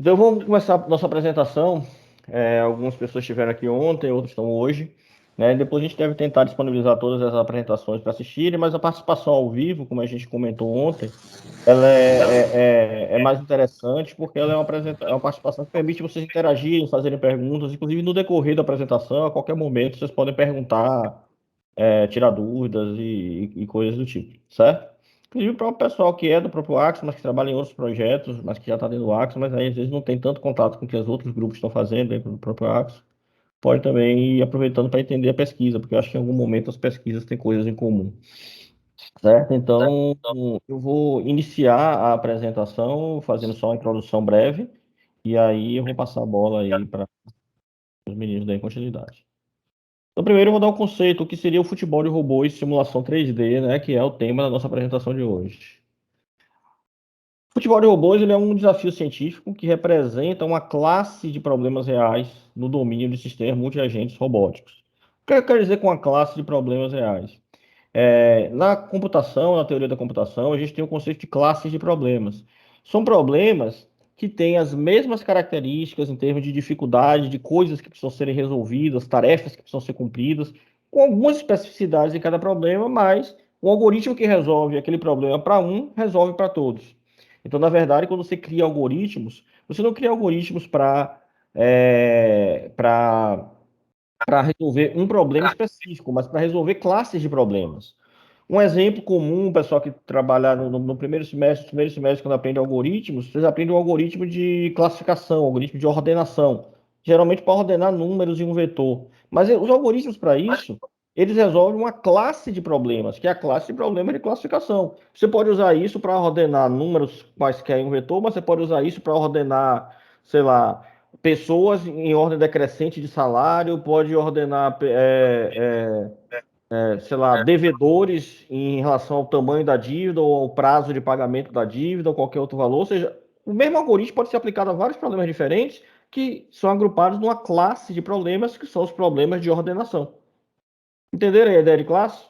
Então vamos começar a nossa apresentação. Algumas pessoas estiveram aqui ontem, outras estão hoje, né? Depois a gente deve tentar disponibilizar todas as apresentações para assistirem, mas a participação ao vivo, como a gente comentou ontem, ela é mais interessante porque ela é uma participação que permite vocês interagirem, fazerem perguntas, inclusive no decorrer da apresentação, a qualquer momento vocês podem perguntar, tirar dúvidas e coisas do tipo, certo? Inclusive o próprio pessoal que é do próprio Axis, mas que trabalha em outros projetos, mas que já está dentro do Axis, mas aí às vezes não tem tanto contato com o que os outros grupos estão fazendo dentro do próprio Axis, pode também ir aproveitando para entender a pesquisa, porque eu acho que em algum momento as pesquisas têm coisas em comum, certo? Então, eu vou iniciar a apresentação fazendo só uma introdução breve, e aí eu vou passar a bola aí para os meninos darem continuidade. Então, primeiro eu vou dar um conceito, o que seria o futebol de robôs e simulação 3D, né, que é o tema da nossa apresentação de hoje. O futebol de robôs ele é um desafio científico que representa uma classe de problemas reais no domínio de sistemas multiagentes robóticos. O que eu quero dizer com uma classe de problemas reais? Na computação, na teoria da computação, a gente tem o conceito de classes de problemas. São problemas que têm as mesmas características em termos de dificuldade, de coisas que precisam serem resolvidas, tarefas que precisam ser cumpridas, com algumas especificidades em cada problema, mas o algoritmo que resolve aquele problema para um, resolve para todos. Então, na verdade, quando você cria algoritmos, você não cria algoritmos para resolver um problema específico, mas para resolver classes de problemas. Um exemplo comum, o pessoal que trabalhar no primeiro semestre, quando aprende algoritmos, vocês aprendem um algoritmo de classificação, algoritmo de ordenação, geralmente para ordenar números em um vetor. Mas os algoritmos para isso, eles resolvem uma classe de problemas, que é a classe de problemas de classificação. Você pode usar isso para ordenar números quaisquer em um vetor, mas você pode usar isso para ordenar, sei lá, pessoas em ordem decrescente de salário, pode ordenar sei lá, devedores em relação ao tamanho da dívida ou ao prazo de pagamento da dívida ou qualquer outro valor. Ou seja, o mesmo algoritmo pode ser aplicado a vários problemas diferentes que são agrupados numa classe de problemas que são os problemas de ordenação. Entenderam a ideia de classe?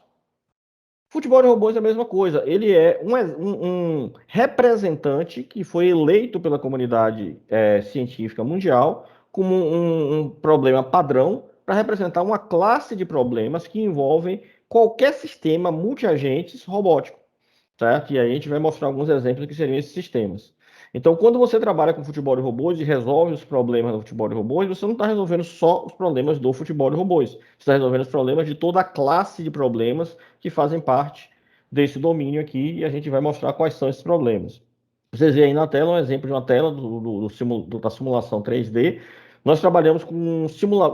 Futebol de robôs é a mesma coisa. Ele é um representante que foi eleito pela comunidade científica mundial como um problema padrão para representar uma classe de problemas que envolvem qualquer sistema multiagentes robótico, certo? E aí a gente vai mostrar alguns exemplos do que seriam esses sistemas. Então, quando você trabalha com futebol de robôs e resolve os problemas do futebol de robôs, você não está resolvendo só os problemas do futebol de robôs. Você está resolvendo os problemas de toda a classe de problemas que fazem parte desse domínio aqui e a gente vai mostrar quais são esses problemas. Vocês veem aí na tela um exemplo de uma tela da simulação 3D. Nós trabalhamos com um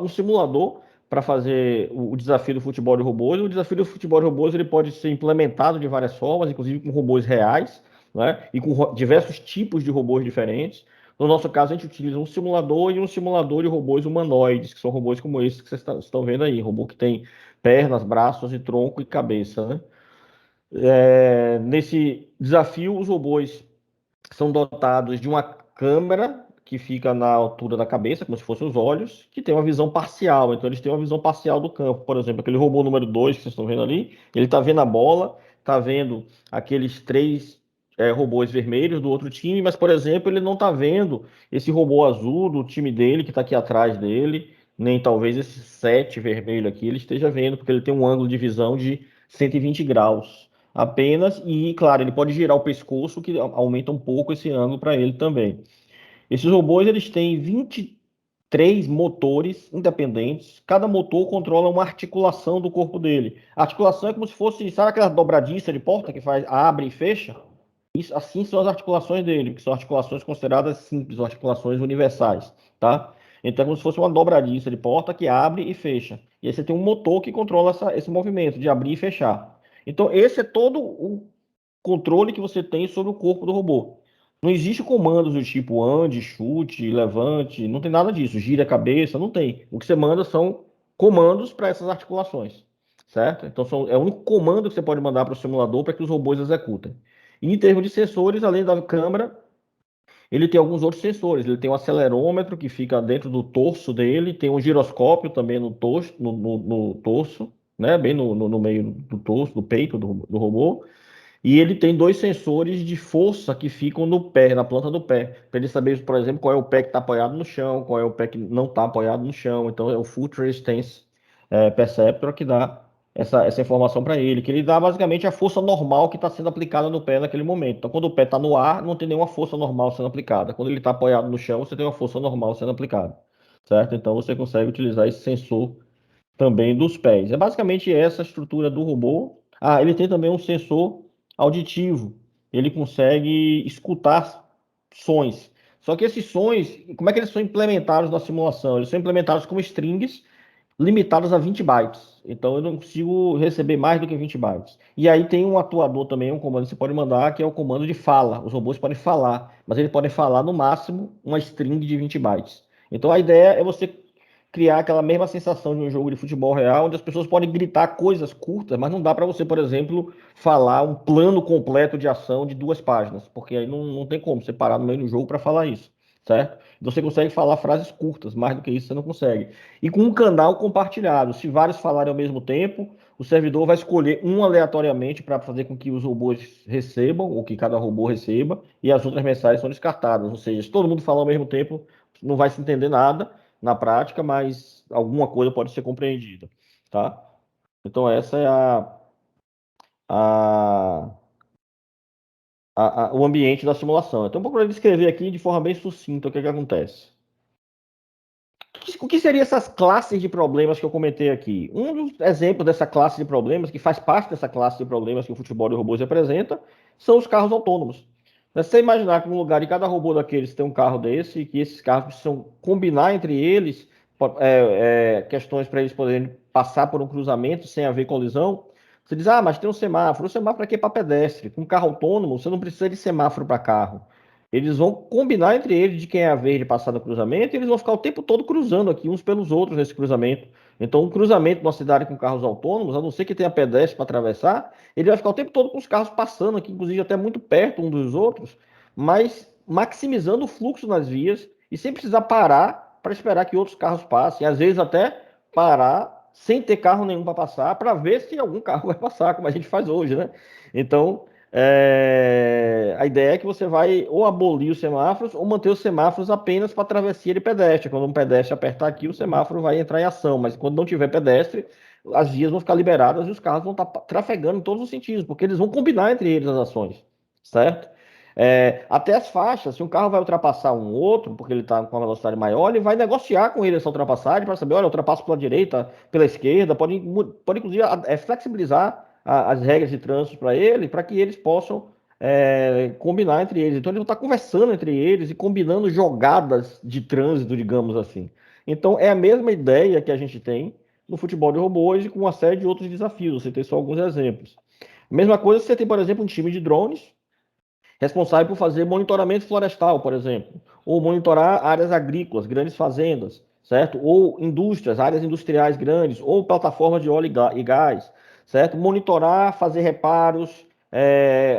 simulador para fazer o desafio do futebol de robôs. O desafio do futebol de robôs ele pode ser implementado de várias formas, inclusive com robôs reais, né? E com diversos tipos de robôs diferentes. No nosso caso, a gente utiliza um simulador e um simulador de robôs humanoides, que são robôs como esses que vocês estão vendo aí, robô que tem pernas, braços e tronco e cabeça, né? Nesse desafio, os robôs são dotados de uma câmera que fica na altura da cabeça, como se fossem os olhos, que tem uma visão parcial. Então, eles têm uma visão parcial do campo. Por exemplo, aquele robô número 2 que vocês estão vendo ali, ele está vendo a bola, está vendo aqueles três robôs vermelhos do outro time, mas, por exemplo, ele não está vendo esse robô azul do time dele, que está aqui atrás dele, nem talvez esse 7 vermelho aqui ele esteja vendo, porque ele tem um ângulo de visão de 120 graus apenas, e claro, ele pode girar o pescoço, que aumenta um pouco esse ângulo para ele também. Esses robôs eles têm 23 motores independentes, cada motor controla uma articulação do corpo dele. A articulação é como se fosse, sabe aquela dobradiça de porta que faz, abre e fecha? Isso, assim são as articulações dele, que são articulações consideradas simples, ou articulações universais, tá? Então é como se fosse uma dobradiça de porta que abre e fecha. E aí você tem um motor que controla esse movimento de abrir e fechar. Então esse é todo o controle que você tem sobre o corpo do robô. Não existe comandos do tipo ande, chute, levante, não tem nada disso. Gira a cabeça, não tem. O que você manda são comandos para essas articulações, certo? Então é o único comando que você pode mandar para o simulador para que os robôs executem. E em termos de sensores, além da câmera, ele tem alguns outros sensores. Ele tem um acelerômetro que fica dentro do torso dele, tem um giroscópio também no torso, no torso, né? Bem no meio do torso, do peito do robô. E ele tem dois sensores de força que ficam no pé, na planta do pé, para ele saber, por exemplo, qual é o pé que está apoiado no chão, qual é o pé que não está apoiado no chão. Então é o Foot Resistance Perceptor que dá essa informação para ele, que ele dá basicamente a força normal que está sendo aplicada no pé naquele momento. Então, quando o pé está no ar, não tem nenhuma força normal sendo aplicada. Quando ele está apoiado no chão, você tem uma força normal sendo aplicada, certo? Então você consegue utilizar esse sensor também dos pés. É basicamente essa a estrutura do robô. Ah, ele tem também um sensor auditivo. Ele consegue escutar sons. Só que esses sons, como é que eles são implementados na simulação? Eles são implementados como strings limitados a 20 bytes. Então eu não consigo receber mais do que 20 bytes. E aí tem um atuador também, um comando que você pode mandar, que é o comando de fala. Os robôs podem falar, mas eles podem falar no máximo uma string de 20 bytes. Então a ideia é você criar aquela mesma sensação de um jogo de futebol real, onde as pessoas podem gritar coisas curtas, mas não dá para você, por exemplo, falar um plano completo de ação de 2 páginas, porque aí não tem como você parar no meio do jogo para falar isso, certo? Então você consegue falar frases curtas, mais do que isso você não consegue. E com um canal compartilhado, se vários falarem ao mesmo tempo, o servidor vai escolher um aleatoriamente para fazer com que os robôs recebam, ou que cada robô receba, e as outras mensagens são descartadas. Ou seja, se todo mundo falar ao mesmo tempo, não vai se entender nada na prática, mas alguma coisa pode ser compreendida, tá? Então essa é a, o ambiente da simulação. Então, vou procurar descrever aqui de forma bem sucinta o que acontece. O que seriam essas classes de problemas que eu comentei aqui? Um dos exemplos dessa classe de problemas, que faz parte dessa classe de problemas que o futebol de robôs representa, são os carros autônomos. Se você imaginar que no lugar de cada robô daqueles tem um carro desse, e que esses carros precisam combinar entre eles questões para eles poderem passar por um cruzamento sem haver colisão, você diz, ah, mas tem um semáforo. O semáforo aqui é para pedestre. Com um carro autônomo, você não precisa de semáforo para carro. Eles vão combinar entre eles de quem é a vez de passar no cruzamento e eles vão ficar o tempo todo cruzando aqui uns pelos outros nesse cruzamento. Então, um cruzamento numa cidade com carros autônomos, a não ser que tenha pedestre para atravessar, ele vai ficar o tempo todo com os carros passando aqui, inclusive até muito perto um dos outros, mas maximizando o fluxo nas vias e sem precisar parar para esperar que outros carros passem. Às vezes até parar sem ter carro nenhum para passar, para ver se algum carro vai passar, como a gente faz hoje, né? Então, a ideia é que você vai ou abolir os semáforos ou manter os semáforos apenas para travessia de pedestre. Quando um pedestre apertar aqui, o semáforo vai entrar em ação, mas quando não tiver pedestre, as vias vão ficar liberadas e os carros vão estar trafegando em todos os sentidos, porque eles vão combinar entre eles as ações, certo? Até as faixas, se um carro vai ultrapassar um outro, porque ele está com uma velocidade maior, ele vai negociar com ele essa ultrapassagem para saber, olha, eu ultrapasso pela direita, pela esquerda, pode inclusive flexibilizar as regras de trânsito para ele, para que eles possam combinar entre eles. Então, eles vão estar conversando entre eles e combinando jogadas de trânsito, digamos assim. Então, é a mesma ideia que a gente tem no futebol de robôs e com uma série de outros desafios. Você tem só alguns exemplos. Mesma coisa, você tem, por exemplo, um time de drones responsável por fazer monitoramento florestal, por exemplo, ou monitorar áreas agrícolas, grandes fazendas, certo? Ou indústrias, áreas industriais grandes, ou plataformas de óleo e gás, certo? Monitorar, fazer reparos,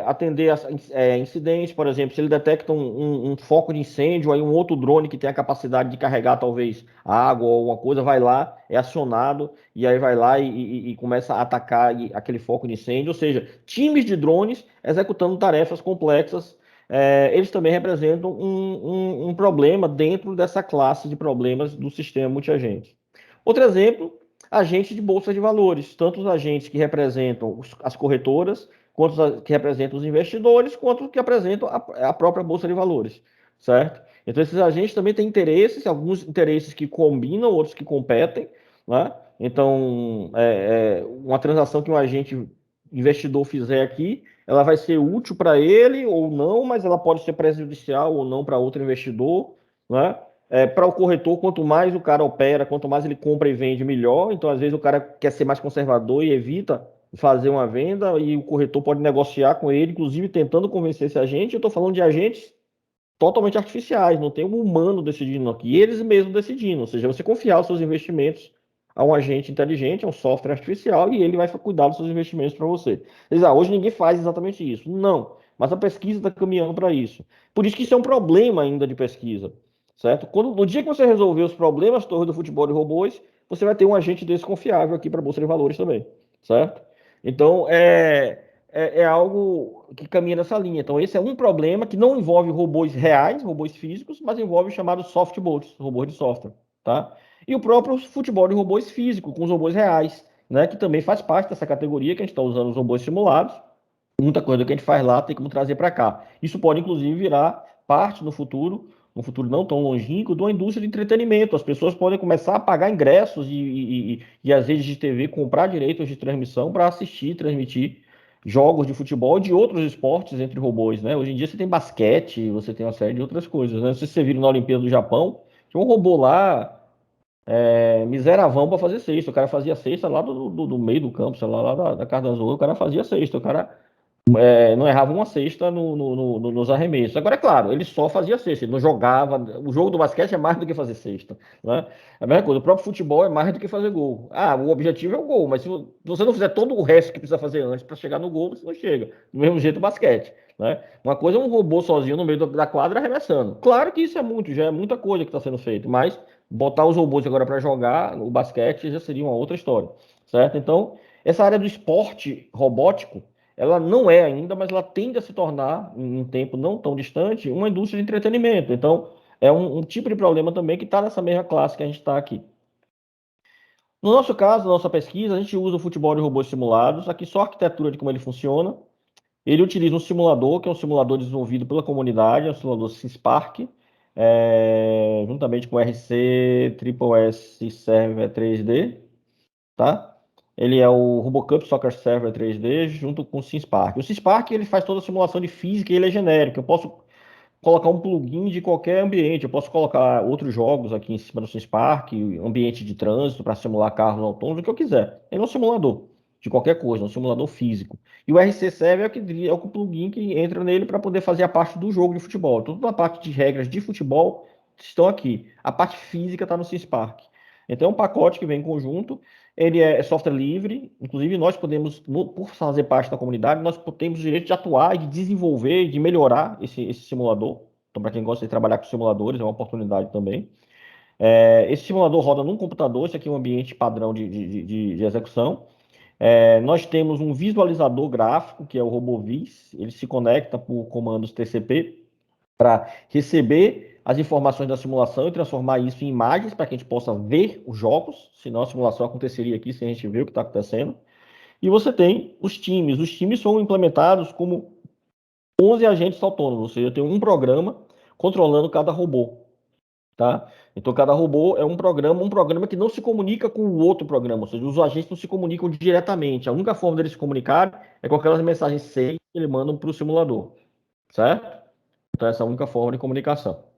atender a incidentes, por exemplo, se ele detecta um foco de incêndio, aí um outro drone que tem a capacidade de carregar talvez água ou alguma coisa, vai lá, é acionado, e aí vai lá e começa a atacar aquele foco de incêndio, ou seja, times de drones executando tarefas complexas, eles também representam um problema dentro dessa classe de problemas do sistema multiagente. Outro exemplo, agentes de bolsa de valores, tanto os agentes que representam as corretoras, quanto os que representam os investidores, quanto os que representam a própria bolsa de valores, certo? Então, esses agentes também têm interesses, alguns interesses que combinam, outros que competem, né? Então, uma transação que um agente investidor fizer aqui, ela vai ser útil para ele ou não, mas ela pode ser prejudicial ou não para outro investidor, né? Para o corretor, quanto mais o cara opera, quanto mais ele compra e vende, melhor. Então, às vezes, o cara quer ser mais conservador e evita fazer uma venda, e o corretor pode negociar com ele, inclusive tentando convencer esse agente. Eu estou falando de agentes totalmente artificiais, não tem um humano decidindo aqui, eles mesmos decidindo. Ou seja, você confiar os seus investimentos a um agente inteligente, a um software artificial, e ele vai cuidar dos seus investimentos para você. Eles, hoje ninguém faz exatamente isso. Não, mas a pesquisa está caminhando para isso. Por isso que isso é um problema ainda de pesquisa, certo? No dia que você resolver os problemas todos do futebol de robôs, você vai ter um agente desconfiável aqui para a Bolsa de Valores também, certo? Então, é algo que caminha nessa linha. Então, esse é um problema que não envolve robôs reais, robôs físicos, mas envolve os chamados softbots, robôs de software, tá? E o próprio futebol de robôs físicos, com os robôs reais, né? Que também faz parte dessa categoria que a gente está usando os robôs simulados. Muita coisa que a gente faz lá tem como trazer para cá. Isso pode, inclusive, virar parte no futuro não tão longínquo, de uma indústria de entretenimento. As pessoas podem começar a pagar ingressos e as redes de TV comprar direitos de transmissão para assistir, transmitir jogos de futebol e de outros esportes entre robôs, né? Hoje em dia você tem basquete, você tem uma série de outras coisas, né? Não sei se você viu na Olimpíada do Japão, tinha um robô lá, miseravão para fazer cesta. O cara fazia cesta lá do meio do campo, sei lá da casa das outras, o cara fazia cesta. O cara não errava uma cesta nos arremessos. Agora, é claro, ele só fazia cesta, ele não jogava. O jogo do basquete é mais do que fazer cesta, né? É a mesma coisa, o próprio futebol é mais do que fazer gol. Ah, o objetivo é o gol, mas se você não fizer todo o resto que precisa fazer antes para chegar no gol, você não chega. Do mesmo jeito o basquete, né? Uma coisa é um robô sozinho no meio da quadra arremessando. Claro que isso é muito, já é muita coisa que está sendo feita, mas botar os robôs agora para jogar o basquete já seria uma outra história, certo? Então, essa área do esporte robótico ela não é ainda, mas ela tende a se tornar, em um tempo não tão distante, uma indústria de entretenimento. Então, é um tipo de problema também que está nessa mesma classe que a gente está aqui. No nosso caso, na nossa pesquisa, a gente usa o futebol de robôs simulados. Aqui só a arquitetura de como ele funciona. Ele utiliza um simulador, que é um simulador desenvolvido pela comunidade, é um simulador SysSpark, juntamente com o RC S Server 3D, tá? Ele é o RoboCup Soccer Server 3D junto com o SysSpark. O SysSpark ele faz toda a simulação de física e ele é genérico. Eu posso colocar um plugin de qualquer ambiente. Eu posso colocar outros jogos aqui em cima do SysSpark, ambiente de trânsito para simular carros autônomos, o que eu quiser. Ele é um simulador de qualquer coisa, um simulador físico. E o RC Server é o plugin que entra nele para poder fazer a parte do jogo de futebol. Toda a parte de regras de futebol estão aqui. A parte física está no SysSpark. Então é um pacote que vem em conjunto. Ele é software livre, inclusive nós podemos, por fazer parte da comunidade, nós temos o direito de atuar, de desenvolver, de melhorar esse simulador. Então, para quem gosta de trabalhar com simuladores, é uma oportunidade também. Esse simulador roda num computador, esse aqui é um ambiente padrão de execução. Nós temos um visualizador gráfico, que é o RoboVis, ele se conecta por comandos TCP para receber as informações da simulação e transformar isso em imagens para que a gente possa ver os jogos, senão a simulação aconteceria aqui sem a gente ver o que está acontecendo. E você tem os times são implementados como 11 agentes autônomos, ou seja, tem um programa controlando cada robô, tá? Então cada robô é um programa que não se comunica com o outro programa, ou seja, os agentes não se comunicam diretamente. A única forma deles se comunicar é com aquelas mensagens SEI que eles mandam para o simulador, certo? Então essa é a única forma de comunicação.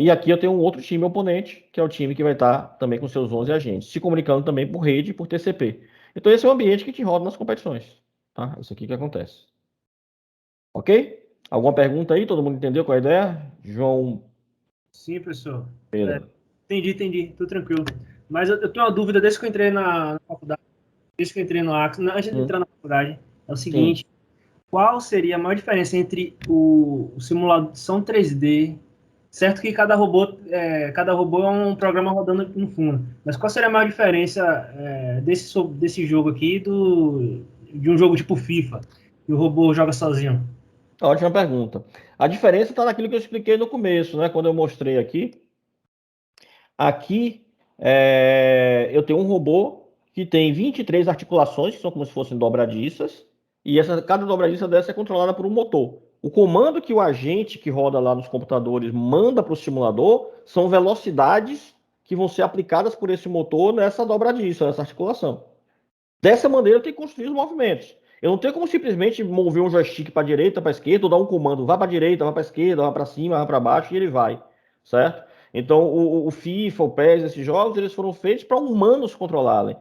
E aqui eu tenho um outro time oponente, que é o time que vai estar também com seus 11 agentes, se comunicando também por rede e por TCP. Então esse é o ambiente que te roda nas competições, tá? Isso aqui que acontece. Ok? Alguma pergunta aí? Todo mundo entendeu qual é a ideia? João Sim, professor. Pedro. Entendi, tudo tranquilo. Mas eu tenho uma dúvida desde que eu entrei na faculdade, desde que eu entrei no Axis, antes de entrar na faculdade, é o Sim. seguinte, qual seria a maior diferença entre o simulação 3D, certo que cada robô é um programa rodando no fundo, mas qual seria a maior diferença desse jogo aqui de um jogo tipo FIFA, que o robô joga sozinho? Ótima pergunta. A diferença está naquilo que eu expliquei no começo, né? Quando eu mostrei aqui. Aqui eu tenho um robô que tem 23 articulações, que são como se fossem dobradiças, e cada dobradiça dessa é controlada por um motor. O comando que o agente que roda lá nos computadores manda para o simulador são velocidades que vão ser aplicadas por esse motor nessa dobradiça, nessa articulação. Dessa maneira, eu tenho que construir os movimentos. Eu não tenho como simplesmente mover um joystick para a direita, para a esquerda, ou dar um comando, vá para a direita, vá para a esquerda, vá para cima, vá para baixo, e ele vai, certo? Então, o FIFA, o PES, esses jogos, eles foram feitos para humanos controlarem.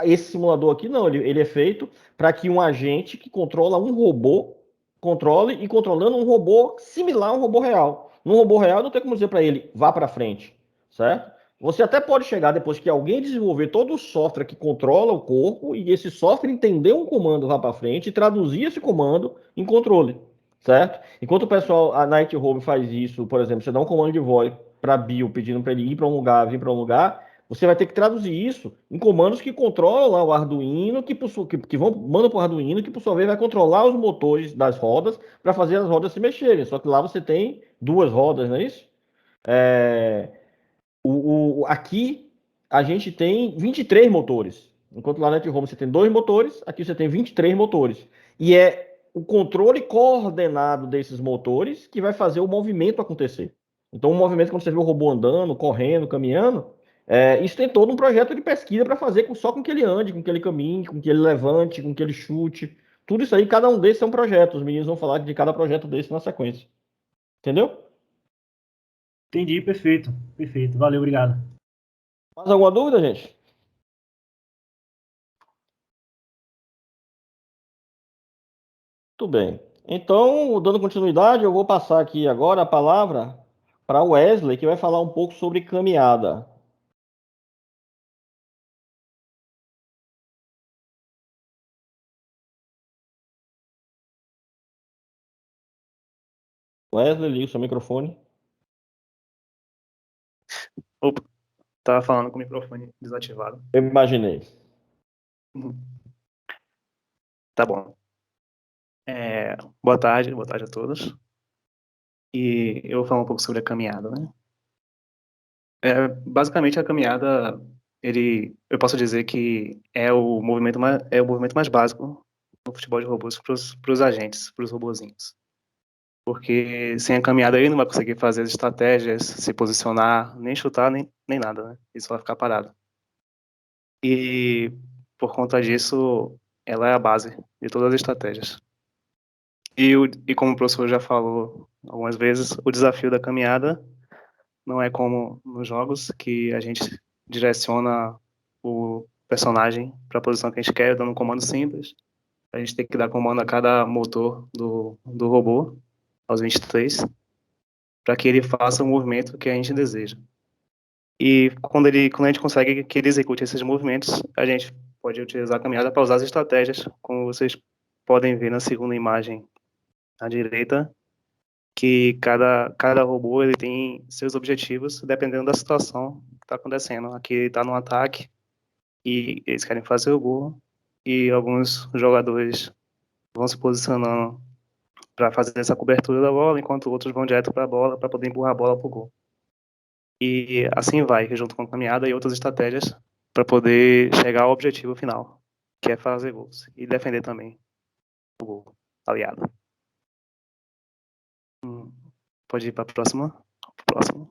Esse simulador aqui, não, ele é feito para que um agente que controla um robô, controle e controlando um robô similar a um robô real. Num robô real, eu não tenho como dizer para ele, vá para frente, certo? Você até pode chegar depois que alguém desenvolver todo o software que controla o corpo e esse software entender um comando lá para frente e traduzir esse comando em controle, certo? Enquanto o pessoal, a Nighthome faz isso, por exemplo, você dá um comando de voz para Bill pedindo para ele ir para um lugar, vir para um lugar, Você vai ter que traduzir isso em comandos que controlam lá o Arduino, mandam para o Arduino, que por sua vez vai controlar os motores das rodas para fazer as rodas se mexerem. Só que lá você tem duas rodas, não é isso? É, aqui a gente tem 23 motores. Enquanto lá na Home você tem dois motores, aqui você tem 23 motores. E é o controle coordenado desses motores que vai fazer o movimento acontecer. Então, o movimento, quando você vê o robô andando, correndo, caminhando, isso tem todo um projeto de pesquisa para fazer só com que ele ande, com que ele caminhe, com que ele levante, com que ele chute. Tudo isso aí, cada um desses é um projeto. Os meninos vão falar de cada projeto desse na sequência. Entendeu? Entendi, perfeito. Perfeito. Valeu, obrigado. Mais alguma dúvida, gente? Tudo bem. Então, dando continuidade, eu vou passar aqui agora a palavra para o Wesley, que vai falar um pouco sobre caminhada. Wesley, liga o seu microfone. Opa, tava falando com o microfone desativado. Eu imaginei. Tá bom. Boa tarde a todos. E eu vou falar um pouco sobre a caminhada, né? Basicamente a caminhada, eu posso dizer que é o movimento mais básico no futebol de robôs para os agentes, para os robozinhos. Porque sem a caminhada ele não vai conseguir fazer as estratégias, se posicionar, nem chutar, nem nada, né? Ele só vai ficar parado. E por conta disso, ela é a base de todas as estratégias. E como o professor já falou algumas vezes, o desafio da caminhada não é como nos jogos, que a gente direciona o personagem para a posição que a gente quer, dando um comando simples. A gente tem que dar comando a cada motor do robô, aos 23, para que ele faça o movimento que a gente deseja. E quando a gente consegue que ele execute esses movimentos, a gente pode utilizar a caminhada para usar as estratégias, como vocês podem ver na segunda imagem à direita, que cada robô ele tem seus objetivos dependendo da situação que está acontecendo. Aqui está no ataque e eles querem fazer o gol, e alguns jogadores vão se posicionando para fazer essa cobertura da bola, enquanto outros vão direto para a bola para poder empurrar a bola para o gol. E assim vai, junto com a caminhada e outras estratégias para poder chegar ao objetivo final, que é fazer gols e defender também o gol aliado. Pode ir para a próxima. Próximo.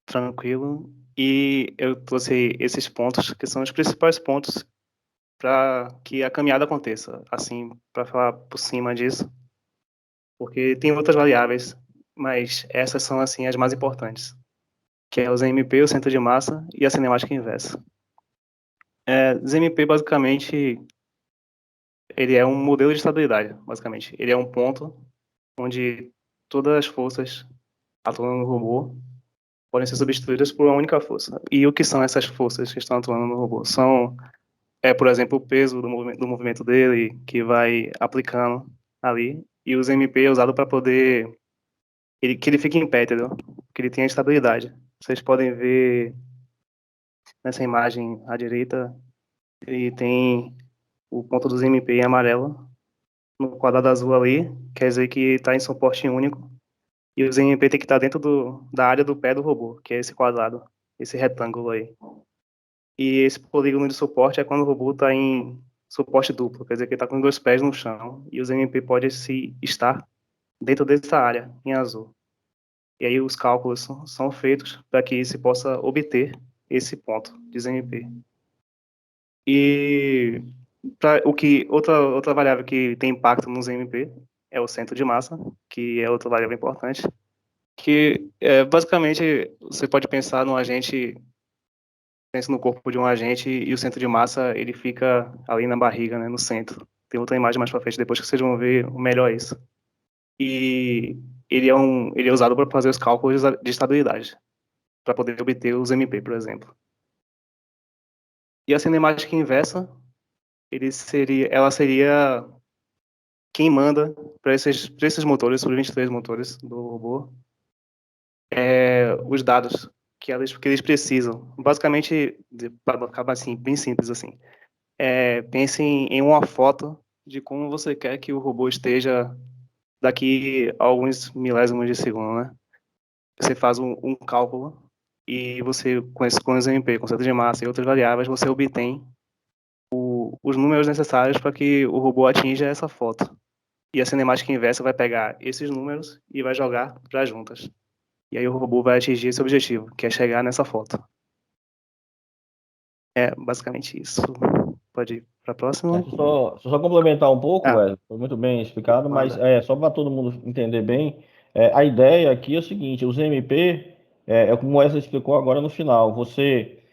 Tranquilo. E eu trouxe esses pontos, que são os principais pontos para que a caminhada aconteça. Assim, para falar por cima disso, porque tem outras variáveis, mas essas são assim as mais importantes, que é o ZMP, o centro de massa e a cinemática inversa. ZMP basicamente ele é um modelo de estabilidade, basicamente. Ele é um ponto onde todas as forças atuando no robô podem ser substituídas por uma única força. E o que são essas forças que estão atuando no robô? São, por exemplo, o peso do movimento dele, que vai aplicando ali, e os MP é usado para poder que ele fique em pé, entendeu? Que ele tenha estabilidade. Vocês podem ver nessa imagem à direita, ele tem o ponto dos MP em amarelo, no quadrado azul ali, quer dizer que está em suporte único, e os MP tem que estar dentro da área do pé do robô, que é esse quadrado, esse retângulo aí. E esse polígono de suporte é quando o robô está em suporte duplo, quer dizer que ele está com dois pés no chão, e os MP podem se estar dentro dessa área, em azul. E aí os cálculos são feitos para que se possa obter esse ponto de ZMP. E outra variável que tem impacto no ZMP é o centro de massa, que é outra variável importante, que basicamente você pode pensar no agente, pensa no corpo de um agente e o centro de massa ele fica ali na barriga, né, no centro. Tem outra imagem mais para frente depois que vocês vão ver melhor isso. E ele é usado para fazer os cálculos de estabilidade, para poder obter os MP, por exemplo. E a cinemática inversa, ela seria quem manda para esses motores, os 23 motores do robô, os dados que eles precisam. Basicamente, para acabar assim, bem simples assim, pense em uma foto de como você quer que o robô esteja daqui a alguns milésimos de segundo, né? Você faz um cálculo e você, com esse MP, com centro de massa e outras variáveis, você obtém os números necessários para que o robô atinja essa foto. E a cinemática inversa vai pegar esses números e vai jogar para juntas. E aí o robô vai atingir esse objetivo, que é chegar nessa foto. É basicamente isso. Pode ir para a próxima? Deixa eu só complementar um pouco, Ah, Wesley, foi muito bem explicado, mas manda. só para todo mundo entender bem, a ideia aqui é o seguinte, os MP, como o Wesley explicou agora no final, você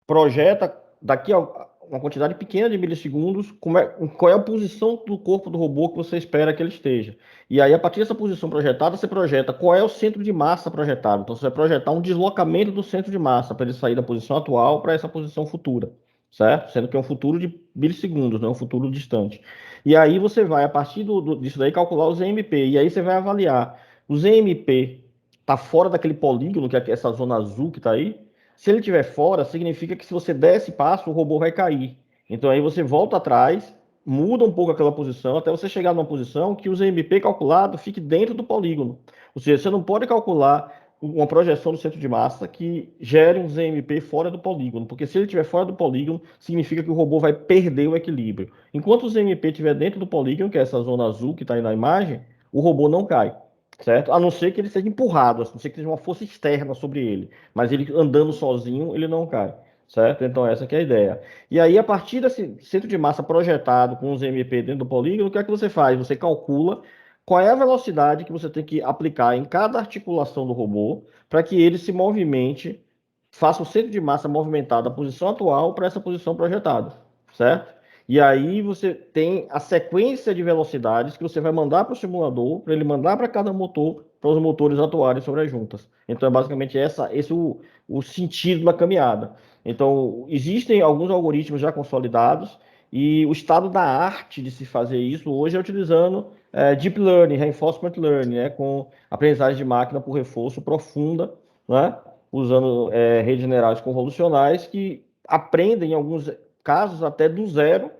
projeta daqui a uma quantidade pequena de milissegundos qual é a posição do corpo do robô que você espera que ele esteja. E aí, a partir dessa posição projetada, você projeta qual é o centro de massa projetado. Então, você vai projetar um deslocamento do centro de massa para ele sair da posição atual para essa posição futura, certo? Sendo que é um futuro de milissegundos, não é um futuro distante. E aí você vai, a partir disso daí, calcular os EMP. E aí você vai avaliar os EMP tá fora daquele polígono, que é essa zona azul que está aí. Se ele estiver fora, significa que se você der esse passo, o robô vai cair. Então aí você volta atrás, muda um pouco aquela posição, até você chegar numa posição que o MP calculado fique dentro do polígono. Ou seja, você não pode calcular uma projeção do centro de massa que gere um ZMP fora do polígono, porque se ele estiver fora do polígono, significa que o robô vai perder o equilíbrio. Enquanto o ZMP estiver dentro do polígono, que é essa zona azul que está aí na imagem, o robô não cai, certo? A não ser que ele seja empurrado, a não ser que seja uma força externa sobre ele, mas ele andando sozinho, ele não cai, certo? Então essa que é a ideia. E aí, a partir desse centro de massa projetado com os MP dentro do polígono, o que é que você faz? Você calcula qual é a velocidade que você tem que aplicar em cada articulação do robô para que ele se movimente, faça o centro de massa movimentado da posição atual para essa posição projetada, certo? E aí você tem a sequência de velocidades que você vai mandar para o simulador, para ele mandar para cada motor, para os motores atuarem sobre as juntas. Então é basicamente esse o sentido da caminhada. Então, existem alguns algoritmos já consolidados e o estado da arte de se fazer isso hoje é utilizando Deep Learning, Reinforcement Learning, né, com aprendizagem de máquina por reforço profunda, né, usando redes neurais convolucionais que aprendem, em alguns casos, até do zero,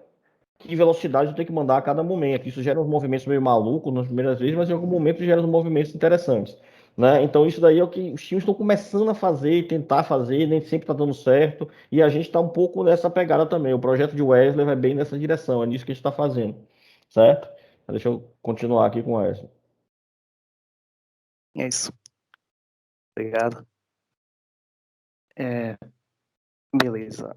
que velocidade eu tenho que mandar a cada momento. Isso gera uns movimentos meio malucos nas primeiras vezes, mas em algum momento gera uns movimentos interessantes. Né? Então, isso daí é o que os times estão começando a fazer, tentar fazer, nem sempre está dando certo, e a gente está um pouco nessa pegada também. O projeto de Wesley vai bem nessa direção, é nisso que a gente está fazendo, certo? Deixa eu continuar aqui com o Wesley. É isso. Obrigado. Beleza.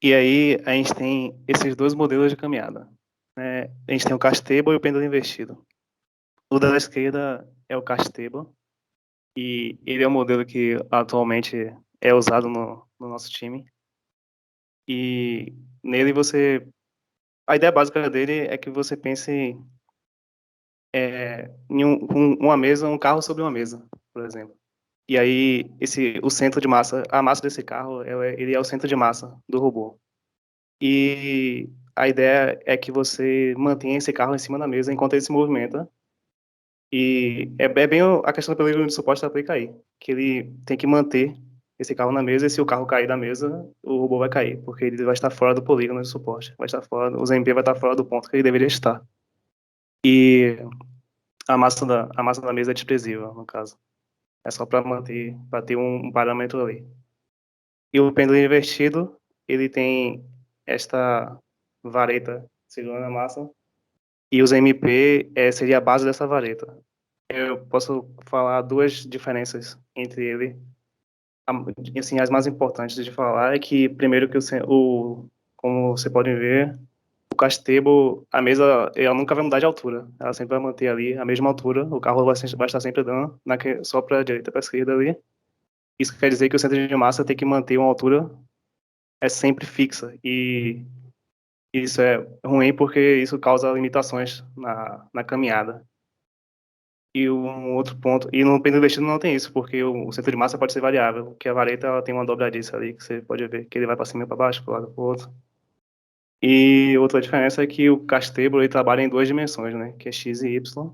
E aí, a gente tem esses dois modelos de caminhada. Né? A gente tem o cast table e o pêndulo invertido. O da esquerda é o cast table, e ele é um modelo que atualmente é usado no nosso time. E nele a ideia básica dele é que você pense em uma mesa, um carro sobre uma mesa, por exemplo. E aí, o centro de massa, a massa desse carro, ele é o centro de massa do robô. E a ideia é que você mantenha esse carro em cima da mesa enquanto ele se movimenta. E é bem a questão do período de suporte da aplica aí, que ele tem que manter esse carro na mesa, e se o carro cair da mesa, o robô vai cair, porque ele vai estar fora do polígono de suporte, vai estar fora, o MP vai estar fora do ponto que ele deveria estar. E a massa da mesa é desprezível, no caso. É só para ter um parâmetro ali. E o pêndulo invertido, ele tem esta vareta segurando a massa, e os MP seria a base dessa vareta. Eu posso falar duas diferenças entre ele. Assim, as mais importantes de falar é que, primeiro, que como você pode ver, o castebo, a mesa, ela nunca vai mudar de altura. Ela sempre vai manter ali a mesma altura. O carro vai estar sempre dando só para a direita e para a esquerda ali. Isso quer dizer que o centro de massa tem que manter uma altura sempre fixa. E isso é ruim porque isso causa limitações na caminhada. E um outro ponto, e no pêndulo invertido não tem isso, porque o centro de massa pode ser variável, que a vareta ela tem uma dobradiça ali, que você pode ver que ele vai para cima e para baixo, para um lado e para o outro. E outra diferença é que o castebo ele trabalha em duas dimensões, né, que é x e y.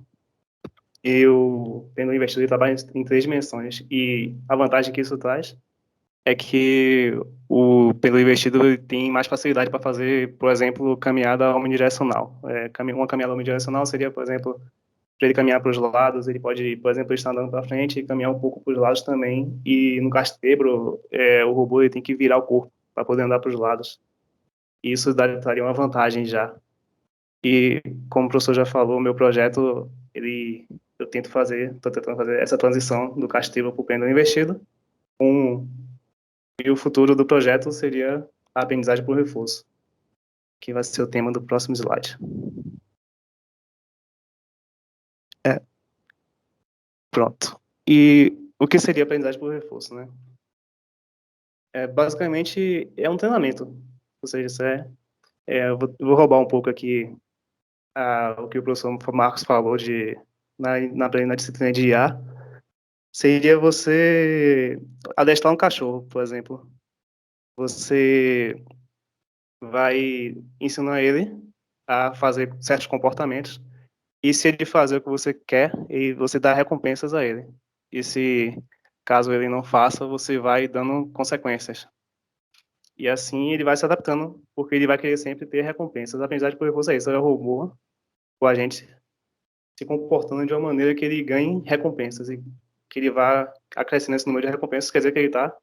E o pêndulo invertido ele trabalha em 3 dimensões. E a vantagem que isso traz é que o pêndulo invertido ele tem mais facilidade para fazer, por exemplo, caminhada omnidirecional. Uma caminhada omnidirecional seria, por exemplo, para ele caminhar para os lados, ele pode, por exemplo, estar andando para frente e caminhar um pouco para os lados também. E no castebro, o robô ele tem que virar o corpo para poder andar para os lados. E isso daria uma vantagem já. E como o professor já falou, meu projeto, eu estou tentando fazer essa transição do castebro para o pêndulo invertido. E o futuro do projeto seria a aprendizagem por reforço, que vai ser o tema do próximo slide. Pronto. E o que seria aprendizagem por reforço, né? Basicamente, é um treinamento. Ou seja, eu vou roubar um pouco aqui o que o professor Marcos falou na disciplina de IA. Seria você adestrar um cachorro, por exemplo. Você vai ensinar ele a fazer certos comportamentos. E se ele fazer o que você quer, e você dá recompensas a ele. E se caso ele não faça, você vai dando consequências. E assim ele vai se adaptando, porque ele vai querer sempre ter recompensas. A aprendizagem por reforço é isso, é o robô, o agente, se comportando de uma maneira que ele ganhe recompensas e que ele vá acrescentando esse número de recompensas, quer dizer que ele está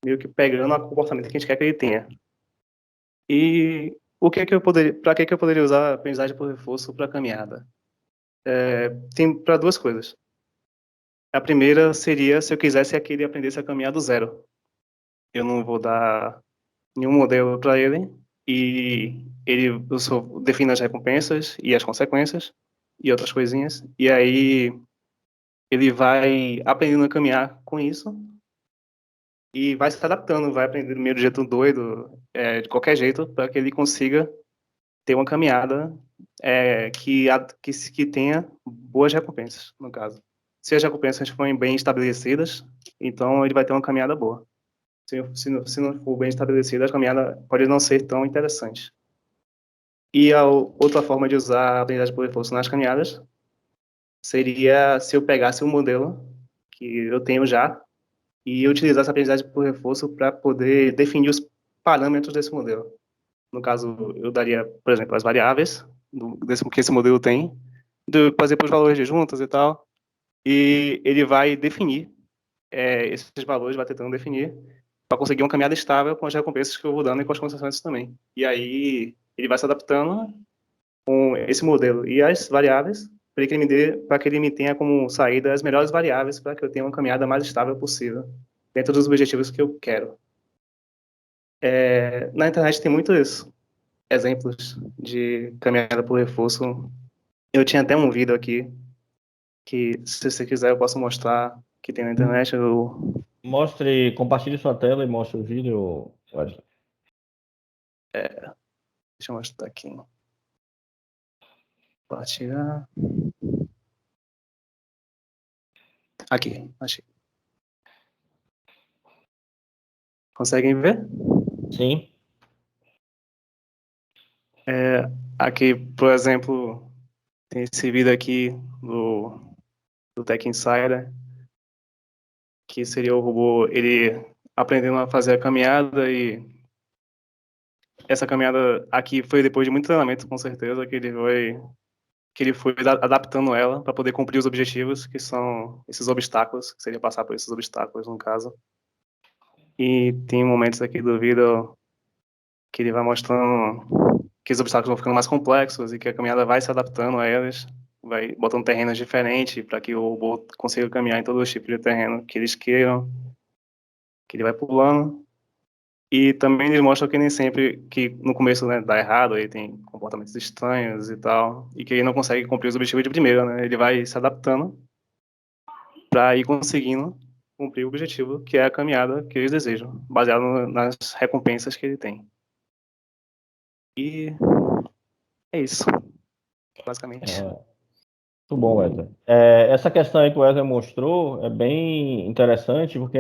meio que pegando o comportamento que a gente quer que ele tenha. E para que eu poderia usar a aprendizagem por reforço para caminhada? Tem para duas coisas. A primeira seria se eu quisesse que ele aprendesse a caminhar do zero. Eu não vou dar nenhum modelo para ele e eu só defino as recompensas e as consequências e outras coisinhas. E aí ele vai aprendendo a caminhar com isso e vai se adaptando, vai aprendendo meio do jeito doido, de qualquer jeito, para que ele consiga ter uma caminhada que tenha boas recompensas, no caso. Se as recompensas forem bem estabelecidas, então ele vai ter uma caminhada boa. Se não for bem estabelecida, a caminhada pode não ser tão interessante. E a outra forma de usar a aprendizagem por reforço nas caminhadas seria se eu pegasse um modelo que eu tenho já e utilizasse a aprendizagem por reforço para poder definir os parâmetros desse modelo. No caso, eu daria, por exemplo, as variáveis que esse modelo tem, por exemplo, os valores de juntas e tal, e ele vai definir esses valores, vai tentando definir para conseguir uma caminhada estável com as recompensas que eu vou dando e com as consequências também. E aí ele vai se adaptando com esse modelo e as variáveis para que ele me tenha como saída as melhores variáveis para que eu tenha uma caminhada mais estável possível dentro dos objetivos que eu quero. Na internet tem muitos exemplos de caminhada por reforço. Eu tinha até um vídeo aqui que, se você quiser, eu posso mostrar que tem na internet. Compartilhe sua tela e mostre o vídeo, Wesley. Deixa eu mostrar aqui. Compartilhar. Aqui, achei. Conseguem ver? Sim. Aqui, por exemplo, tem esse vídeo aqui do Tech Insider, que seria o robô, ele aprendendo a fazer a caminhada, e essa caminhada aqui foi depois de muito treinamento, com certeza, que ele foi adaptando ela para poder cumprir os objetivos, que são esses obstáculos, que seria passar por esses obstáculos, no caso. E tem momentos aqui do vídeo que ele vai mostrando que os obstáculos vão ficando mais complexos e que a caminhada vai se adaptando a eles, vai botando terrenos diferentes para que o robô consiga caminhar em todos os tipos de terreno que eles queiram, que ele vai pulando. E também eles mostram que nem sempre, que no começo, né, dá errado, ele tem comportamentos estranhos e tal, e que ele não consegue cumprir os objetivos de primeira, né? Ele vai se adaptando para ir conseguindo cumprir o objetivo, que é a caminhada que eles desejam, baseado nas recompensas que ele tem. E é isso, basicamente. Muito bom, Wesley. Essa questão aí que o Wesley mostrou é bem interessante, porque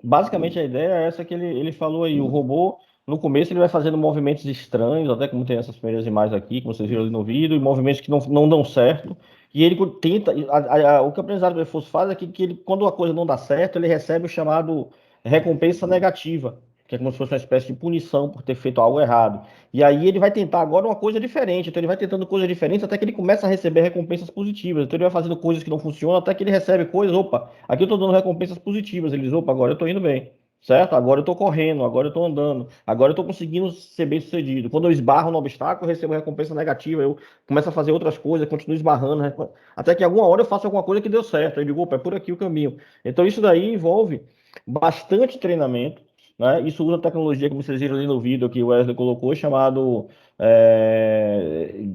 basicamente a ideia é essa que ele falou aí. O robô, No começo ele vai fazendo movimentos estranhos, até como tem essas primeiras imagens aqui, que vocês viram ali no vídeo, e movimentos que não dão certo. E ele tenta, o que o aprendizado do reforço faz é que ele, quando a coisa não dá certo, ele recebe o chamado recompensa negativa, que é como se fosse uma espécie de punição por ter feito algo errado. E aí ele vai tentar agora uma coisa diferente, então ele vai tentando coisas diferentes até que ele começa a receber recompensas positivas. Então ele vai fazendo coisas que não funcionam até que ele recebe coisas, opa, aqui eu estou dando recompensas positivas. Ele diz, opa, agora eu estou indo bem. Certo? Agora eu estou correndo, agora eu estou andando, agora eu estou conseguindo ser bem sucedido. Quando eu esbarro no obstáculo, eu recebo recompensa negativa, eu começo a fazer outras coisas, continuo esbarrando, até que alguma hora eu faço alguma coisa que deu certo. Aí eu digo, opa, é por aqui o caminho. Então isso daí envolve bastante treinamento, né? Isso usa a tecnologia que vocês viram ali no vídeo que o Wesley colocou, chamado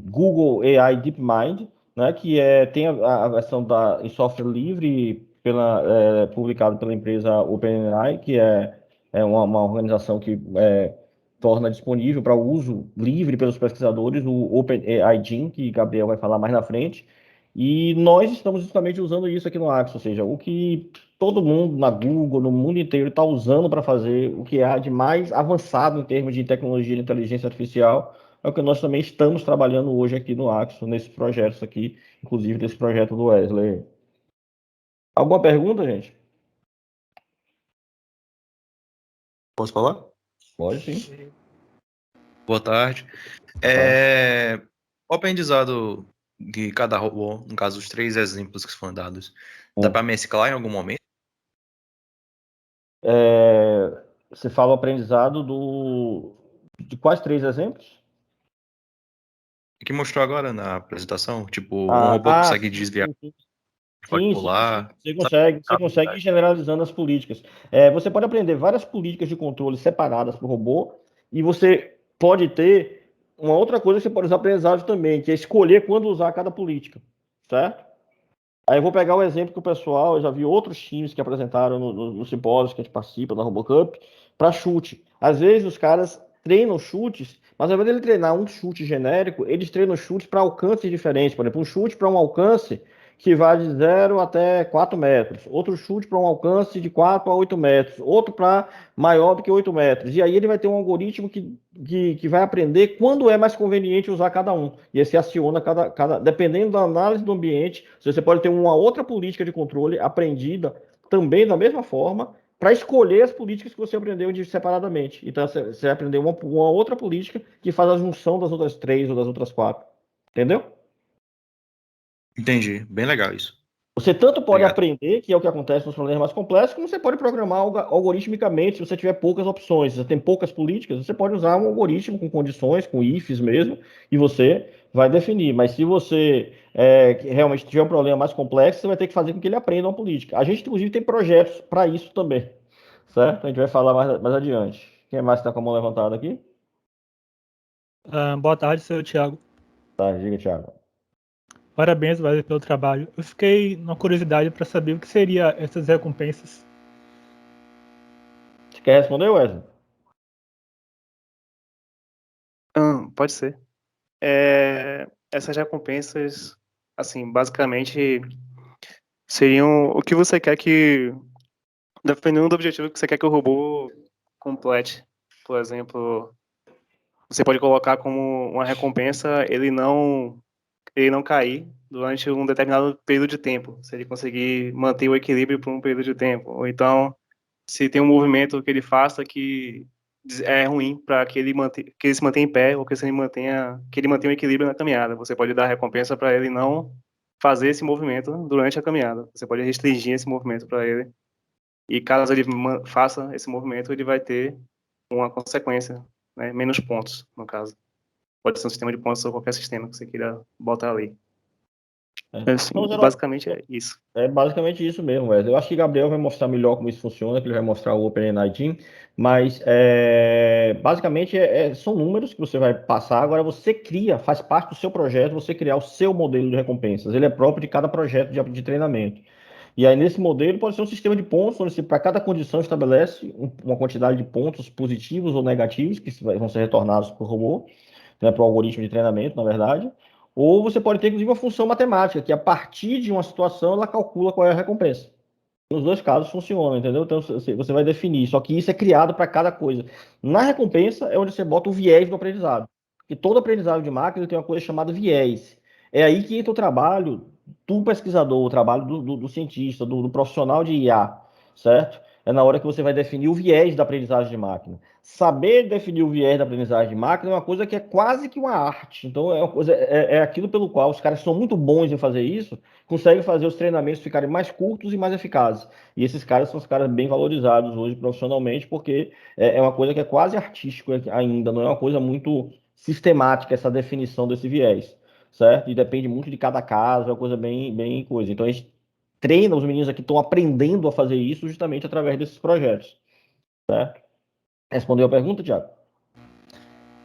Google AI DeepMind, né? Que tem a versão em software livre publicado pela empresa OpenAI, que é uma organização que torna disponível para uso livre pelos pesquisadores o OpenAI Gym, que Gabriel vai falar mais na frente. E nós estamos justamente usando isso aqui no Axis, ou seja, o que todo mundo na Google, no mundo inteiro, está usando para fazer o que há de mais avançado em termos de tecnologia de inteligência artificial, é o que nós também estamos trabalhando hoje aqui no Axis, nesses projetos aqui, inclusive desse projeto do Wesley. Alguma pergunta, gente? Posso falar? Pode sim. Boa tarde. O aprendizado de cada robô, no caso, os 3 exemplos que foram dados, dá para mesclar em algum momento? Você fala o aprendizado de quais 3 exemplos? O que mostrou agora na apresentação? Tipo, um robô consegue Sim, desviar, sim, sim. pode Sim, sim, sim. pular, Você consegue ir generalizando as políticas. Você pode aprender várias políticas de controle separadas para o robô, e você pode ter uma outra coisa que você pode usar aprendizado também, que é escolher quando usar cada política, certo? Aí eu vou pegar o exemplo que o pessoal, eu já vi outros times que apresentaram no simpósio que a gente participa, na RoboCup, para chute. Às vezes os caras treinam chutes, mas ao invés de ele treinar um chute genérico, eles treinam chutes para alcances diferentes. Por exemplo, um chute para um alcance que vai de 0 até 4 metros, outro chute para um alcance de 4 a 8 metros, outro para maior do que 8 metros. E aí ele vai ter um algoritmo que vai aprender quando é mais conveniente usar cada um. E esse aciona dependendo da análise do ambiente, você pode ter uma outra política de controle aprendida também da mesma forma para escolher as políticas que você aprendeu separadamente. Então você aprendeu uma outra política que faz a junção das outras 3 ou das outras 4. Entendeu? Entendi. Bem legal isso. Você tanto pode Obrigado. aprender, que é o que acontece nos problemas mais complexos, como você pode programar algoritmicamente, se você tiver poucas opções. Se você tem poucas políticas, você pode usar um algoritmo com condições, com ifs mesmo, e você vai definir. Mas se você realmente tiver um problema mais complexo, você vai ter que fazer com que ele aprenda uma política. A gente, inclusive, tem projetos para isso também, certo? A gente vai falar mais adiante. Quem mais está com a mão levantada aqui? Boa tarde, senhor Thiago. Tá, diga, Thiago. Parabéns, Wesley, pelo trabalho. Eu fiquei na curiosidade para saber o que seriam essas recompensas. Você quer responder, Wesley? Pode ser. Essas recompensas, assim, basicamente seriam o que você quer que, dependendo do objetivo que você quer que o robô complete. Por exemplo, você pode colocar como uma recompensa ele não cair durante um determinado período de tempo, se ele conseguir manter o equilíbrio por um período de tempo. Ou então, se tem um movimento que ele faça que é ruim para que ele se mantenha em pé ou que ele mantenha o equilíbrio na caminhada. Você pode dar recompensa para ele não fazer esse movimento durante a caminhada. Você pode restringir esse movimento para ele. E caso ele faça esse movimento, ele vai ter uma consequência, né? Menos pontos, no caso. Pode ser um sistema de pontos ou qualquer sistema que você queira botar ali. Assim, Então, basicamente é isso. É basicamente isso mesmo, Wesley. Eu acho que Gabriel vai mostrar melhor como isso funciona, que ele vai mostrar o OpenAI Team, mas basicamente são números que você vai passar. Agora você cria, faz parte do seu projeto, você criar o seu modelo de recompensas. Ele é próprio de cada projeto de treinamento. E aí, nesse modelo, pode ser um sistema de pontos, onde você, para cada condição, estabelece uma quantidade de pontos positivos ou negativos, que vão ser retornados para o robô, né, para o algoritmo de treinamento, na verdade. Ou você pode ter, inclusive, uma função matemática, que a partir de uma situação, ela calcula qual é a recompensa. Nos dois casos funciona, entendeu? Então você vai definir, só que isso é criado para cada coisa. Na recompensa é onde você bota o viés do aprendizado. Porque todo aprendizado de máquina tem uma coisa chamada viés. É aí que entra o trabalho do pesquisador, o trabalho do cientista, do profissional de IA, certo? É na hora que você vai definir o viés da aprendizagem de máquina. Saber definir o viés da aprendizagem de máquina é uma coisa que é quase que uma arte. Então é uma coisa, é aquilo pelo qual os caras são muito bons em fazer isso, conseguem fazer os treinamentos ficarem mais curtos e mais eficazes. E esses caras são os caras bem valorizados hoje profissionalmente, porque é uma coisa que é quase artístico ainda, não é uma coisa muito sistemática essa definição desse viés, certo? E depende muito de cada caso, é uma coisa bem coisa. Então a gente treina, os meninos aqui estão aprendendo a fazer isso justamente através desses projetos, certo? Respondeu a pergunta, Thiago?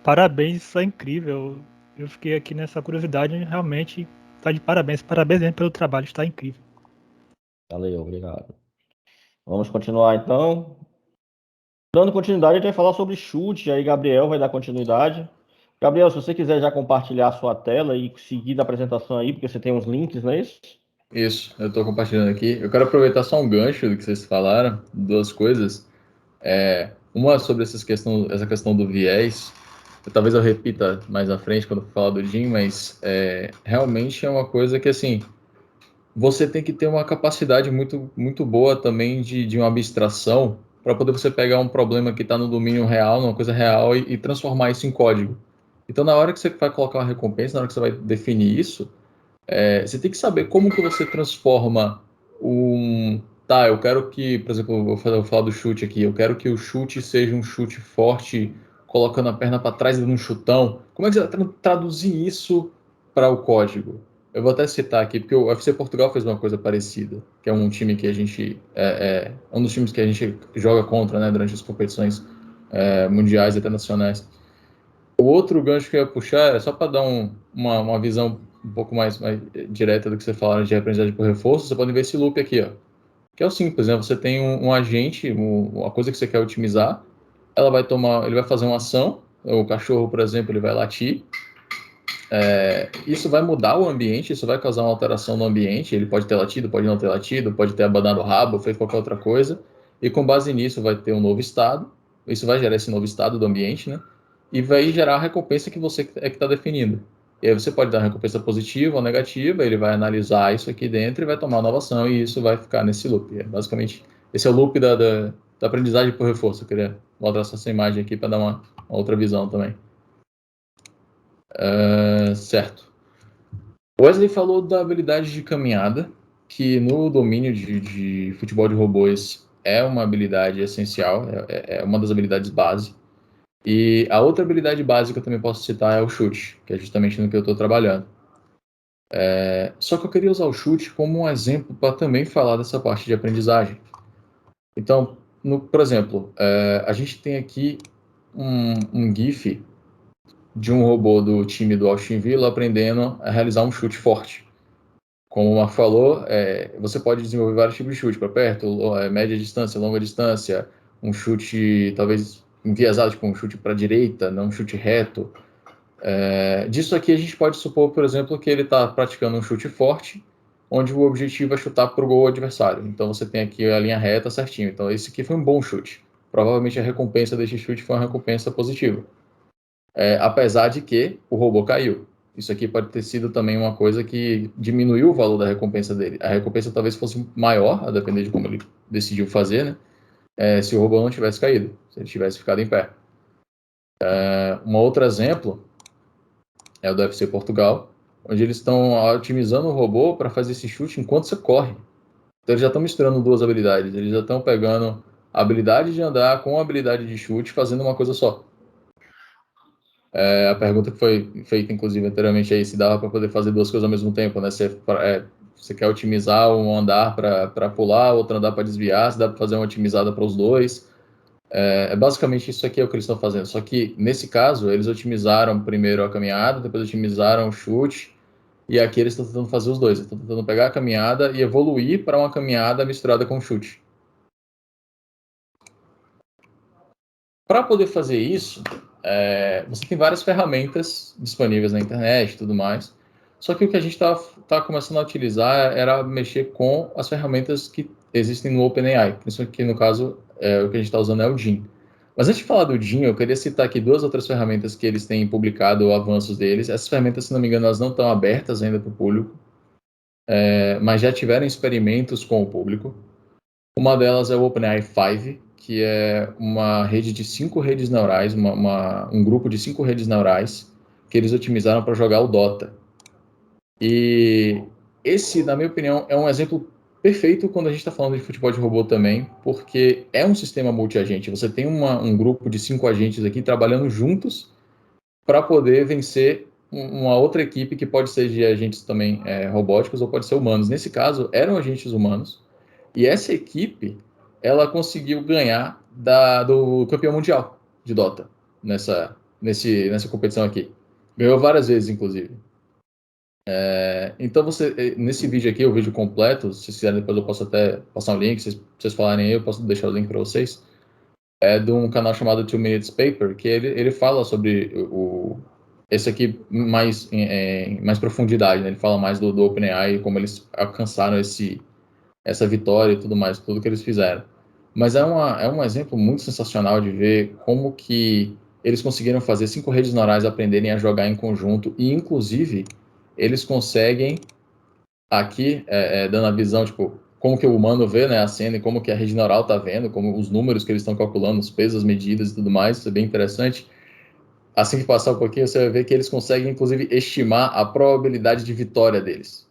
Parabéns, isso é incrível. Eu fiquei aqui nessa curiosidade, realmente está de parabéns. Parabéns mesmo pelo trabalho, está incrível. Valeu, obrigado. Vamos continuar então. Dando continuidade, a gente vai falar sobre chute, aí Gabriel vai dar continuidade. Gabriel, se você quiser já compartilhar a sua tela e seguir da apresentação aí, porque você tem uns links, não é isso? Isso, eu estou compartilhando aqui. Eu quero aproveitar só um gancho do que vocês falaram, duas coisas. Uma sobre essa questão do viés. Talvez eu repita mais à frente quando for falar do Jim, mas realmente é uma coisa que, assim, você tem que ter uma capacidade muito, muito boa também de uma abstração para poder você pegar um problema que está no domínio real, numa coisa real, e transformar isso em código. Então, na hora que você vai colocar uma recompensa, na hora que você vai definir isso, você tem que saber como que você transforma Tá, eu quero que, por exemplo, vou falar do chute aqui, eu quero que o chute seja um chute forte, colocando a perna para trás dando um chutão. Como é que você vai traduzir isso para o código? Eu vou até citar aqui, porque o UFC Portugal fez uma coisa parecida, que é um time que a gente... um dos times que a gente joga contra, né, durante as competições mundiais e internacionais. O outro gancho que eu ia puxar é só para dar uma visão um pouco mais direta do que você falaram de aprendizagem por reforço. Você pode ver esse loop aqui, ó, que é o simples, né? Você tem um agente, uma coisa que você quer otimizar, ele vai fazer uma ação, o cachorro, por exemplo, ele vai latir, isso vai mudar o ambiente, isso vai causar uma alteração no ambiente, ele pode ter latido, pode não ter latido, pode ter abanado o rabo, feito qualquer outra coisa, e com base nisso vai ter um novo estado, isso vai gerar esse novo estado do ambiente, né? E vai gerar a recompensa que você que está definindo. E aí você pode dar uma recompensa positiva ou negativa, ele vai analisar isso aqui dentro e vai tomar uma nova ação, e isso vai ficar nesse loop. Basicamente, esse é o loop da aprendizagem por reforço. Eu queria mostrar essa imagem aqui para dar uma outra visão também. Certo. Wesley falou da habilidade de caminhada, que no domínio de futebol de robôs é uma habilidade essencial, é uma das habilidades base. E a outra habilidade base que eu também posso citar é o chute, que é justamente no que eu estou trabalhando. Só que eu queria usar o chute como um exemplo para também falar dessa parte de aprendizagem. Então, por exemplo, a gente tem aqui um GIF de um robô do time do Austin Villa aprendendo a realizar um chute forte. Como o Marco falou, você pode desenvolver vários tipos de chute para perto, média distância, longa distância, um chute talvez enviesado, tipo um chute para a direita, não um chute reto. Disso aqui a gente pode supor, por exemplo, que ele está praticando um chute forte, onde o objetivo é chutar para o gol adversário. Então você tem aqui a linha reta certinho. Então esse aqui foi um bom chute. Provavelmente a recompensa desse chute foi uma recompensa positiva. Apesar de que o robô caiu. Isso aqui pode ter sido também uma coisa que diminuiu o valor da recompensa dele. A recompensa talvez fosse maior, a depender de como ele decidiu fazer, né? Se o robô não tivesse caído, se ele tivesse ficado em pé. Um outro exemplo é o do UFC Portugal, onde eles estão otimizando o robô para fazer esse chute enquanto você corre. Então eles já estão misturando duas habilidades. Eles já estão pegando a habilidade de andar com a habilidade de chute, fazendo uma coisa só. A pergunta que foi feita, inclusive, anteriormente, aí, se dava para poder fazer duas coisas ao mesmo tempo, né? Você quer otimizar um andar para pular, outro andar para desviar, se dá para fazer uma otimizada para os dois. Basicamente isso aqui é o que eles estão fazendo. Só que, nesse caso, eles otimizaram primeiro a caminhada, depois otimizaram o chute, e aqui eles estão tentando fazer os dois. Eles estão tentando pegar a caminhada e evoluir para uma caminhada misturada com chute. Para poder fazer isso, você tem várias ferramentas disponíveis na internet e tudo mais. Só que o que a gente está começando a utilizar era mexer com as ferramentas que existem no OpenAI, principalmente que no caso o que a gente está usando é o Jin. Mas antes de falar do Jin, eu queria citar aqui 2 outras ferramentas que eles têm publicado avanços deles. Essas ferramentas, se não me engano, elas não estão abertas ainda para o público, mas já tiveram experimentos com o público. Uma delas é o OpenAI 5, que é uma rede de 5 redes neurais, um grupo de 5 redes neurais que eles otimizaram para jogar o Dota. E esse, na minha opinião, é um exemplo perfeito quando a gente está falando de futebol de robô também, porque é um sistema multi-agente. Você tem um grupo de 5 agentes aqui trabalhando juntos para poder vencer uma outra equipe que pode ser de agentes também robóticos ou pode ser humanos. Nesse caso, eram agentes humanos. E essa equipe, ela conseguiu ganhar do campeão mundial de Dota nessa competição aqui. Ganhou várias vezes, inclusive. Então, nesse vídeo aqui, o vídeo completo, se vocês quiserem, depois eu posso até passar um link, se vocês falarem aí, eu posso deixar o link para vocês. É de um canal chamado 2 Minutes Paper, que ele fala sobre esse aqui mais profundidade, né? Ele fala mais do OpenAI e como eles alcançaram essa vitória e tudo mais, tudo que eles fizeram. Mas é um exemplo muito sensacional de ver como que eles conseguiram fazer 5 redes neurais aprenderem a jogar em conjunto e, inclusive, eles conseguem aqui, dando a visão, tipo, como que o humano vê, né, a cena e como que a rede neural está vendo, como os números que eles estão calculando, os pesos, as medidas e tudo mais, isso é bem interessante. Assim que passar um pouquinho, você vai ver que eles conseguem, inclusive, estimar a probabilidade de vitória deles.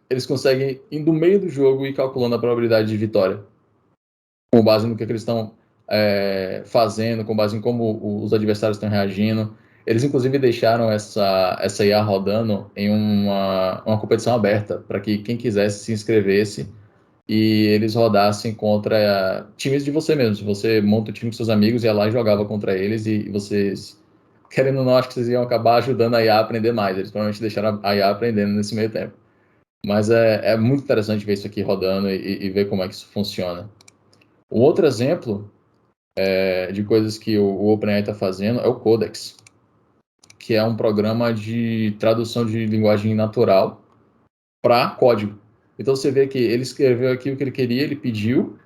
Eles conseguem, no meio do jogo, ir calculando a probabilidade de vitória, com base no que eles estão fazendo, com base em como os adversários estão reagindo. Eles, inclusive, deixaram essa IA rodando em uma competição aberta, para que quem quisesse se inscrevesse e eles rodassem contra times de você mesmo. Você monta o time com seus amigos, ia lá e jogava contra eles, e vocês, querendo ou não, acho que vocês iam acabar ajudando a IA a aprender mais. Eles provavelmente deixaram a IA aprendendo nesse meio tempo. Mas é muito interessante ver isso aqui rodando e ver como é que isso funciona. Um outro exemplo de coisas que o OpenAI está fazendo é o Codex, que é um programa de tradução de linguagem natural para código. Então você vê que ele escreveu aqui o que ele queria, ele pediu,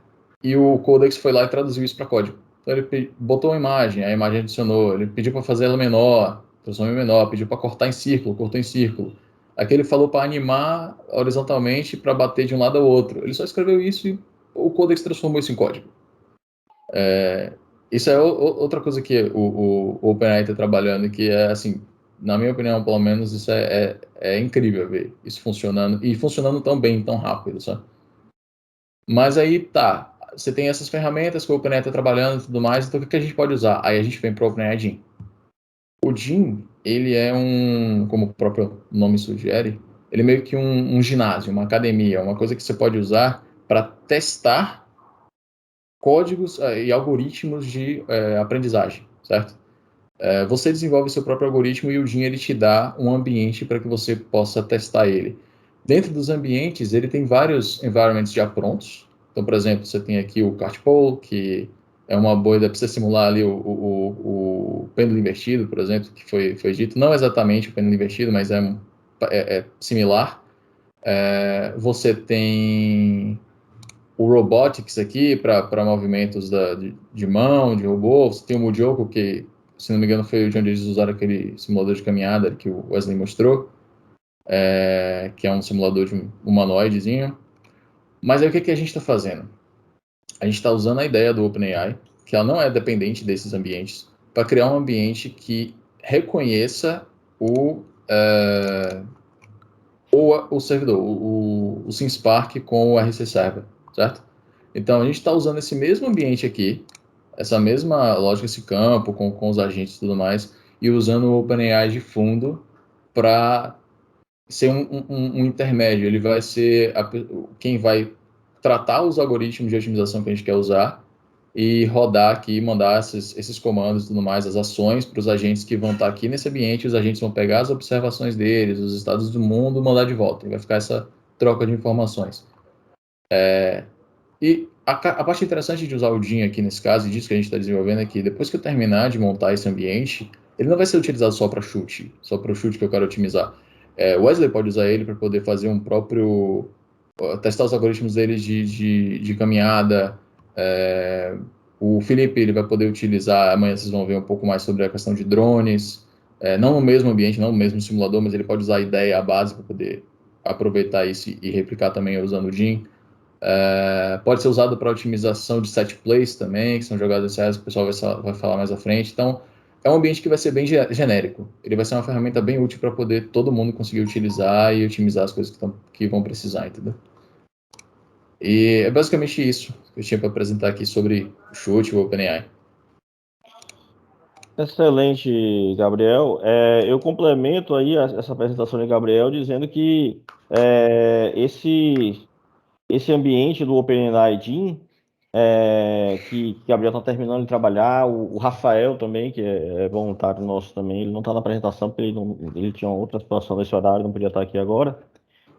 e o Codex foi lá e traduziu isso para código. Então ele botou uma imagem, a imagem adicionou, ele pediu para fazer ela menor, transformou em menor, pediu para cortar em círculo, cortou em círculo. Aqui ele falou para animar horizontalmente para bater de um lado ao outro. Ele só escreveu isso e o Codex transformou isso em código. Isso é outra coisa que o OpenAI está trabalhando e que é, assim, na minha opinião, pelo menos, isso é incrível ver isso funcionando e funcionando tão bem, tão rápido, sabe? Mas aí, tá, você tem essas ferramentas que o OpenAI está trabalhando e tudo mais, então o que a gente pode usar? Aí a gente vem para o OpenAI Jin. O Jin, ele é como o próprio nome sugere, ele é meio que um ginásio, uma academia, uma coisa que você pode usar para testar códigos e algoritmos de aprendizagem, certo? Você desenvolve seu próprio algoritmo e o Jin ele te dá um ambiente para que você possa testar ele. Dentro dos ambientes, ele tem vários environments já prontos. Então, por exemplo, você tem aqui o Cartpole, que é uma boa ideia para você simular ali o pêndulo invertido, por exemplo, que foi dito. Não exatamente o pêndulo invertido, mas é similar. Você tem o Robotics aqui para movimentos de mão, de robô. Você tem o Mujoko, que, se não me engano, foi onde eles usaram aquele simulador de caminhada que o Wesley mostrou, que é um simulador de um humanoidezinho. Mas aí o que a gente está fazendo? A gente está usando a ideia do OpenAI, que ela não é dependente desses ambientes, para criar um ambiente que reconheça o servidor, o SimSpark com o RC Server, certo? Então, a gente está usando esse mesmo ambiente aqui, essa mesma lógica, esse campo, com os agentes e tudo mais, e usando o OpenAI de fundo para ser um intermédio. Ele vai ser quem vai tratar os algoritmos de otimização que a gente quer usar e rodar aqui, mandar esses comandos e tudo mais, as ações para os agentes que vão estar aqui nesse ambiente. Os agentes vão pegar as observações deles, os estados do mundo, mandar de volta. E vai ficar essa troca de informações. E a parte interessante de usar o Jin aqui nesse caso, e disso que a gente está desenvolvendo, é que depois que eu terminar de montar esse ambiente, ele não vai ser utilizado só para chute, só para o chute que eu quero otimizar. O Wesley pode usar ele para poder fazer um próprio testar os algoritmos deles de caminhada. O Felipe ele vai poder utilizar, amanhã vocês vão ver um pouco mais sobre a questão de drones, não no mesmo ambiente, não no mesmo simulador, mas ele pode usar a ideia, a base, para poder aproveitar isso e replicar também usando o Jim. Pode ser usado para otimização de set plays também, que são jogadas reais, que o pessoal vai falar mais à frente. Então, é um ambiente que vai ser bem genérico. Ele vai ser uma ferramenta bem útil para poder todo mundo conseguir utilizar e otimizar as coisas que vão precisar, entendeu? E é basicamente isso que eu tinha para apresentar aqui sobre o Chute e o OpenAI. Excelente, Gabriel. Eu complemento aí essa apresentação de Gabriel dizendo que esse ambiente do OpenAI Jim, que Gabriel está terminando de trabalhar, o Rafael também, que é voluntário nosso também, ele não está na apresentação porque ele tinha outra situação nesse horário, não podia estar aqui agora,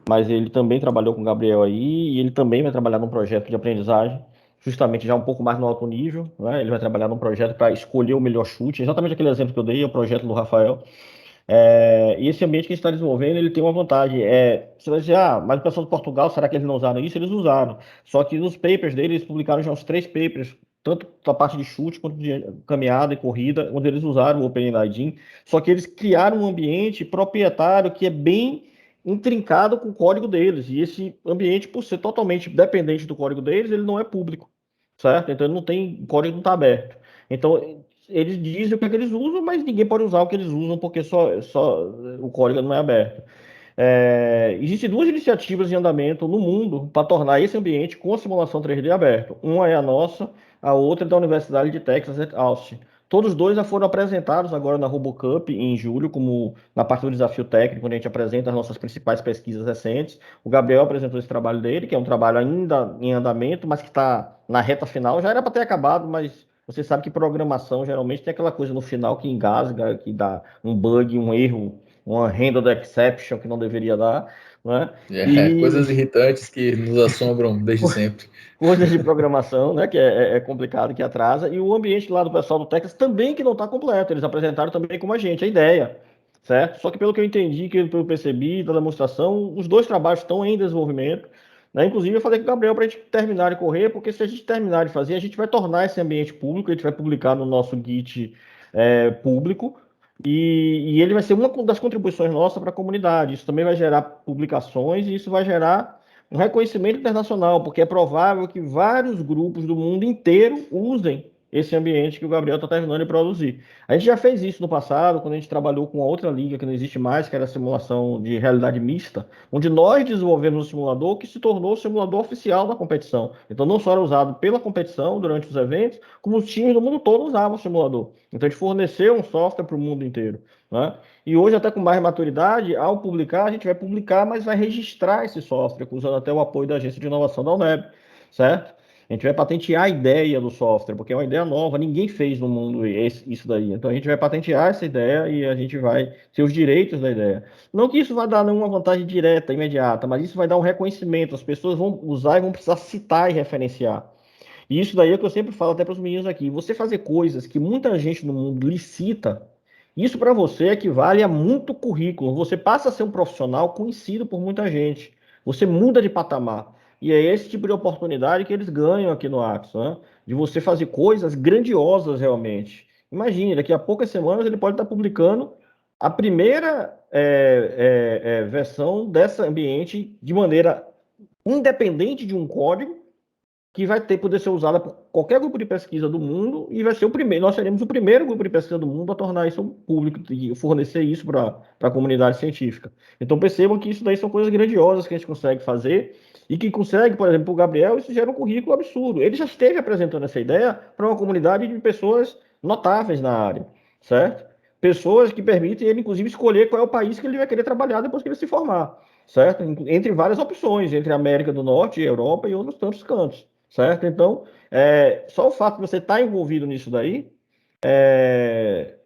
mas ele também trabalhou com o Gabriel aí, e ele também vai trabalhar num projeto de aprendizagem, justamente já um pouco mais no alto nível, né? Ele vai trabalhar num projeto para escolher o melhor chute, exatamente aquele exemplo que eu dei, é o projeto do Rafael. E esse ambiente que a gente está desenvolvendo, ele tem uma vantagem. Você vai dizer, mas o pessoal de Portugal, será que eles não usaram isso? Eles usaram. Só que nos papers deles, eles publicaram já uns 3 papers, tanto da parte de chute quanto de caminhada e corrida, onde eles usaram o OpenAI Jim. Só que eles criaram um ambiente proprietário que é bem intrincado com o código deles. E esse ambiente, por ser totalmente dependente do código deles, ele não é público, certo? Então ele não tem, o código não está aberto. Então eles dizem o que é que eles usam, mas ninguém pode usar o que eles usam porque só o código não é aberto. Existem 2 iniciativas em andamento no mundo para tornar esse ambiente com a simulação 3D aberto. Uma é a nossa, a outra é da Universidade de Texas at Austin. Todos 2 já foram apresentados agora na RoboCup em julho, como na parte do desafio técnico, onde a gente apresenta as nossas principais pesquisas recentes. O Gabriel apresentou esse trabalho dele, que é um trabalho ainda em andamento, mas que está na reta final. Já era para ter acabado, mas você sabe que programação geralmente tem aquela coisa no final que engasga, que dá um bug, um erro, uma handled exception que não deveria dar, né? Coisas irritantes que nos assombram desde sempre. Coisas de programação, né? Que é complicado, que atrasa. E o ambiente lá do pessoal do Texas também que não está completo. Eles apresentaram também como a gente, a ideia, certo? Só que pelo que eu entendi, que eu percebi da demonstração, os 2 trabalhos estão em desenvolvimento. Né? Inclusive, eu falei com o Gabriel para a gente terminar de correr, porque se a gente terminar de fazer, a gente vai tornar esse ambiente público, a gente vai publicar no nosso Git público, e ele vai ser uma das contribuições nossas para a comunidade. Isso também vai gerar publicações e isso vai gerar um reconhecimento internacional, porque é provável que vários grupos do mundo inteiro usem esse ambiente que o Gabriel está terminando de produzir. A gente já fez isso no passado, quando a gente trabalhou com a outra liga que não existe mais, que era a simulação de realidade mista, onde nós desenvolvemos um simulador que se tornou o simulador oficial da competição. Então não só era usado pela competição durante os eventos, como os times do mundo todo usavam o simulador. Então a gente forneceu um software para o mundo inteiro, né? E hoje, até com mais maturidade, ao publicar, a gente vai publicar, mas vai registrar esse software, usando até o apoio da Agência de Inovação da UNEB, certo? A gente vai patentear a ideia do software, porque é uma ideia nova, ninguém fez no mundo isso daí. Então a gente vai patentear essa ideia e a gente vai ter os direitos da ideia. Não que isso vai dar nenhuma vantagem direta, imediata, mas isso vai dar um reconhecimento. As pessoas vão usar e vão precisar citar e referenciar. E isso daí é o que eu sempre falo até para os meninos aqui. Você fazer coisas que muita gente no mundo licita, isso para você equivale a muito currículo. Você passa a ser um profissional conhecido por muita gente. Você muda de patamar. E é esse tipo de oportunidade que eles ganham aqui no Axon, né? De você fazer coisas grandiosas realmente. Imagine, daqui a poucas semanas ele pode estar publicando a primeira versão desse ambiente de maneira independente de um código, que vai poder ser usada por qualquer grupo de pesquisa do mundo e vai ser o primeiro. Nós seremos o primeiro grupo de pesquisa do mundo a tornar isso público e fornecer isso para a comunidade científica. Então percebam que isso daí são coisas grandiosas que a gente consegue fazer e que consegue, por exemplo, o Gabriel, isso gera um currículo absurdo. Ele já esteve apresentando essa ideia para uma comunidade de pessoas notáveis na área, certo? Pessoas que permitem ele, inclusive, escolher qual é o país que ele vai querer trabalhar depois que ele se formar, certo? Entre várias opções, entre a América do Norte, Europa e outros tantos cantos. Certo? Então, só o fato de você estar envolvido nisso daí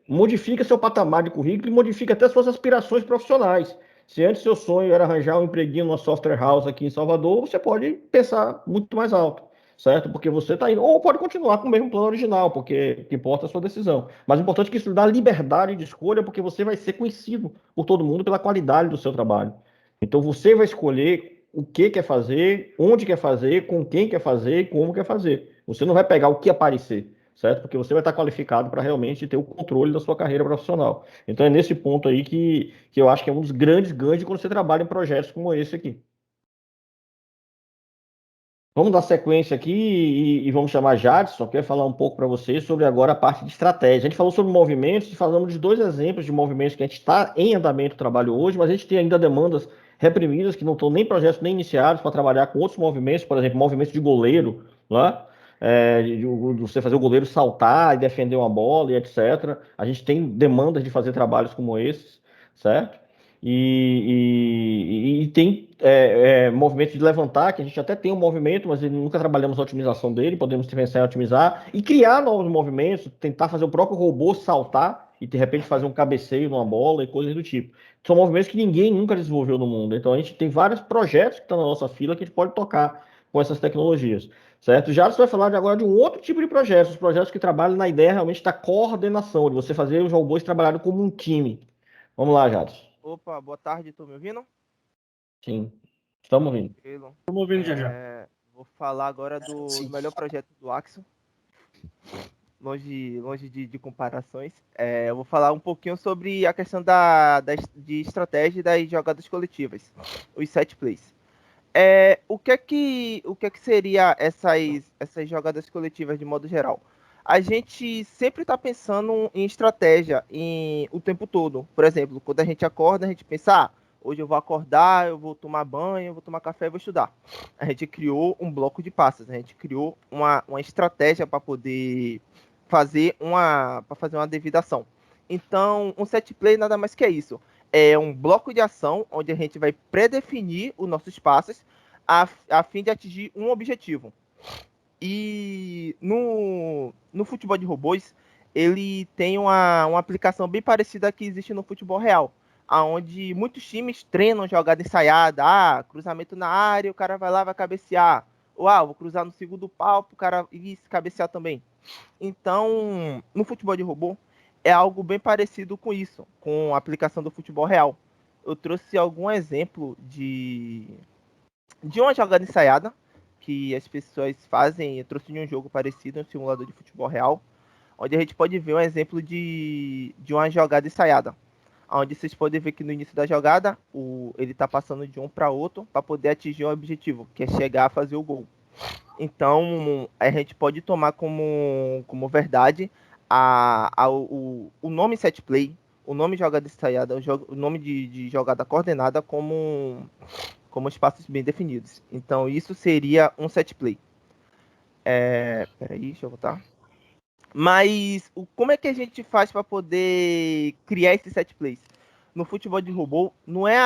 modifica seu patamar de currículo e modifica até suas aspirações profissionais. Se antes seu sonho era arranjar um empreguinho numa software house aqui em Salvador, você pode pensar muito mais alto, certo? Porque você está indo, ou pode continuar com o mesmo plano original, porque o que importa é a sua decisão. Mas o importante é que isso lhe dá liberdade de escolha, porque você vai ser conhecido por todo mundo pela qualidade do seu trabalho. Então você vai escolher o que quer fazer, onde quer fazer, com quem quer fazer e como quer fazer. Você não vai pegar o que aparecer, certo? Porque você vai estar qualificado para realmente ter o controle da sua carreira profissional. Então é nesse ponto aí que eu acho que é um dos grandes ganhos quando você trabalha em projetos como esse aqui. Vamos dar sequência aqui e vamos chamar Jadson, que vai falar um pouco para vocês sobre agora a parte de estratégia. A gente falou sobre movimentos e falamos de 2 exemplos de movimentos que a gente está em andamento do trabalho hoje, mas a gente tem ainda demandas reprimidas que não estão nem projetos nem iniciados para trabalhar com outros movimentos, por exemplo, movimentos de goleiro, lá, de você fazer o goleiro saltar e defender uma bola e etc. A gente tem demandas de fazer trabalhos como esses, certo? E tem movimento de levantar, que a gente até tem um movimento, mas nunca trabalhamos a otimização dele, podemos pensar em otimizar, e criar novos movimentos, tentar fazer o próprio robô saltar e de repente fazer um cabeceio numa bola e coisas do tipo. São movimentos que ninguém nunca desenvolveu no mundo, então a gente tem vários projetos que estão na nossa fila que a gente pode tocar com essas tecnologias, certo? Já você vai falar agora de um outro tipo de projetos, os projetos que trabalham na ideia realmente da coordenação, de você fazer os robôs trabalharem como um time. Vamos lá, Jadson. Opa, boa tarde, tô me ouvindo? Sim, estamos ouvindo. Tranquilo. Estamos ouvindo já. Vou falar agora do melhor projeto do Axon. Longe de comparações. Eu vou falar um pouquinho sobre a questão de estratégia e das jogadas coletivas, os set plays. O que é que seria essas jogadas coletivas de modo geral? A gente sempre está pensando em estratégia o tempo todo. Por exemplo, quando a gente acorda, a gente pensa, hoje eu vou acordar, eu vou tomar banho, eu vou tomar café e vou estudar. A gente criou um bloco de passos, a gente criou uma estratégia para poder fazer uma devida ação. Então, um set play nada mais que é isso. É um bloco de ação onde a gente vai predefinir os nossos passos a fim de atingir um objetivo. E no futebol de robôs, ele tem uma aplicação bem parecida que existe no futebol real, onde muitos times treinam jogada ensaiada, cruzamento na área, o cara vai lá, vai cabecear. Ou, vou cruzar no segundo pau, o cara ir cabecear também. Então, no futebol de robô, é algo bem parecido com isso, com a aplicação do futebol real. Eu trouxe algum exemplo de uma jogada ensaiada que as pessoas fazem. Eu trouxe de um jogo parecido, um simulador de futebol real, onde a gente pode ver um exemplo de uma jogada ensaiada, onde vocês podem ver que no início da jogada ele está passando de um para outro para poder atingir um objetivo, que é chegar a fazer o gol. Então, a gente pode tomar como verdade o nome set play, o nome jogada ensaiada, o nome de jogada coordenada como espaços bem definidos. Então, isso seria um set play. Peraí, deixa eu voltar. Mas como é que a gente faz para poder criar esses set plays? No futebol de robô, não é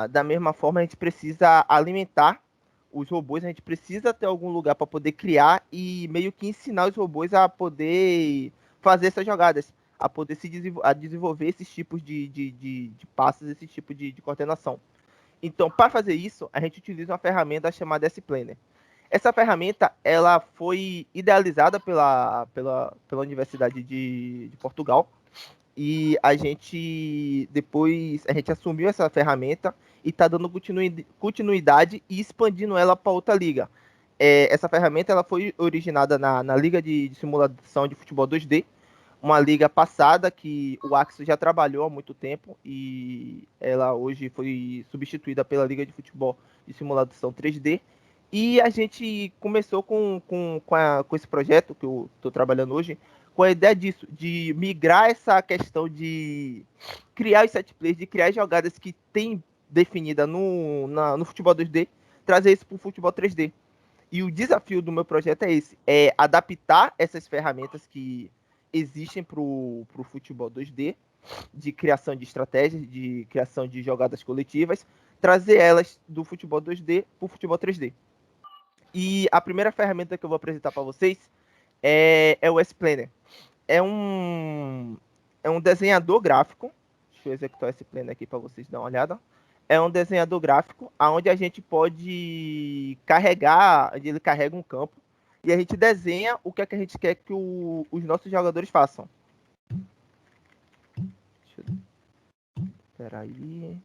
da mesma forma, a gente precisa alimentar os robôs, a gente precisa ter algum lugar para poder criar e meio que ensinar os robôs a poder fazer essas jogadas, a poder desenvolver esses tipos de passos, esse tipo de coordenação. Então, para fazer isso, a gente utiliza uma ferramenta chamada S-Planner. Essa ferramenta ela foi idealizada pela Universidade de Portugal, e a gente assumiu essa ferramenta e está dando continuidade e expandindo ela para outra liga. Essa ferramenta ela foi originada na Liga de Simulação de Futebol 2D, uma liga passada que o Axis já trabalhou há muito tempo, e ela hoje foi substituída pela Liga de Futebol de Simulação 3D. E a gente começou com esse projeto que eu estou trabalhando hoje, com a ideia disso, de migrar essa questão de criar os set plays, de criar jogadas que tem definida no futebol 2D, trazer isso para o futebol 3D. E o desafio do meu projeto é esse, é adaptar essas ferramentas que existem para o futebol 2D, de criação de estratégias, de criação de jogadas coletivas, trazer elas do futebol 2D para o futebol 3D. E a primeira ferramenta que eu vou apresentar para vocês é o S-Planner. É um desenhador gráfico. Deixa eu executar esse planner aqui para vocês darem uma olhada. É um desenhador gráfico onde a gente pode carregar, ele carrega um campo e a gente desenha o que é que a gente quer que os nossos jogadores façam. Espera aí.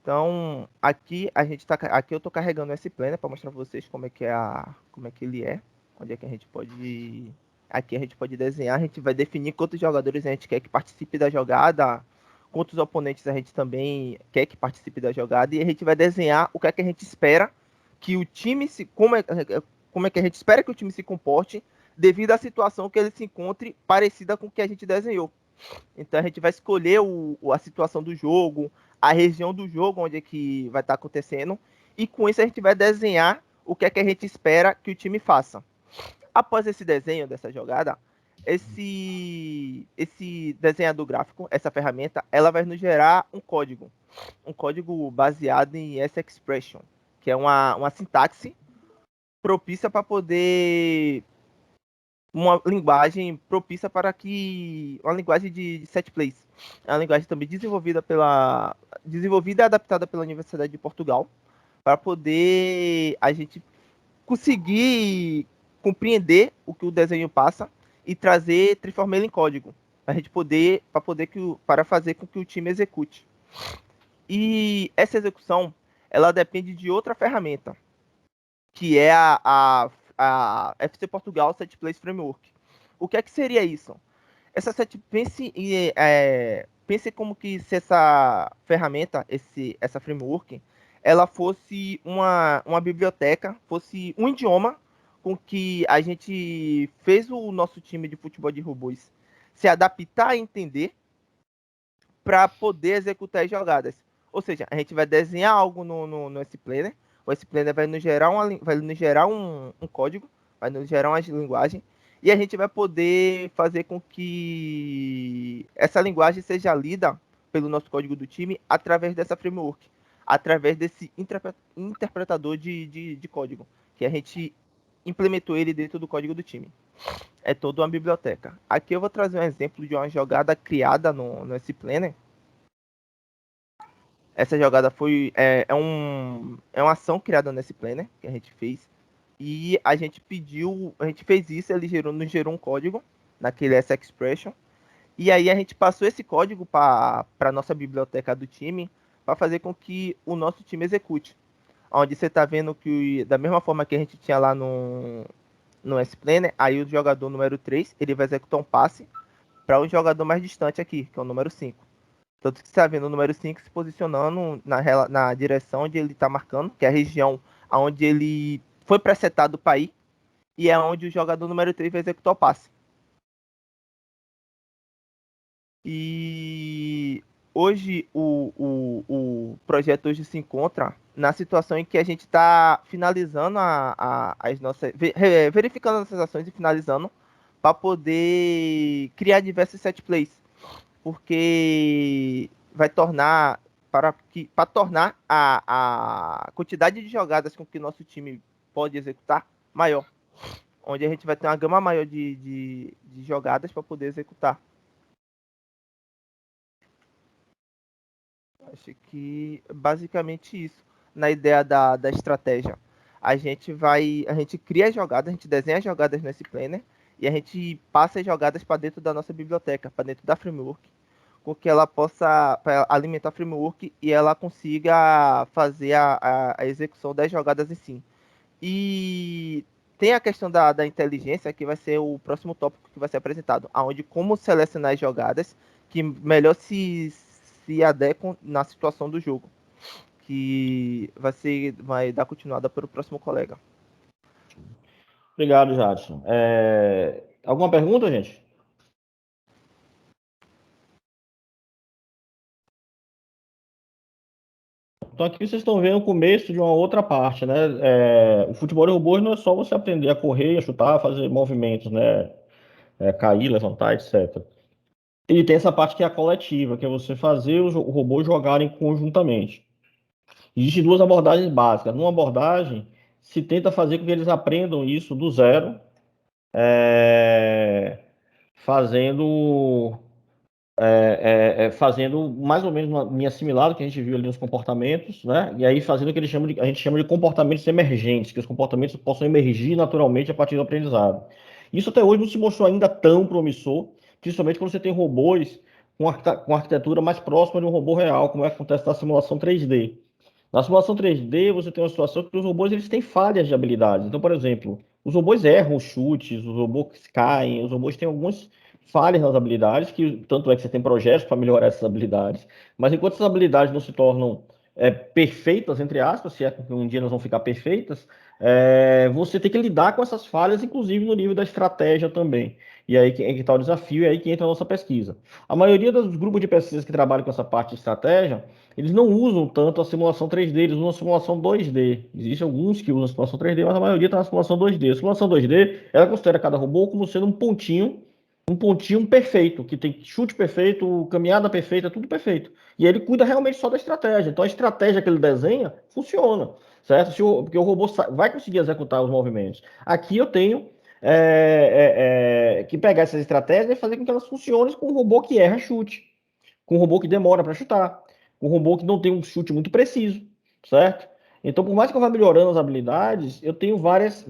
Então, aqui eu tô carregando esse planner para mostrar para vocês como é que ele é, onde é que a gente pode, aqui a gente pode desenhar, a gente vai definir quantos jogadores a gente quer que participe da jogada, quantos oponentes a gente também quer que participe da jogada, e a gente vai desenhar o que é que a gente espera que o time como é que a gente espera que o time se comporte devido à situação que ele se encontre parecida com o que a gente desenhou. Então a gente vai escolher a situação do jogo, a região do jogo onde é que vai estar acontecendo, e com isso a gente vai desenhar o que é que a gente espera que o time faça. Após esse desenho dessa jogada, esse desenhador gráfico, essa ferramenta, ela vai nos gerar um código baseado em S-Expression, que é uma sintaxe propícia para poder uma linguagem propícia para que uma linguagem de set plays. É uma linguagem também desenvolvida e adaptada pela Universidade de Portugal para poder a gente conseguir compreender o que o desenho passa e transformar ele em código para fazer com que o time execute. E essa execução ela depende de outra ferramenta, que é a FC Portugal Set Plays Framework. O que é que seria isso? Pense como que se essa ferramenta, essa framework, ela fosse uma biblioteca, fosse um idioma com que a gente fez o nosso time de futebol de robôs se adaptar a entender para poder executar as jogadas. Ou seja, a gente vai desenhar algo no S-Planner, o S-Planner vai nos gerar um código, vai nos gerar uma linguagem, e a gente vai poder fazer com que essa linguagem seja lida pelo nosso código do time através dessa framework, através desse interpretador de código, que a gente implementou ele dentro do código do time. É toda uma biblioteca. Aqui eu vou trazer um exemplo de uma jogada criada no S-Planner. Essa jogada é uma ação criada nesse planner que a gente fez. E a gente fez isso, ele nos gerou um código naquele S-Expression. E aí a gente passou esse código para a nossa biblioteca do time para fazer com que o nosso time execute. Onde você está vendo que, da mesma forma que a gente tinha lá no S-Planner, aí o jogador número 3, ele vai executar um passe para o jogador mais distante aqui, que é o número 5. Tanto que você está vendo o número 5 se posicionando na direção onde ele está marcando, que é a região onde ele foi presetado para ir, e é onde o jogador número 3 vai executar o passe. E hoje o projeto hoje se encontra na situação em que a gente está finalizando as nossas, verificando as nossas ações e finalizando para poder criar diversos set plays, porque vai tornar para tornar a quantidade de jogadas com que nosso time pode executar maior, onde a gente vai ter uma gama maior de jogadas para poder executar. Acho que basicamente isso. Na ideia da estratégia, a gente cria as jogadas, a gente desenha as jogadas nesse planner e a gente passa as jogadas para dentro da nossa biblioteca, para dentro da framework, com que ela possa alimentar a framework e ela consiga fazer a execução das jogadas em si. E tem a questão da inteligência, que vai ser o próximo tópico que vai ser apresentado, onde como selecionar as jogadas que melhor se adequam na situação do jogo, que vai dar continuada para o próximo colega. Obrigado, Jadson. Alguma pergunta, gente? Então aqui vocês estão vendo o começo de uma outra parte, né? O futebol de robôs não é só você aprender a correr, a chutar, fazer movimentos, né? Cair, levantar, etc. E tem essa parte que é a coletiva, que é você fazer os robôs jogarem conjuntamente. Existem duas abordagens básicas. Numa abordagem, se tenta fazer com que eles aprendam isso do zero, fazendo mais ou menos uma linha assimilada que a gente viu ali nos comportamentos, né? E aí fazendo o que a gente chama de comportamentos emergentes, que os comportamentos possam emergir naturalmente a partir do aprendizado. Isso até hoje não se mostrou ainda tão promissor, principalmente quando você tem robôs com arquitetura mais próxima de um robô real, como é que acontece na simulação 3D. Na simulação 3D, você tem uma situação que os robôs eles têm falhas de habilidades. Então, por exemplo, os robôs erram os chutes, os robôs caem, os robôs têm algumas falhas nas habilidades, que tanto é que você tem projetos para melhorar essas habilidades. Mas enquanto essas habilidades não se tornam perfeitas, entre aspas, se é que um dia elas vão ficar perfeitas, você tem que lidar com essas falhas, inclusive no nível da estratégia também. E aí que está o desafio, e aí que entra a nossa pesquisa. A maioria dos grupos de pesquisa que trabalham com essa parte de estratégia, eles não usam tanto a simulação 3D, eles usam a simulação 2D. Existem alguns que usam a simulação 3D, mas a maioria está na simulação 2D. A simulação 2D, ela considera cada robô como sendo um pontinho perfeito, que tem chute perfeito, caminhada perfeita, tudo perfeito. E ele cuida realmente só da estratégia. Então a estratégia que ele desenha funciona, certo? Porque o robô vai conseguir executar os movimentos. Aqui eu tenho que pegar essas estratégias e fazer com que elas funcionem com um robô que erra chute, com um robô que demora para chutar, com um robô que não tem um chute muito preciso, certo? Então, por mais que eu vá melhorando as habilidades, eu tenho várias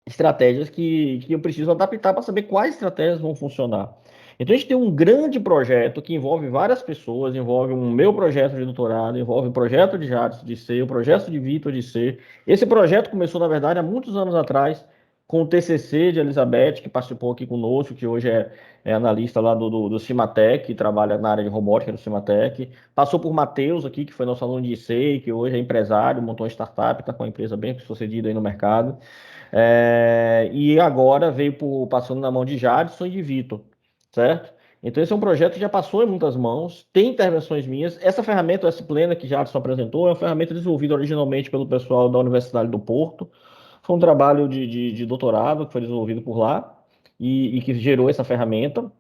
estratégias que eu preciso adaptar para saber quais estratégias vão funcionar. Então, a gente tem um grande projeto que envolve várias pessoas, envolve um meu projeto de doutorado, envolve o projeto de Jadson de C, o projeto de Vitor de C. Esse projeto começou, na verdade, há muitos anos atrás, com o TCC de Elizabeth, que participou aqui conosco, que hoje é analista lá do Cimatec, que trabalha na área de robótica do Cimatec. Passou por Matheus aqui, que foi nosso aluno de IC, que hoje é empresário, montou uma startup, está com uma empresa bem sucedida aí no mercado. E agora passando na mão de Jadson e de Vitor, certo? Então esse é um projeto que já passou em muitas mãos, tem intervenções minhas. Essa ferramenta, o S-Plena, que Jadson apresentou, é uma ferramenta desenvolvida originalmente pelo pessoal da Universidade do Porto. Foi um trabalho de doutorado que foi desenvolvido por lá e que gerou essa ferramenta.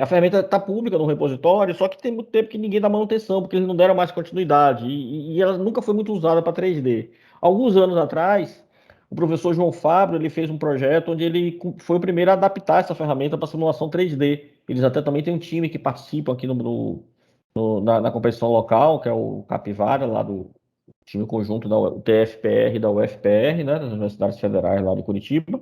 A ferramenta está pública no repositório, só que tem muito tempo que ninguém dá manutenção, porque eles não deram mais continuidade, e ela nunca foi muito usada para 3D. Alguns anos atrás, o professor João Fábio ele fez um projeto onde ele foi o primeiro a adaptar essa ferramenta para simulação 3D. Eles até também têm um time que participa aqui na competição local, que é o Capivara, lá do time conjunto da TFPR e da UFPR, né, das Universidades Federais lá de Curitiba.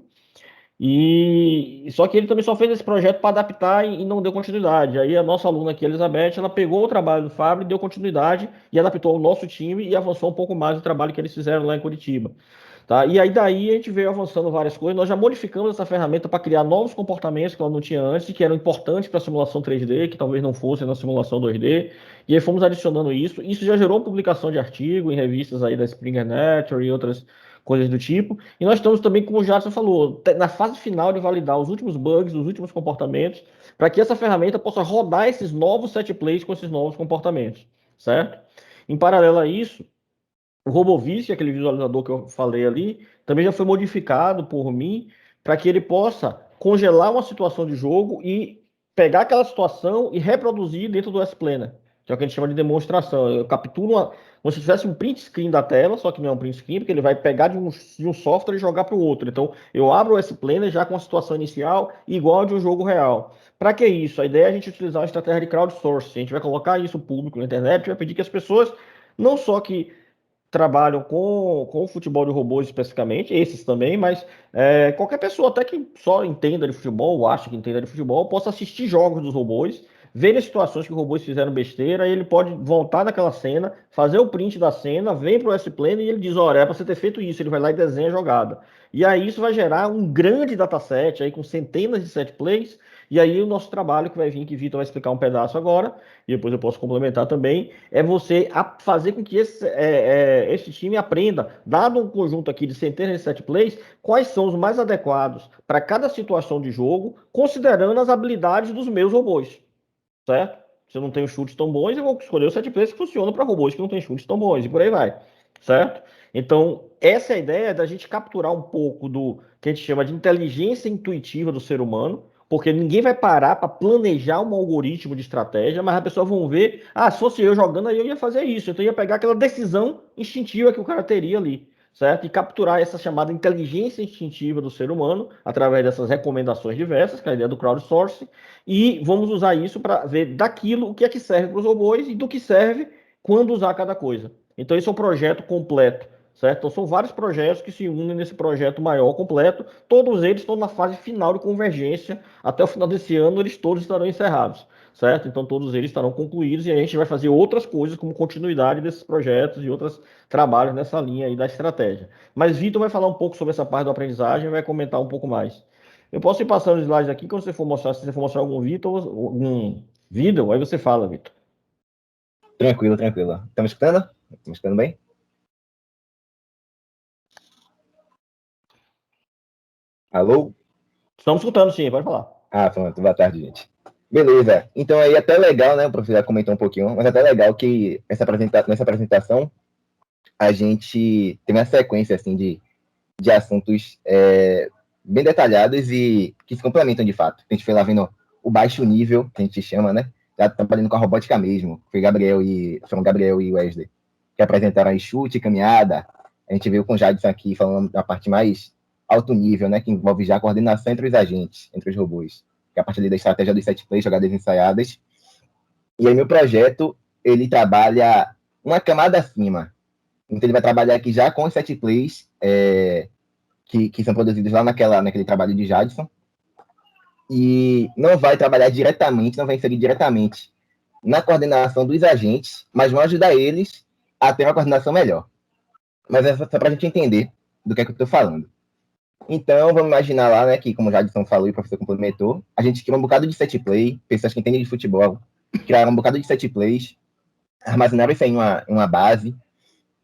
E só que ele também só fez esse projeto para adaptar e não deu continuidade. Aí a nossa aluna aqui, Elizabeth, ela pegou o trabalho do Fábio, deu continuidade e adaptou ao nosso time e avançou um pouco mais o trabalho que eles fizeram lá em Curitiba. Tá? E aí daí a gente veio avançando várias coisas. Nós já modificamos essa ferramenta para criar novos comportamentos que ela não tinha antes, que eram importantes para a simulação 3D, que talvez não fossem na simulação 2D. E aí fomos adicionando isso. Isso já gerou publicação de artigo em revistas aí da Springer Nature e outras coisas do tipo. E nós estamos também, como o Jadson falou, na fase final de validar os últimos bugs, os últimos comportamentos, para que essa ferramenta possa rodar esses novos set plays com esses novos comportamentos, certo? Em paralelo a isso, o RoboVis, aquele visualizador que eu falei ali, também já foi modificado por mim para que ele possa congelar uma situação de jogo e pegar aquela situação e reproduzir dentro do S-Planner, que é o que a gente chama de demonstração. Eu capturo como se tivesse um print screen da tela, só que não é um print screen, porque ele vai pegar de um software e jogar para o outro. Então, eu abro o S-Planner já com a situação inicial igual a de um jogo real. Para que isso? A ideia é a gente utilizar uma estratégia de crowdsourcing. A gente vai colocar isso público na internet, a gente vai pedir que as pessoas, não só que trabalham com o futebol de robôs especificamente, esses também, mas qualquer pessoa, até que só entenda de futebol, ou acha que entenda de futebol, possa assistir jogos dos robôs, ver as situações que os robôs fizeram besteira, e ele pode voltar naquela cena, fazer o print da cena, vem para o S-Plane e ele diz, olha, é para você ter feito isso, ele vai lá e desenha a jogada. E aí isso vai gerar um grande dataset, aí com centenas de set plays, e aí o nosso trabalho que vai vir, que Vitor vai explicar um pedaço agora, e depois eu posso complementar também, é você fazer com que esse time aprenda, dado um conjunto aqui de centenas de set plays, quais são os mais adequados para cada situação de jogo, considerando as habilidades dos meus robôs, certo? Se eu não tenho chutes tão bons, eu vou escolher o set plays que funcionam para robôs que não têm chutes tão bons, e por aí vai, certo? Então, essa é a ideia da gente capturar um pouco do que a gente chama de inteligência intuitiva do ser humano, porque ninguém vai parar para planejar um algoritmo de estratégia, mas as pessoas vão ver, se fosse eu jogando, aí eu ia fazer isso, então eu ia pegar aquela decisão instintiva que o cara teria ali, certo? E capturar essa chamada inteligência instintiva do ser humano, através dessas recomendações diversas, que é a ideia do crowdsourcing, e vamos usar isso para ver daquilo o que é que serve para os robôs e do que serve quando usar cada coisa. Então esse é um projeto completo certo? Então, são vários projetos que se unem nesse projeto maior, completo. Todos eles estão na fase final de convergência. Até o final desse ano, eles todos estarão encerrados, certo? Então, todos eles estarão concluídos e a gente vai fazer outras coisas como continuidade desses projetos e outros trabalhos nessa linha aí da estratégia. Mas Vitor vai falar um pouco sobre essa parte da aprendizagem e vai comentar um pouco mais. Eu posso ir passando os slides aqui, quando você for mostrar, se você for mostrar algum vídeo, aí você fala, Vitor. Tranquilo. Estão me escutando? Estão me escutando bem? Alô? Estamos escutando, sim, pode falar. Pronto. Boa tarde, gente. Beleza. Então, aí até legal, né? O professor já comentou um pouquinho, mas até legal que nessa apresentação a gente tem uma sequência, assim, de assuntos bem detalhados e que se complementam, de fato. A gente foi lá vendo o baixo nível, que a gente chama, né? Já trabalhando com a robótica mesmo. Foram Gabriel e Wesley, que apresentaram aí chute, caminhada. A gente veio com o Jadson aqui falando da parte mais alto nível, né? Que envolve já a coordenação entre os agentes, entre os robôs. Que é a partir da estratégia dos set plays, jogadas ensaiadas. E aí meu projeto, ele trabalha uma camada acima. Então ele vai trabalhar aqui já com os set plays que são produzidos lá naquele trabalho de Jadson. E não vai trabalhar diretamente, não vai inserir diretamente na coordenação dos agentes, mas vão ajudar eles a ter uma coordenação melhor. Mas é só para a gente entender do que é que eu estou falando. Então, vamos imaginar lá, né, que como o Jadson falou e o professor complementou, a gente criou um bocado de set play, pessoas que entendem de futebol, criaram um bocado de set plays, armazenaram isso aí em uma base,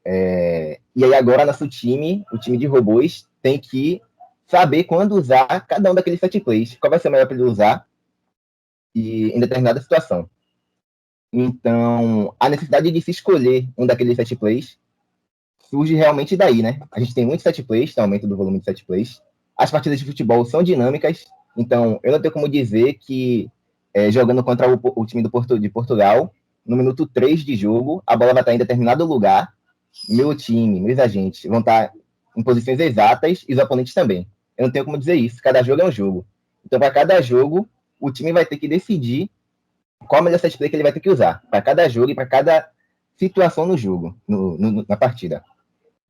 e aí agora nosso time, o time de robôs, tem que saber quando usar cada um daqueles set plays, qual vai ser o melhor para ele usar em determinada situação. Então, a necessidade de se escolher um daqueles set plays surge realmente daí, né? A gente tem muitos set plays, tem aumento do volume de set plays. As partidas de futebol são dinâmicas, então eu não tenho como dizer que jogando contra o time de Portugal, no minuto 3 de jogo, a bola vai estar em determinado lugar, meu time, meus agentes vão estar em posições exatas e os oponentes também. Eu não tenho como dizer isso, cada jogo é um jogo. Então, para cada jogo, o time vai ter que decidir qual é o melhor set play que ele vai ter que usar, para cada jogo e para cada situação no jogo, na partida.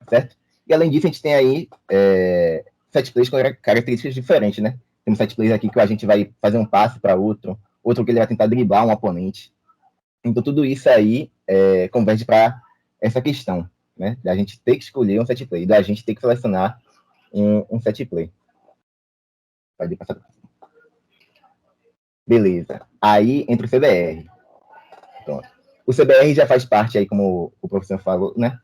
Certo? E além disso, a gente tem aí set plays com características diferentes, né? Temos set plays aqui que a gente vai fazer um passe para outro que ele vai tentar driblar um oponente. Então, tudo isso aí converge para essa questão, né? Da gente ter que escolher um set play, da gente ter que selecionar um set play. Pode passar. Beleza. Aí entra o CBR. Pronto. O CBR já faz parte aí, como o professor falou, né?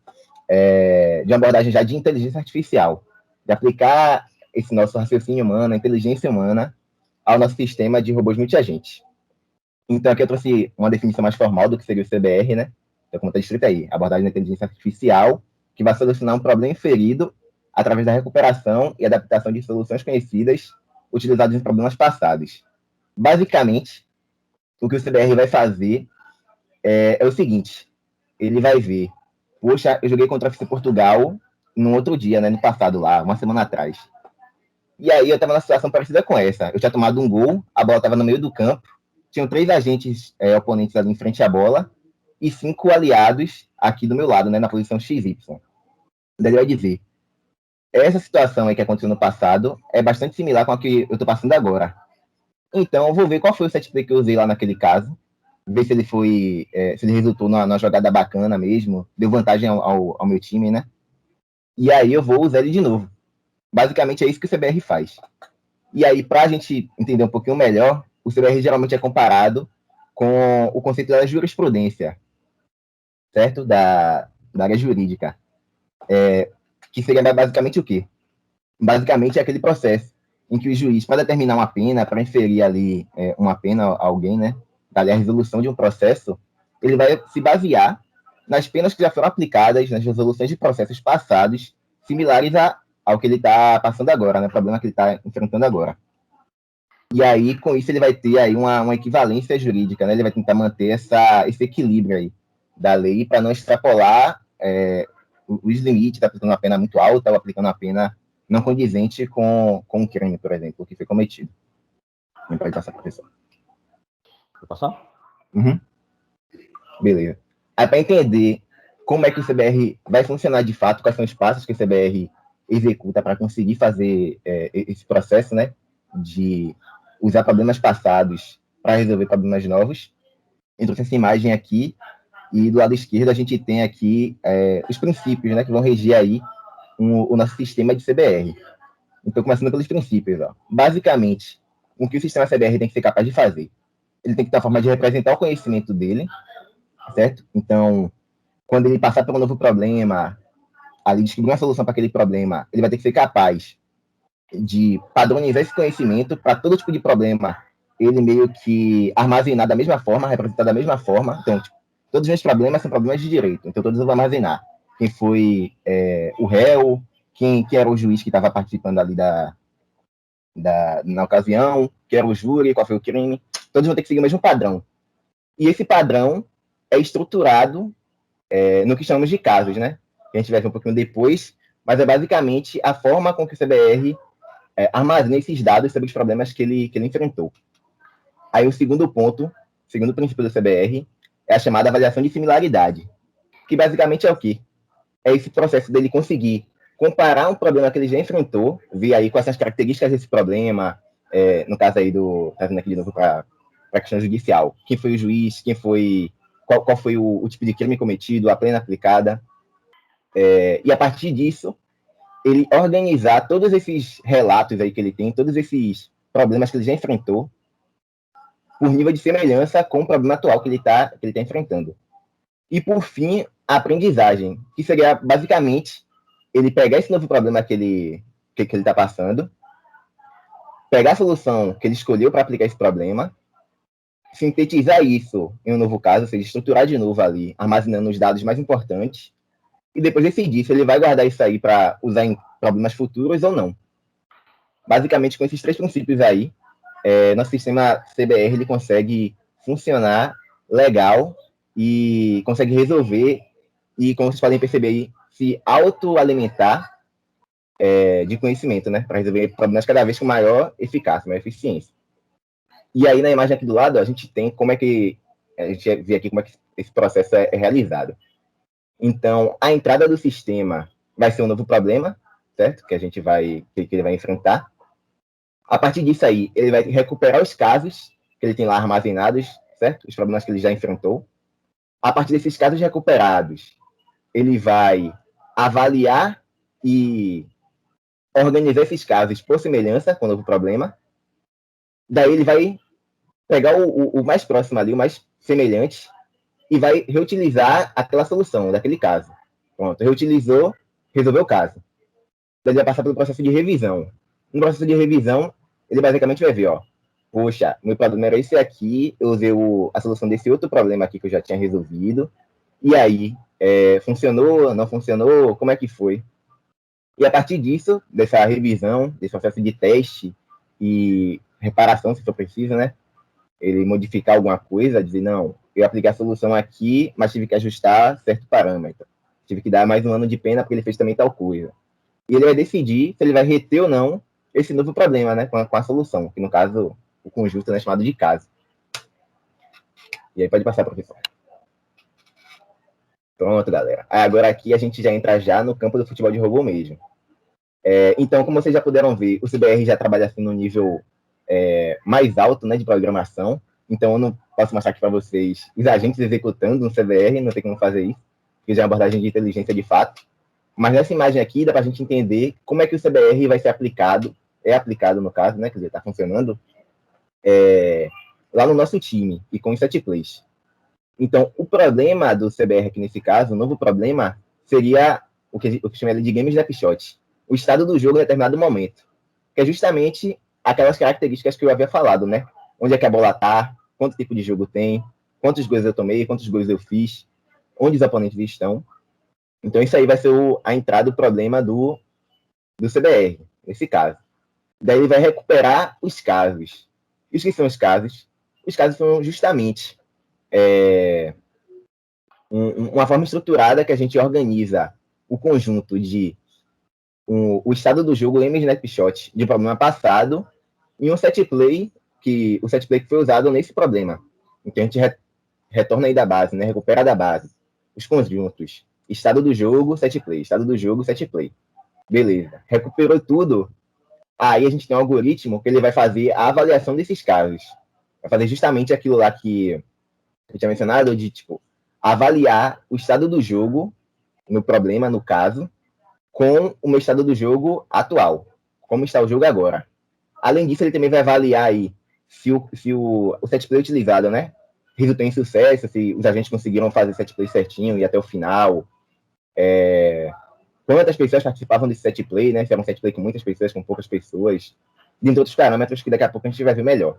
De uma abordagem já de inteligência artificial, de aplicar esse nosso raciocínio humano, a inteligência humana, ao nosso sistema de robôs multiagentes. Então, aqui eu trouxe uma definição mais formal do que seria o CBR, né? Então, como está escrito aí, abordagem da inteligência artificial, que vai solucionar um problema inferido através da recuperação e adaptação de soluções conhecidas utilizadas em problemas passados. Basicamente, o que o CBR vai fazer é o seguinte, ele vai ver, poxa, eu joguei contra a FC Portugal num outro dia, né, no passado lá, uma semana atrás. E aí eu estava numa situação parecida com essa. Eu tinha tomado um gol, a bola estava no meio do campo, tinham 3 agentes oponentes ali em frente à bola e 5 aliados aqui do meu lado, né, na posição XY. Daí ele vai dizer, essa situação aí que aconteceu no passado é bastante similar com a que eu estou passando agora. Então eu vou ver qual foi o set play que eu usei lá naquele caso, ver se ele foi, se ele resultou numa jogada bacana mesmo, deu vantagem ao meu time, né? E aí eu vou usar ele de novo. Basicamente é isso que o CBR faz. E aí, para a gente entender um pouquinho melhor, o CBR geralmente é comparado com o conceito da jurisprudência, certo? Da área jurídica. Que seria basicamente o quê? Basicamente é aquele processo em que o juiz, para determinar uma pena, para inferir ali uma pena a alguém, né? Dali a resolução de um processo, ele vai se basear nas penas que já foram aplicadas nas resoluções de processos passados, similares ao que ele está passando agora, né? O problema que ele está enfrentando agora. E aí, com isso, ele vai ter aí uma equivalência jurídica, né? Ele vai tentar manter esse equilíbrio aí da lei para não extrapolar os limites, está aplicando uma pena muito alta ou aplicando uma pena não condizente com um crime, por exemplo, que foi cometido. Não pode passar, professor. Vou passar? Uhum. Beleza. Aí, para entender como é que o CBR vai funcionar de fato, quais são os passos que o CBR executa para conseguir fazer esse processo, né, de usar problemas passados para resolver problemas novos. Eu trouxe essa imagem aqui, e do lado esquerdo a gente tem aqui os princípios, né, que vão reger aí o nosso sistema de CBR. Então, começando pelos princípios, ó. Basicamente, o que o sistema CBR tem que ser capaz de fazer? Ele tem que ter uma forma de representar o conhecimento dele, certo? Então, quando ele passar por um novo problema, ali descobrir uma solução para aquele problema, ele vai ter que ser capaz de padronizar esse conhecimento para todo tipo de problema, ele meio que armazenar da mesma forma, representar da mesma forma. Então, tipo, todos os meus problemas são problemas de direito, então todos eu vou armazenar. Quem foi o réu, quem era o juiz que estava participando ali na ocasião, quem era o júri, qual foi o crime, todos vão ter que seguir o mesmo padrão. E esse padrão é estruturado no que chamamos de casos, né? Que a gente vai ver um pouquinho depois, mas é basicamente a forma com que o CBR armazena esses dados sobre os problemas que ele enfrentou. Aí o segundo ponto, segundo princípio do CBR, é a chamada avaliação de similaridade, que basicamente é o quê? É esse processo dele conseguir comparar um problema que ele já enfrentou, ver aí quais são as características desse problema, no caso aí trazendo aqui de novo para a questão judicial, quem foi o juiz, qual foi o tipo de crime cometido, a pena aplicada, e a partir disso, ele organizar todos esses relatos aí que ele tem, todos esses problemas que ele já enfrentou, por nível de semelhança com o problema atual que ele está enfrentando. E, por fim, a aprendizagem, que seria, basicamente, ele pegar esse novo problema que ele está passando, pegar a solução que ele escolheu para aplicar esse problema, sintetizar isso em um novo caso, ou seja, estruturar de novo ali, armazenando os dados mais importantes, e depois decidir se ele vai guardar isso aí para usar em problemas futuros ou não. Basicamente, com esses 3 princípios aí, nosso sistema CBR ele consegue funcionar legal e consegue resolver e, como vocês podem perceber aí, se autoalimentar de conhecimento, né? Para resolver problemas cada vez com maior eficácia, maior eficiência. E aí, na imagem aqui do lado, a gente tem como é que a gente vê aqui como é que esse processo é realizado. Então, a entrada do sistema vai ser um novo problema, certo? Que ele vai enfrentar. A partir disso aí, ele vai recuperar os casos que ele tem lá armazenados, certo? Os problemas que ele já enfrentou. A partir desses casos recuperados, ele vai avaliar e organizar esses casos por semelhança com o novo problema. Daí ele vai pegar o mais próximo ali, o mais semelhante, e vai reutilizar aquela solução daquele caso. Pronto, reutilizou, resolveu o caso. Daí ele vai passar pelo processo de revisão. No processo de revisão, ele basicamente vai ver, poxa, meu problema era esse aqui, eu usei a solução desse outro problema aqui que eu já tinha resolvido, e aí, funcionou, não funcionou, como é que foi? E a partir disso, dessa revisão, desse processo de teste e reparação, se for preciso, né? Ele modificar alguma coisa, dizer, não, eu apliquei a solução aqui, mas tive que ajustar certo parâmetro. Tive que dar mais um ano de pena porque ele fez também tal coisa. E ele vai decidir se ele vai reter ou não esse novo problema, né, com a solução, que no caso, o conjunto é chamado de caso. E aí pode passar, professor. Pronto, galera. Agora aqui a gente já entra já no campo do futebol de robô mesmo. Então, como vocês já puderam ver, o CBR já trabalha assim no nível mais alto, né, de programação. Então, eu não posso mostrar aqui para vocês os agentes executando no CBR, não tem como fazer isso, porque já é uma abordagem de inteligência de fato. Mas nessa imagem aqui dá para a gente entender como é que o CBR vai ser aplicado, no caso, né, quer dizer, está funcionando lá no nosso time e com os 7 plays. Então, o problema do CBR aqui nesse caso, o novo problema, seria o que chama de game snapshot, o estado do jogo em determinado momento, que é justamente aquelas características que eu havia falado, né? Onde é que a bola está, quanto tipo de jogo tem, quantos gols eu tomei, quantos gols eu fiz, onde os oponentes estão. Então, isso aí vai ser a entrada do problema do CBR, nesse caso. Daí ele vai recuperar os casos. E os que são os casos? Os casos são justamente uma forma estruturada que a gente organiza o conjunto de o estado do jogo, game snapshot de problema passado, e um set play que foi usado nesse problema. Então a gente retorna aí da base, né? Recupera da base os conjuntos estado do jogo, set play, estado do jogo, set play. Beleza. Recuperou tudo. Aí a gente tem um algoritmo que ele vai fazer a avaliação desses casos. Vai fazer justamente aquilo lá que eu tinha mencionado, de tipo, avaliar o estado do jogo, no problema, no caso, com o meu estado do jogo atual. Como está o jogo agora. Além disso, ele também vai avaliar aí se o set play utilizado, né, resultou em sucesso, se os agentes conseguiram fazer o set play certinho e até o final. Quantas pessoas participavam desse set play, né? Se era um set play com muitas pessoas, com poucas pessoas, dentre outros parâmetros que daqui a pouco a gente vai ver melhor.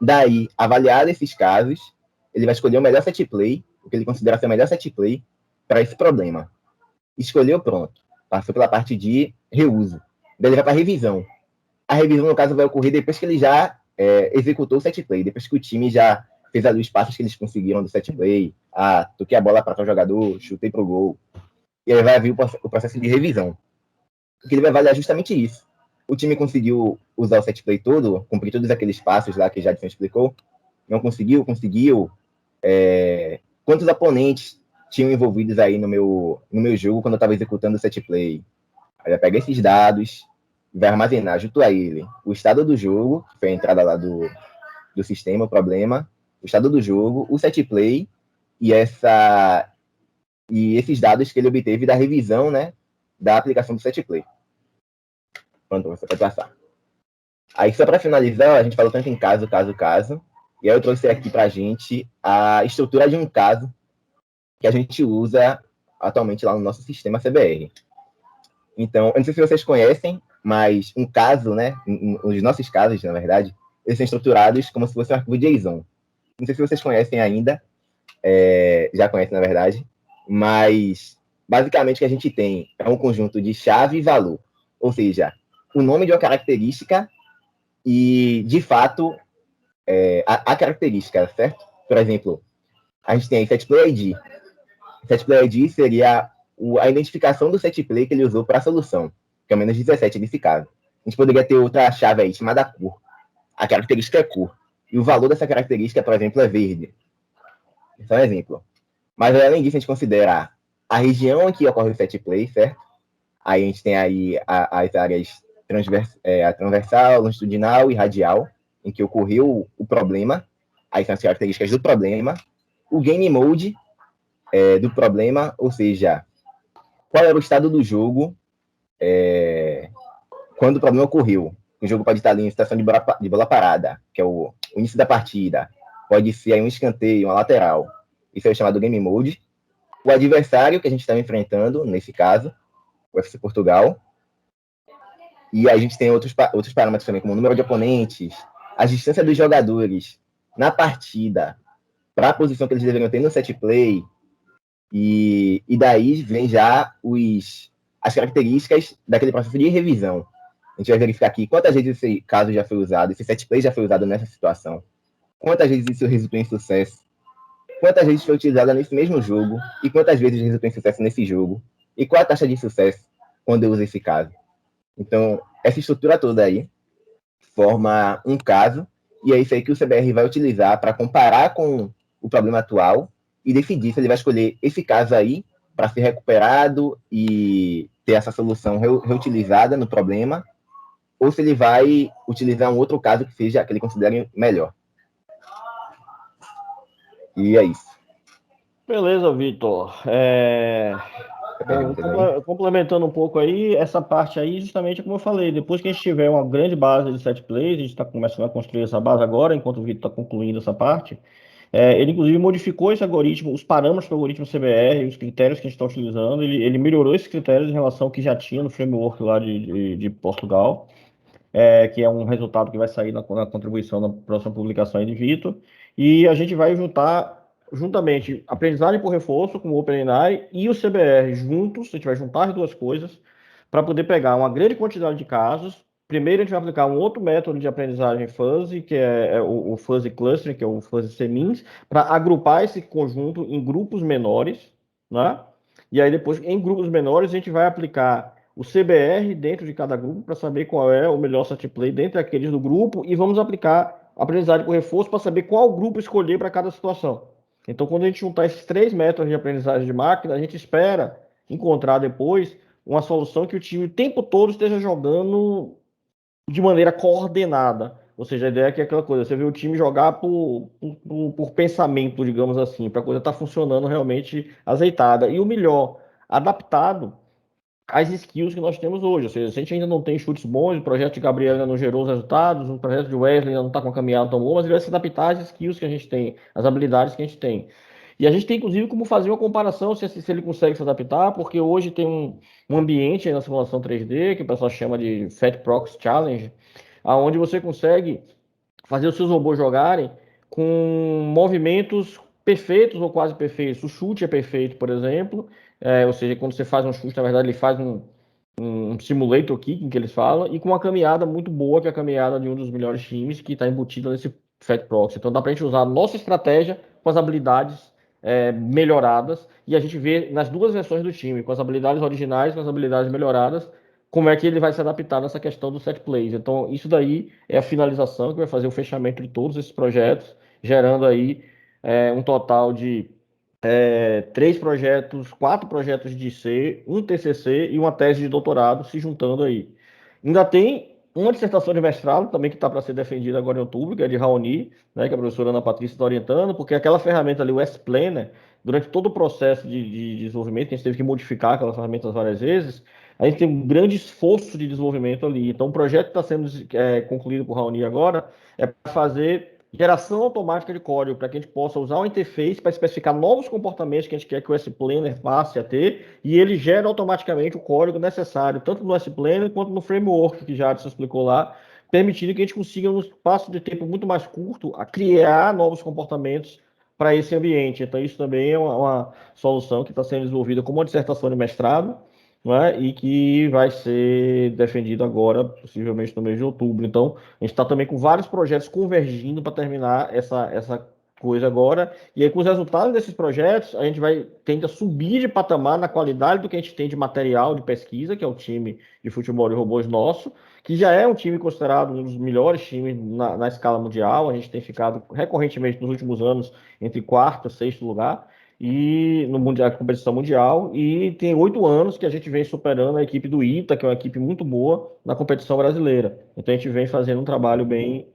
Daí, avaliar esses casos, ele vai escolher o melhor set play, o que ele considera ser o melhor set play para esse problema. Escolheu, pronto. Passou pela parte de reuso. Daí ele vai para a revisão. A revisão, no caso, vai ocorrer depois que ele já executou o set play, depois que o time já fez ali os passos que eles conseguiram do set play. Toquei a bola para tal jogador, chutei pro gol. E aí vai vir o processo de revisão. Que ele vai avaliar justamente isso. O time conseguiu usar o set play todo, cumprir todos aqueles passos lá que já explicou. Não conseguiu? Conseguiu. Quantos oponentes tinham envolvidos aí no meu jogo quando eu estava executando o set play? Aí vai pegar esses dados, vai armazenar junto a ele o estado do jogo, que foi a entrada lá do sistema, o problema, o estado do jogo, o set play e esses dados que ele obteve da revisão, né, da aplicação do set play. Pronto, você pode passar. Aí, só para finalizar, a gente falou tanto em caso, e aí eu trouxe aqui para a gente a estrutura de um caso que a gente usa atualmente lá no nosso sistema CBR. Então, eu não sei se vocês conhecem, mas um caso, né, os nossos casos, na verdade, eles são estruturados como se fosse um arquivo JSON. Não sei se vocês conhecem ainda, já conhecem, na verdade, mas basicamente o que a gente tem é um conjunto de chave e valor, ou seja, o nome de uma característica e, de fato, a característica, certo? Por exemplo, a gente tem set play ID. Set play ID seria a identificação do set play que ele usou para a solução, que é o menos 17 nesse caso. A gente poderia ter outra chave aí chamada cor. A característica é cor. E o valor dessa característica, por exemplo, é verde. Esse é um exemplo. Mas, além disso, a gente considera a região em que ocorre o set play, certo? Aí a gente tem aí as áreas a transversal, longitudinal e radial, em que ocorreu o problema. Aí são as características do problema. O game mode do problema, ou seja, qual era o estado do jogo quando o problema ocorreu. O jogo pode estar ali em situação de bola parada, que é o início da partida. Pode ser aí um escanteio, uma lateral. Isso é o chamado game mode. O adversário que a gente estava enfrentando, nesse caso, o FC Portugal. E a gente tem outros parâmetros também, como o número de oponentes, a distância dos jogadores na partida, para a posição que eles deveriam ter no set play. E daí vem já as características daquele processo de revisão. A gente vai verificar aqui quantas vezes esse caso já foi usado, esse set play já foi usado nessa situação, quantas vezes isso resultou em sucesso, quantas vezes foi utilizado nesse mesmo jogo e quantas vezes resultou em sucesso nesse jogo, e qual a taxa de sucesso quando eu uso esse caso. Então, essa estrutura toda aí forma um caso, e é isso aí que o CBR vai utilizar para comparar com o problema atual e decidir se ele vai escolher esse caso aí para ser recuperado e ter essa solução reutilizada no problema, ou se ele vai utilizar um outro caso que ele considere melhor. E é isso. Beleza, Vitor. Complementando um pouco aí, essa parte aí, justamente como eu falei, depois que a gente tiver uma grande base de set plays, a gente está começando a construir essa base agora, enquanto o Vitor está concluindo essa parte, ele inclusive modificou esse algoritmo, os parâmetros do algoritmo CBR, os critérios que a gente está utilizando, ele melhorou esses critérios em relação ao que já tinha no framework lá de Portugal, que é um resultado que vai sair na contribuição da próxima publicação aí de Vitor, e a gente vai juntamente aprendizagem por reforço com o OpenAI e o CBR juntos, a gente vai juntar as duas coisas para poder pegar uma grande quantidade de casos. Primeiro a gente vai aplicar um outro método de aprendizagem fuzzy, que é o fuzzy clustering, que é o fuzzy semins, para agrupar esse conjunto em grupos menores, né? E aí depois, em grupos menores, a gente vai aplicar o CBR dentro de cada grupo para saber qual é o melhor set play dentre aqueles do grupo, e vamos aplicar aprendizagem por reforço para saber qual grupo escolher para cada situação. Então, quando a gente juntar esses 3 métodos de aprendizagem de máquina, a gente espera encontrar depois uma solução que o time o tempo todo esteja jogando de maneira coordenada. Ou seja, a ideia é que é aquela coisa, você vê o time jogar por pensamento, digamos assim, para a coisa estar funcionando realmente azeitada. E o melhor, adaptado às skills que nós temos hoje. Ou seja, se a gente ainda não tem chutes bons, o projeto de Gabriel ainda não gerou os resultados, o projeto de Wesley ainda não está com a caminhada tão boa, mas ele vai se adaptar às skills que a gente tem, às habilidades que a gente tem. E a gente tem, inclusive, como fazer uma comparação se ele consegue se adaptar, porque hoje tem um ambiente aí na simulação 3D, que o pessoal chama de Fat Prox Challenge, aonde você consegue fazer os seus robôs jogarem com movimentos perfeitos ou quase perfeitos. O chute é perfeito, por exemplo, ou seja, quando você faz um chute, na verdade, ele faz um simulator kicking, que eles falam, e com uma caminhada muito boa, que é a caminhada de um dos melhores times, que está embutido nesse Fat Proxy. Então dá para a gente usar a nossa estratégia com as habilidades melhoradas, e a gente vê nas duas versões do time, com as habilidades originais, com as habilidades melhoradas, como é que ele vai se adaptar nessa questão do set plays. Então, isso daí é a finalização que vai fazer o fechamento de todos esses projetos, gerando aí um total de 3 projetos, 4 projetos de IC, um TCC e uma tese de doutorado se juntando aí. Ainda tem uma dissertação de mestrado também que está para ser defendida agora em outubro, que é de Raoni, né, que a professora Ana Patrícia está orientando, porque aquela ferramenta ali, o S-Planner, durante todo o processo de desenvolvimento, que a gente teve que modificar aquelas ferramentas várias vezes, a gente tem um grande esforço de desenvolvimento ali. Então, o projeto que está sendo concluído por Raoni agora é para fazer geração automática de código, para que a gente possa usar o interface para especificar novos comportamentos que a gente quer que o S-Planner passe a ter, e ele gera automaticamente o código necessário, tanto no S-Planner quanto no framework, que já se explicou lá, permitindo que a gente consiga, num espaço de tempo muito mais curto, a criar novos comportamentos para esse ambiente. Então, isso também é uma solução que está sendo desenvolvida como uma dissertação de mestrado, né, e que vai ser defendido agora, possivelmente no mês de outubro. Então, a gente está também com vários projetos convergindo para terminar essa coisa agora. E aí, com os resultados desses projetos, a gente vai tenta subir de patamar na qualidade do que a gente tem de material de pesquisa, que é o time de futebol de robôs nosso, que já é um time considerado um dos melhores times na escala mundial. A gente tem ficado recorrentemente nos últimos anos entre quarto e sexto lugar e no mundial, competição mundial, e tem 8 anos que a gente vem superando a equipe do ITA, que é uma equipe muito boa na competição brasileira. Então a gente vem fazendo um trabalho bem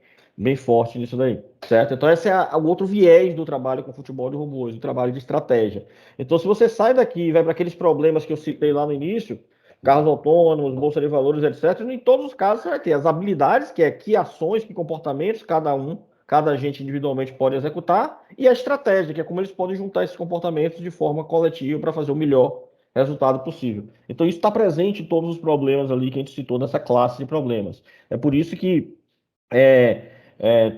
forte nisso daí, certo? Então esse é o outro viés do trabalho com futebol de robôs, o trabalho de estratégia. Então se você sai daqui e vai para aqueles problemas que eu citei lá no início, carros autônomos, bolsa de valores, etc., em todos os casos você vai ter as habilidades, que é que ações, que comportamentos cada agente individualmente pode executar, e a estratégia, que é como eles podem juntar esses comportamentos de forma coletiva para fazer o melhor resultado possível. Então, isso está presente em todos os problemas ali que a gente citou nessa classe de problemas. É por isso que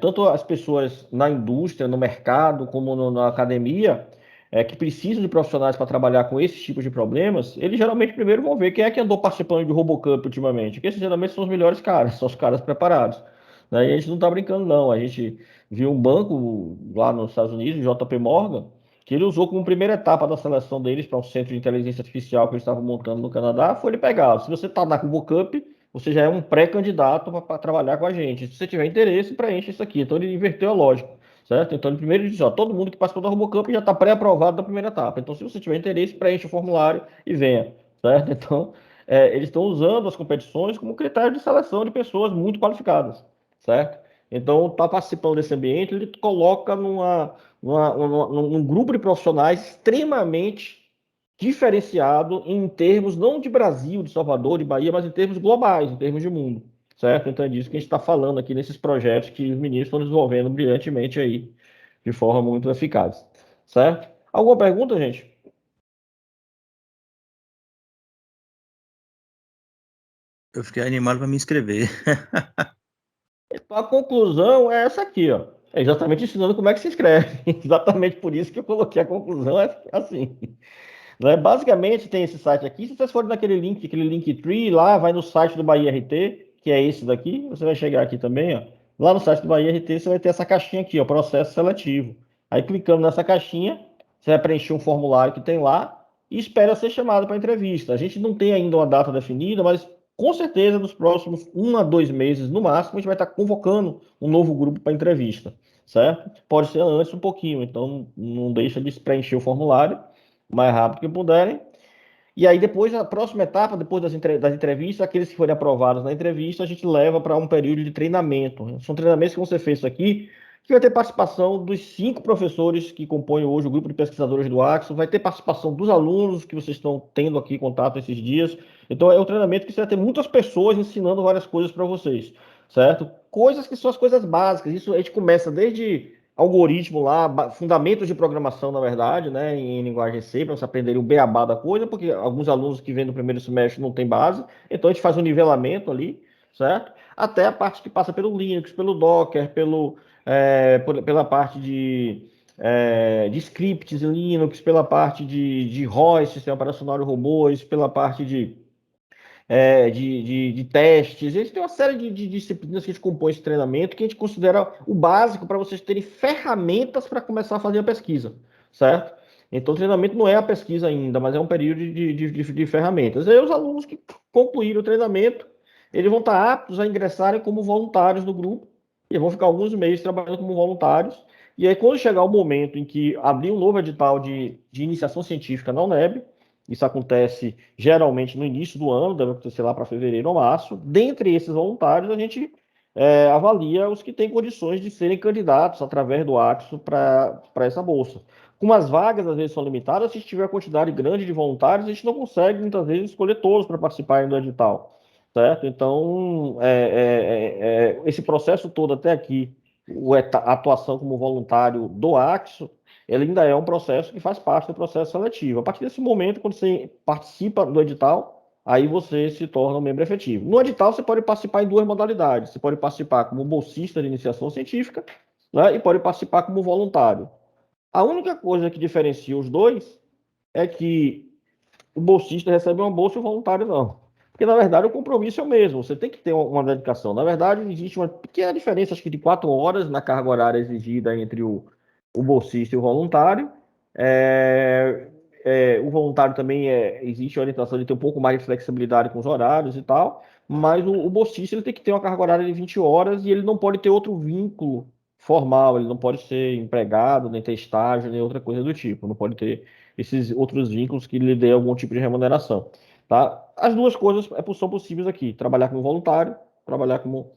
tanto as pessoas na indústria, no mercado, como na academia, que precisam de profissionais para trabalhar com esses tipos de problemas, eles geralmente primeiro vão ver quem é que andou participando de RoboCup ultimamente, porque esses geralmente são os melhores caras, são os caras preparados. Né? E a gente não está brincando, não. A gente viu um banco lá nos Estados Unidos, o JP Morgan, que ele usou como primeira etapa da seleção deles para um centro de inteligência artificial que eles estavam montando no Canadá, foi ele pegar. Se você está na RoboCup, você já é um pré-candidato para trabalhar com a gente. Se você tiver interesse, preenche isso aqui. Então ele inverteu a lógica, certo? Então ele primeiro disse, ó, todo mundo que participou da RoboCup já está pré-aprovado da primeira etapa. Então se você tiver interesse, preenche o formulário e venha, certo? Então eles estão usando as competições como critério de seleção de pessoas muito qualificadas, certo? Então, está participando desse ambiente, ele coloca num grupo de profissionais extremamente diferenciado em termos não de Brasil, de Salvador, de Bahia, mas em termos globais, em termos de mundo, certo? Então é disso que a gente está falando aqui nesses projetos que os meninos estão desenvolvendo brilhantemente aí, de forma muito eficaz, certo? Alguma pergunta, gente? Eu fiquei animado para me inscrever. A conclusão é essa aqui, ó. É exatamente ensinando como é que se escreve. Exatamente por isso que eu coloquei a conclusão assim. Né? Basicamente tem esse site aqui. Se vocês forem naquele link, aquele Linktree, lá vai no site do Bahia RT, que é esse daqui. Você vai chegar aqui também, ó. Lá no site do Bahia RT você vai ter essa caixinha aqui, ó, processo seletivo. Aí clicando nessa caixinha, você vai preencher um formulário que tem lá e espera ser chamado para entrevista. A gente não tem ainda uma data definida, mas com certeza, nos próximos 1 a 2 meses, no máximo, a gente vai estar convocando um novo grupo para entrevista, certo? Pode ser antes um pouquinho, então não deixa de preencher o formulário o mais rápido que puderem. E aí, depois, a próxima etapa, depois das entrevistas, aqueles que forem aprovados na entrevista, a gente leva para um período de treinamento. São treinamentos que vão ser feitos aqui, que vai ter participação dos 5 professores que compõem hoje o grupo de pesquisadores do Axo, vai ter participação dos alunos que vocês estão tendo aqui contato esses dias. Então, é um treinamento que você vai ter muitas pessoas ensinando várias coisas para vocês, certo? Coisas que são as coisas básicas. Isso a gente começa desde algoritmo lá, fundamentos de programação, na verdade, né, em linguagem C, para você aprender o beabá da coisa, porque alguns alunos que vêm do primeiro semestre não têm base, então a gente faz um nivelamento ali, certo? Até a parte que passa pelo Linux, pelo Docker, pela parte de scripts em Linux, pela parte de ROS, sistema operacional de robôs, pela parte de testes. A gente tem uma série de disciplinas que a gente compõe esse treinamento que a gente considera o básico para vocês terem ferramentas para começar a fazer a pesquisa, certo? Então, o treinamento não é a pesquisa ainda, mas é um período de ferramentas. Aí, os alunos que concluíram o treinamento, eles vão estar aptos a ingressarem como voluntários no grupo, e vão ficar alguns meses trabalhando como voluntários. E aí, quando chegar o momento em que abrir um novo edital de iniciação científica na UNEB, isso acontece geralmente no início do ano, deve acontecer lá para fevereiro ou março. Dentre esses voluntários, a gente avalia os que têm condições de serem candidatos através do Axo para essa bolsa. Como as vagas às vezes são limitadas, se tiver quantidade grande de voluntários, a gente não consegue muitas vezes escolher todos para participarem do edital, certo? Então, esse processo todo até aqui, a atuação como voluntário do Axo, ele ainda é um processo que faz parte do processo seletivo. A partir desse momento, quando você participa do edital, aí você se torna um membro efetivo. No edital, você pode participar em 2 modalidades. Você pode participar como bolsista de iniciação científica, né, e pode participar como voluntário. A única coisa que diferencia os dois é que o bolsista recebe uma bolsa e o voluntário não. Porque, na verdade, o compromisso é o mesmo. Você tem que ter uma dedicação. Na verdade, existe uma pequena diferença, acho que de 4 horas na carga horária exigida entre o bolsista e o voluntário. O voluntário também existe a orientação de ter um pouco mais de flexibilidade com os horários e tal, mas o bolsista ele tem que ter uma carga horária de 20 horas e ele não pode ter outro vínculo formal, ele não pode ser empregado, nem ter estágio, nem outra coisa do tipo, não pode ter esses outros vínculos que lhe dê algum tipo de remuneração. Tá? As duas coisas são possíveis aqui, trabalhar como voluntário, trabalhar como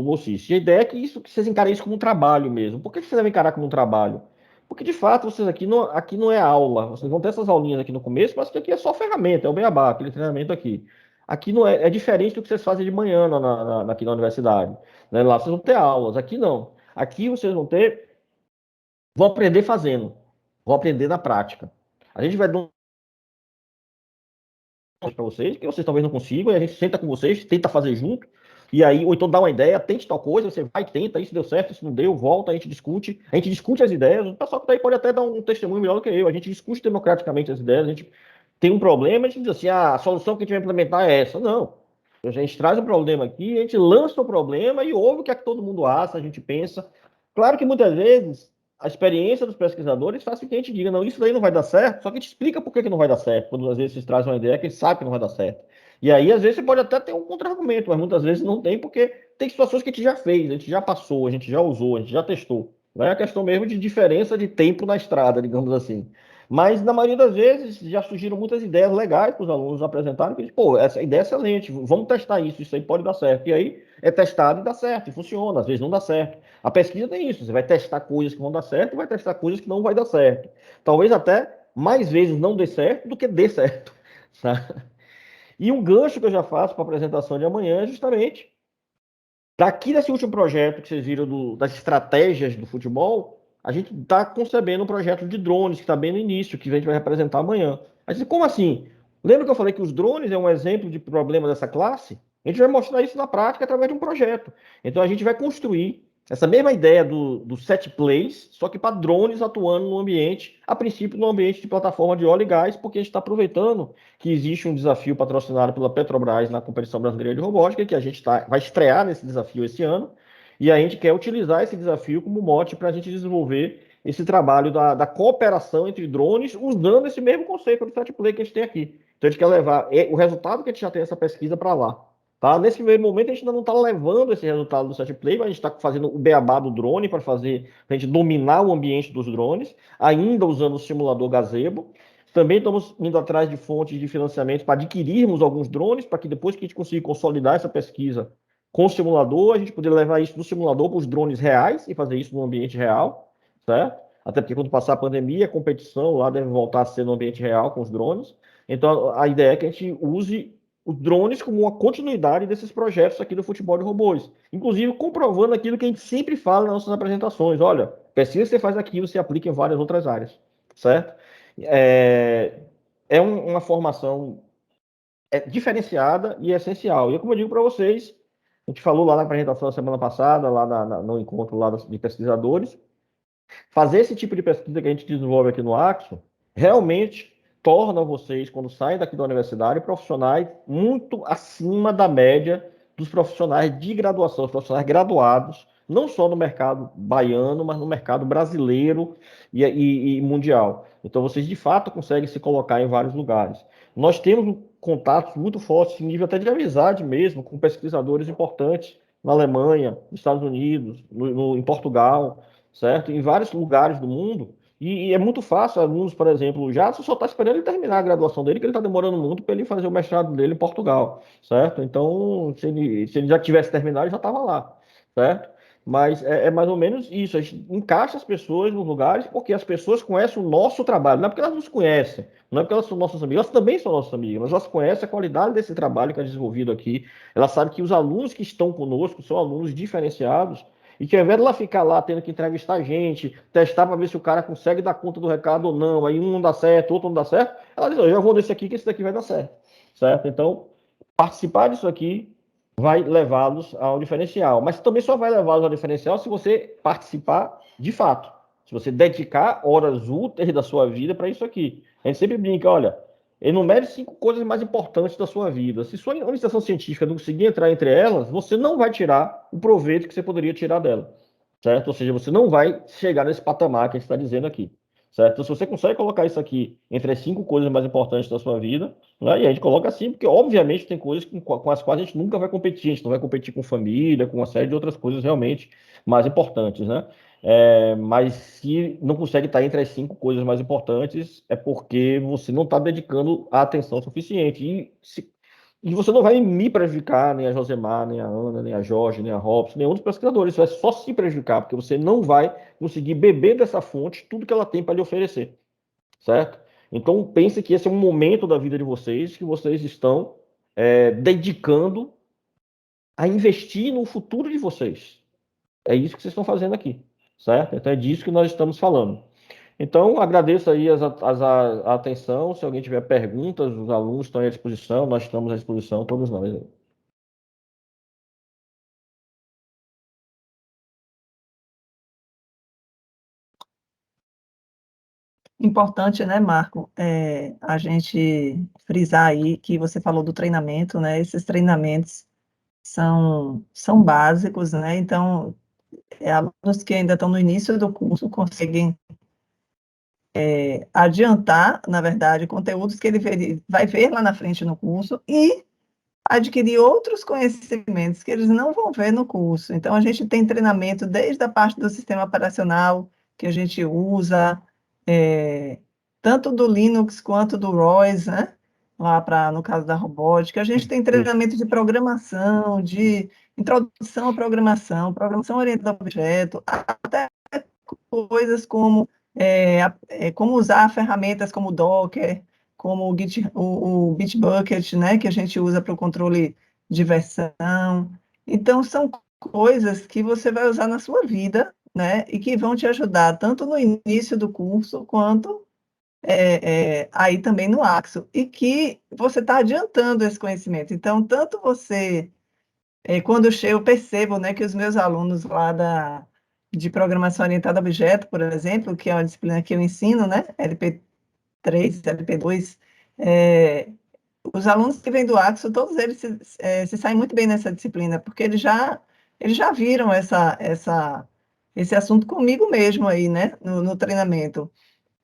bolsista. E a ideia é que vocês encarem isso como um trabalho mesmo. Por que vocês devem encarar como um trabalho? Porque, de fato, vocês aqui não é aula. Vocês vão ter essas aulinhas aqui no começo, mas que aqui é só ferramenta, é o beabá, aquele treinamento aqui. Aqui não é diferente do que vocês fazem de manhã aqui na universidade. Né? Lá vocês vão ter aulas, aqui não. Aqui vocês vão aprender fazendo, vão aprender na prática. A gente vai dar para vocês, que vocês talvez não consigam, e a gente senta com vocês, tenta fazer junto, e aí, ou então dá uma ideia, tente tal coisa, você vai, tenta, isso deu certo, isso não deu, volta, a gente discute as ideias, o pessoal que tá aí pode até dar um testemunho melhor do que eu, a gente discute democraticamente as ideias, a gente tem um problema, a gente diz assim, a solução que a gente vai implementar é essa, não. A gente traz um problema aqui, a gente lança o problema e ouve o que é que todo mundo acha, a gente pensa. Claro que muitas vezes a experiência dos pesquisadores faz com que a gente diga, não, isso daí não vai dar certo, só que a gente explica por que não vai dar certo, quando às vezes vocês trazem uma ideia que a gente sabe que não vai dar certo. E aí, às vezes, você pode até ter um contra-argumento, mas muitas vezes não tem, porque tem situações que a gente já fez, a gente já passou, a gente já usou, a gente já testou. Não é a questão mesmo de diferença de tempo na estrada, digamos assim. Mas, na maioria das vezes, já surgiram muitas ideias legais para os alunos apresentarem, que pô, essa ideia é excelente, vamos testar isso aí pode dar certo. E aí, é testado e dá certo, e funciona, às vezes não dá certo. A pesquisa tem isso, você vai testar coisas que vão dar certo e vai testar coisas que não vai dar certo. Talvez até mais vezes não dê certo do que dê certo. Tá? E um gancho que eu já faço para a apresentação de amanhã é justamente daqui desse último projeto que vocês viram das estratégias do futebol, a gente está concebendo um projeto de drones que está bem no início, que a gente vai representar amanhã. Mas como assim? Lembra que eu falei que os drones é um exemplo de problema dessa classe? A gente vai mostrar isso na prática através de um projeto. Então a gente vai construir essa mesma ideia do set plays, só que para drones atuando no ambiente, a princípio no ambiente de plataforma de óleo e gás, porque a gente está aproveitando que existe um desafio patrocinado pela Petrobras na Competição Brasileira de Robótica, que a gente vai estrear nesse desafio esse ano, e a gente quer utilizar esse desafio como mote para a gente desenvolver esse trabalho da cooperação entre drones, usando esse mesmo conceito de set play que a gente tem aqui. Então a gente quer levar o resultado que a gente já tem essa pesquisa para lá. Tá? Nesse primeiro momento, a gente ainda não está levando esse resultado do set play, mas a gente está fazendo o beabá do drone para a gente dominar o ambiente dos drones, ainda usando o simulador Gazebo. Também estamos indo atrás de fontes de financiamento para adquirirmos alguns drones, para que depois que a gente conseguir consolidar essa pesquisa com o simulador, a gente poder levar isso do simulador para os drones reais e fazer isso no ambiente real, certo? Até porque quando passar a pandemia, a competição lá deve voltar a ser no ambiente real com os drones. Então, a ideia é que a gente use os drones como uma continuidade desses projetos aqui do futebol de robôs. Inclusive, comprovando aquilo que a gente sempre fala nas nossas apresentações. Olha, pesquisa que você faz aqui, você aplica em várias outras áreas, certo? Uma formação diferenciada e essencial. E como eu digo para vocês, a gente falou lá na apresentação da semana passada, lá no encontro lá de pesquisadores, fazer esse tipo de pesquisa que a gente desenvolve aqui no Axo, realmente torna vocês, quando saem daqui da universidade, profissionais muito acima da média dos profissionais de graduação, os profissionais graduados, não só no mercado baiano, mas no mercado brasileiro e mundial. Então, vocês, de fato, conseguem se colocar em vários lugares. Nós temos contatos muito fortes, em nível até de amizade mesmo, com pesquisadores importantes na Alemanha, nos Estados Unidos, em Portugal, certo? Em vários lugares do mundo. E é muito fácil, alunos, por exemplo, o Jadson só está esperando ele terminar a graduação dele, que ele está demorando muito para ele fazer o mestrado dele em Portugal, certo? Então, se ele já tivesse terminado, ele já estava lá, certo? Mas é mais ou menos isso, a gente encaixa as pessoas nos lugares porque as pessoas conhecem o nosso trabalho, não é porque elas nos conhecem, não é porque elas são nossas amigas, elas também são nossas amigas, mas elas conhecem a qualidade desse trabalho que é desenvolvido aqui, elas sabem que os alunos que estão conosco são alunos diferenciados, e que ao invés de ela ficar lá tendo que entrevistar gente, testar para ver se o cara consegue dar conta do recado ou não, aí um não dá certo, outro não dá certo, ela diz, eu já vou nesse aqui que esse daqui vai dar certo, certo? Então, participar disso aqui vai levá-los ao diferencial, mas também só vai levá-los ao diferencial se você participar de fato, se você dedicar horas úteis da sua vida para isso aqui. A gente sempre brinca, olha, enumere 5 coisas mais importantes da sua vida. Se sua iniciação científica não conseguir entrar entre elas, você não vai tirar o proveito que você poderia tirar dela, certo? Ou seja, você não vai chegar nesse patamar que a gente está dizendo aqui, certo? Então, se você consegue colocar isso aqui entre as 5 coisas mais importantes da sua vida, né? E a gente coloca assim, porque obviamente tem coisas com as quais a gente nunca vai competir, a gente não vai competir com família, com uma série de outras coisas realmente mais importantes, né? Mas se não consegue estar entre as 5 coisas mais importantes, é porque você não está dedicando a atenção suficiente. E você não vai me prejudicar, nem a Josemar, nem a Ana, nem a Jorge, nem a Robson, nenhum dos pesquisadores. Você vai só se prejudicar, porque você não vai conseguir beber dessa fonte tudo que ela tem para lhe oferecer, certo? Então, pense que esse é um momento da vida de vocês que vocês estão dedicando a investir no futuro de vocês. É isso que vocês estão fazendo aqui, certo? Então, é disso que nós estamos falando. Então, agradeço aí a atenção. Se alguém tiver perguntas, os alunos estão à disposição, nós estamos à disposição, todos nós. Importante, né, Marco, a gente frisar aí que você falou do treinamento, né? Esses treinamentos são básicos, né? Então, alunos que ainda estão no início do curso conseguem adiantar, na verdade, conteúdos que ele vai ver lá na frente no curso e adquirir outros conhecimentos que eles não vão ver no curso. Então, a gente tem treinamento desde a parte do sistema operacional que a gente usa, tanto do Linux quanto do ROS, né? Lá no caso da robótica. A gente tem treinamento de programação, de introdução à programação orientada a objeto, até coisas como como usar ferramentas como o Docker, como o Bitbucket, né, que a gente usa para o controle de versão. Então, são coisas que você vai usar na sua vida, né, e que vão te ajudar tanto no início do curso, quanto aí também no Axo, e que você está adiantando esse conhecimento. Então, tanto você, quando eu percebo, né, que os meus alunos lá de programação orientada a objeto, por exemplo, que é uma disciplina que eu ensino, né, LP3, LP2, os alunos que vêm do Axo, todos eles se saem muito bem nessa disciplina, porque eles já viram esse assunto comigo mesmo aí, né, no treinamento.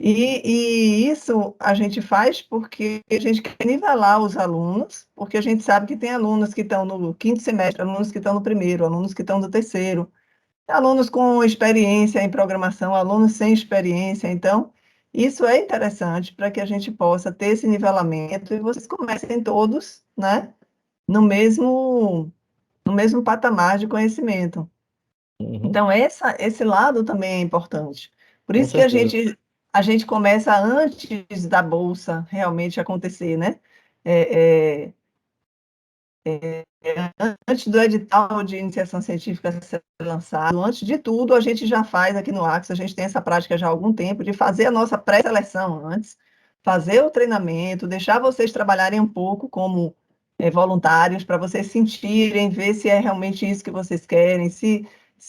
E isso a gente faz porque a gente quer nivelar os alunos, porque a gente sabe que tem alunos que estão no quinto semestre, alunos que estão no primeiro, alunos que estão no terceiro, alunos com experiência em programação, alunos sem experiência. Então, isso é interessante para que a gente possa ter esse nivelamento e vocês comecem todos, né, no mesmo patamar de conhecimento. Então, esse lado também é importante. Por Com isso que certeza. a gente começa antes da bolsa realmente acontecer, né? É, antes do edital de iniciação científica ser lançado, antes de tudo, a gente já faz aqui no Axis, a gente tem essa prática já há algum tempo, de fazer a nossa pré-seleção antes, fazer o treinamento, deixar vocês trabalharem um pouco como voluntários, para vocês sentirem, ver se é realmente isso que vocês querem, se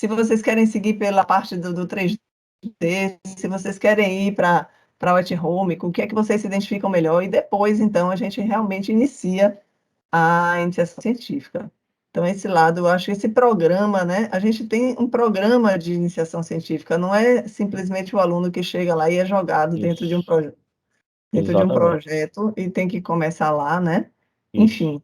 vocês querem seguir pela parte do 3D, se vocês querem ir para o at home, com o que é que vocês se identificam melhor, e depois, então, a gente realmente inicia a iniciação científica. Então, esse lado, eu acho que esse programa, né, a gente tem um programa de iniciação científica, não é simplesmente o aluno que chega lá e é jogado dentro de um projeto. Dentro de um Exatamente. projeto e tem que começar lá, né? Isso. Enfim,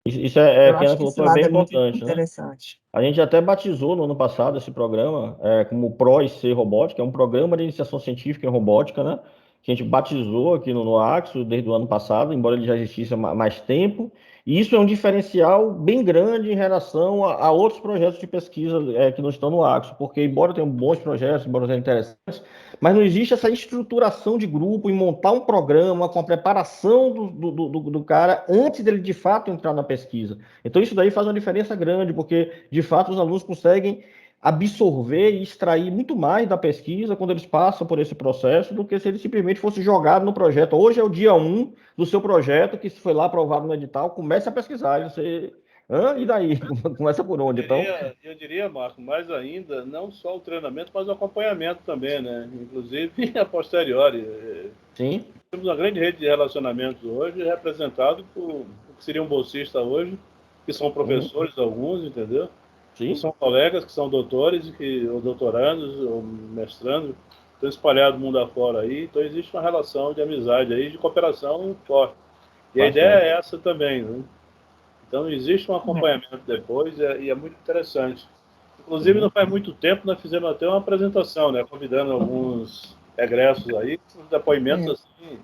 Isso é eu que a acho Ana que esse colocou, é bem lado é muito importante, né? interessante. A gente até batizou no ano passado esse programa como PRO-IC Robótica, é um programa de iniciação científica em robótica, né? Que a gente batizou aqui no Axo desde o ano passado, embora ele já existisse há mais tempo. E isso é um diferencial bem grande em relação a outros projetos de pesquisa que não estão no Axo, porque embora tenham bons projetos, embora sejam interessantes, mas não existe essa estruturação de grupo em montar um programa com a preparação do cara antes dele de fato entrar na pesquisa. Então isso daí faz uma diferença grande, porque de fato os alunos conseguem absorver e extrair muito mais da pesquisa quando eles passam por esse processo do que se ele simplesmente fosse jogado no projeto. Hoje é o dia 1 do seu projeto, que foi lá aprovado no edital, comece a pesquisar. E você, e daí? Começa por onde? Eu diria, Marco, mais ainda, não só o treinamento, mas o acompanhamento também, né? Inclusive a posteriori. Sim. Temos uma grande rede de relacionamentos hoje, representado por o que seria um bolsista hoje, que são professores alguns, entendeu? Sim. Que são colegas que são doutores, ou doutorandos, ou mestrandos, estão espalhados mundo afora aí. Então existe uma relação de amizade aí, de cooperação forte. E a ideia é essa também, né? Então existe um acompanhamento depois e é muito interessante. Inclusive, não faz muito tempo, nós fizemos até uma apresentação, né? Convidando alguns egressos aí, com depoimentos assim,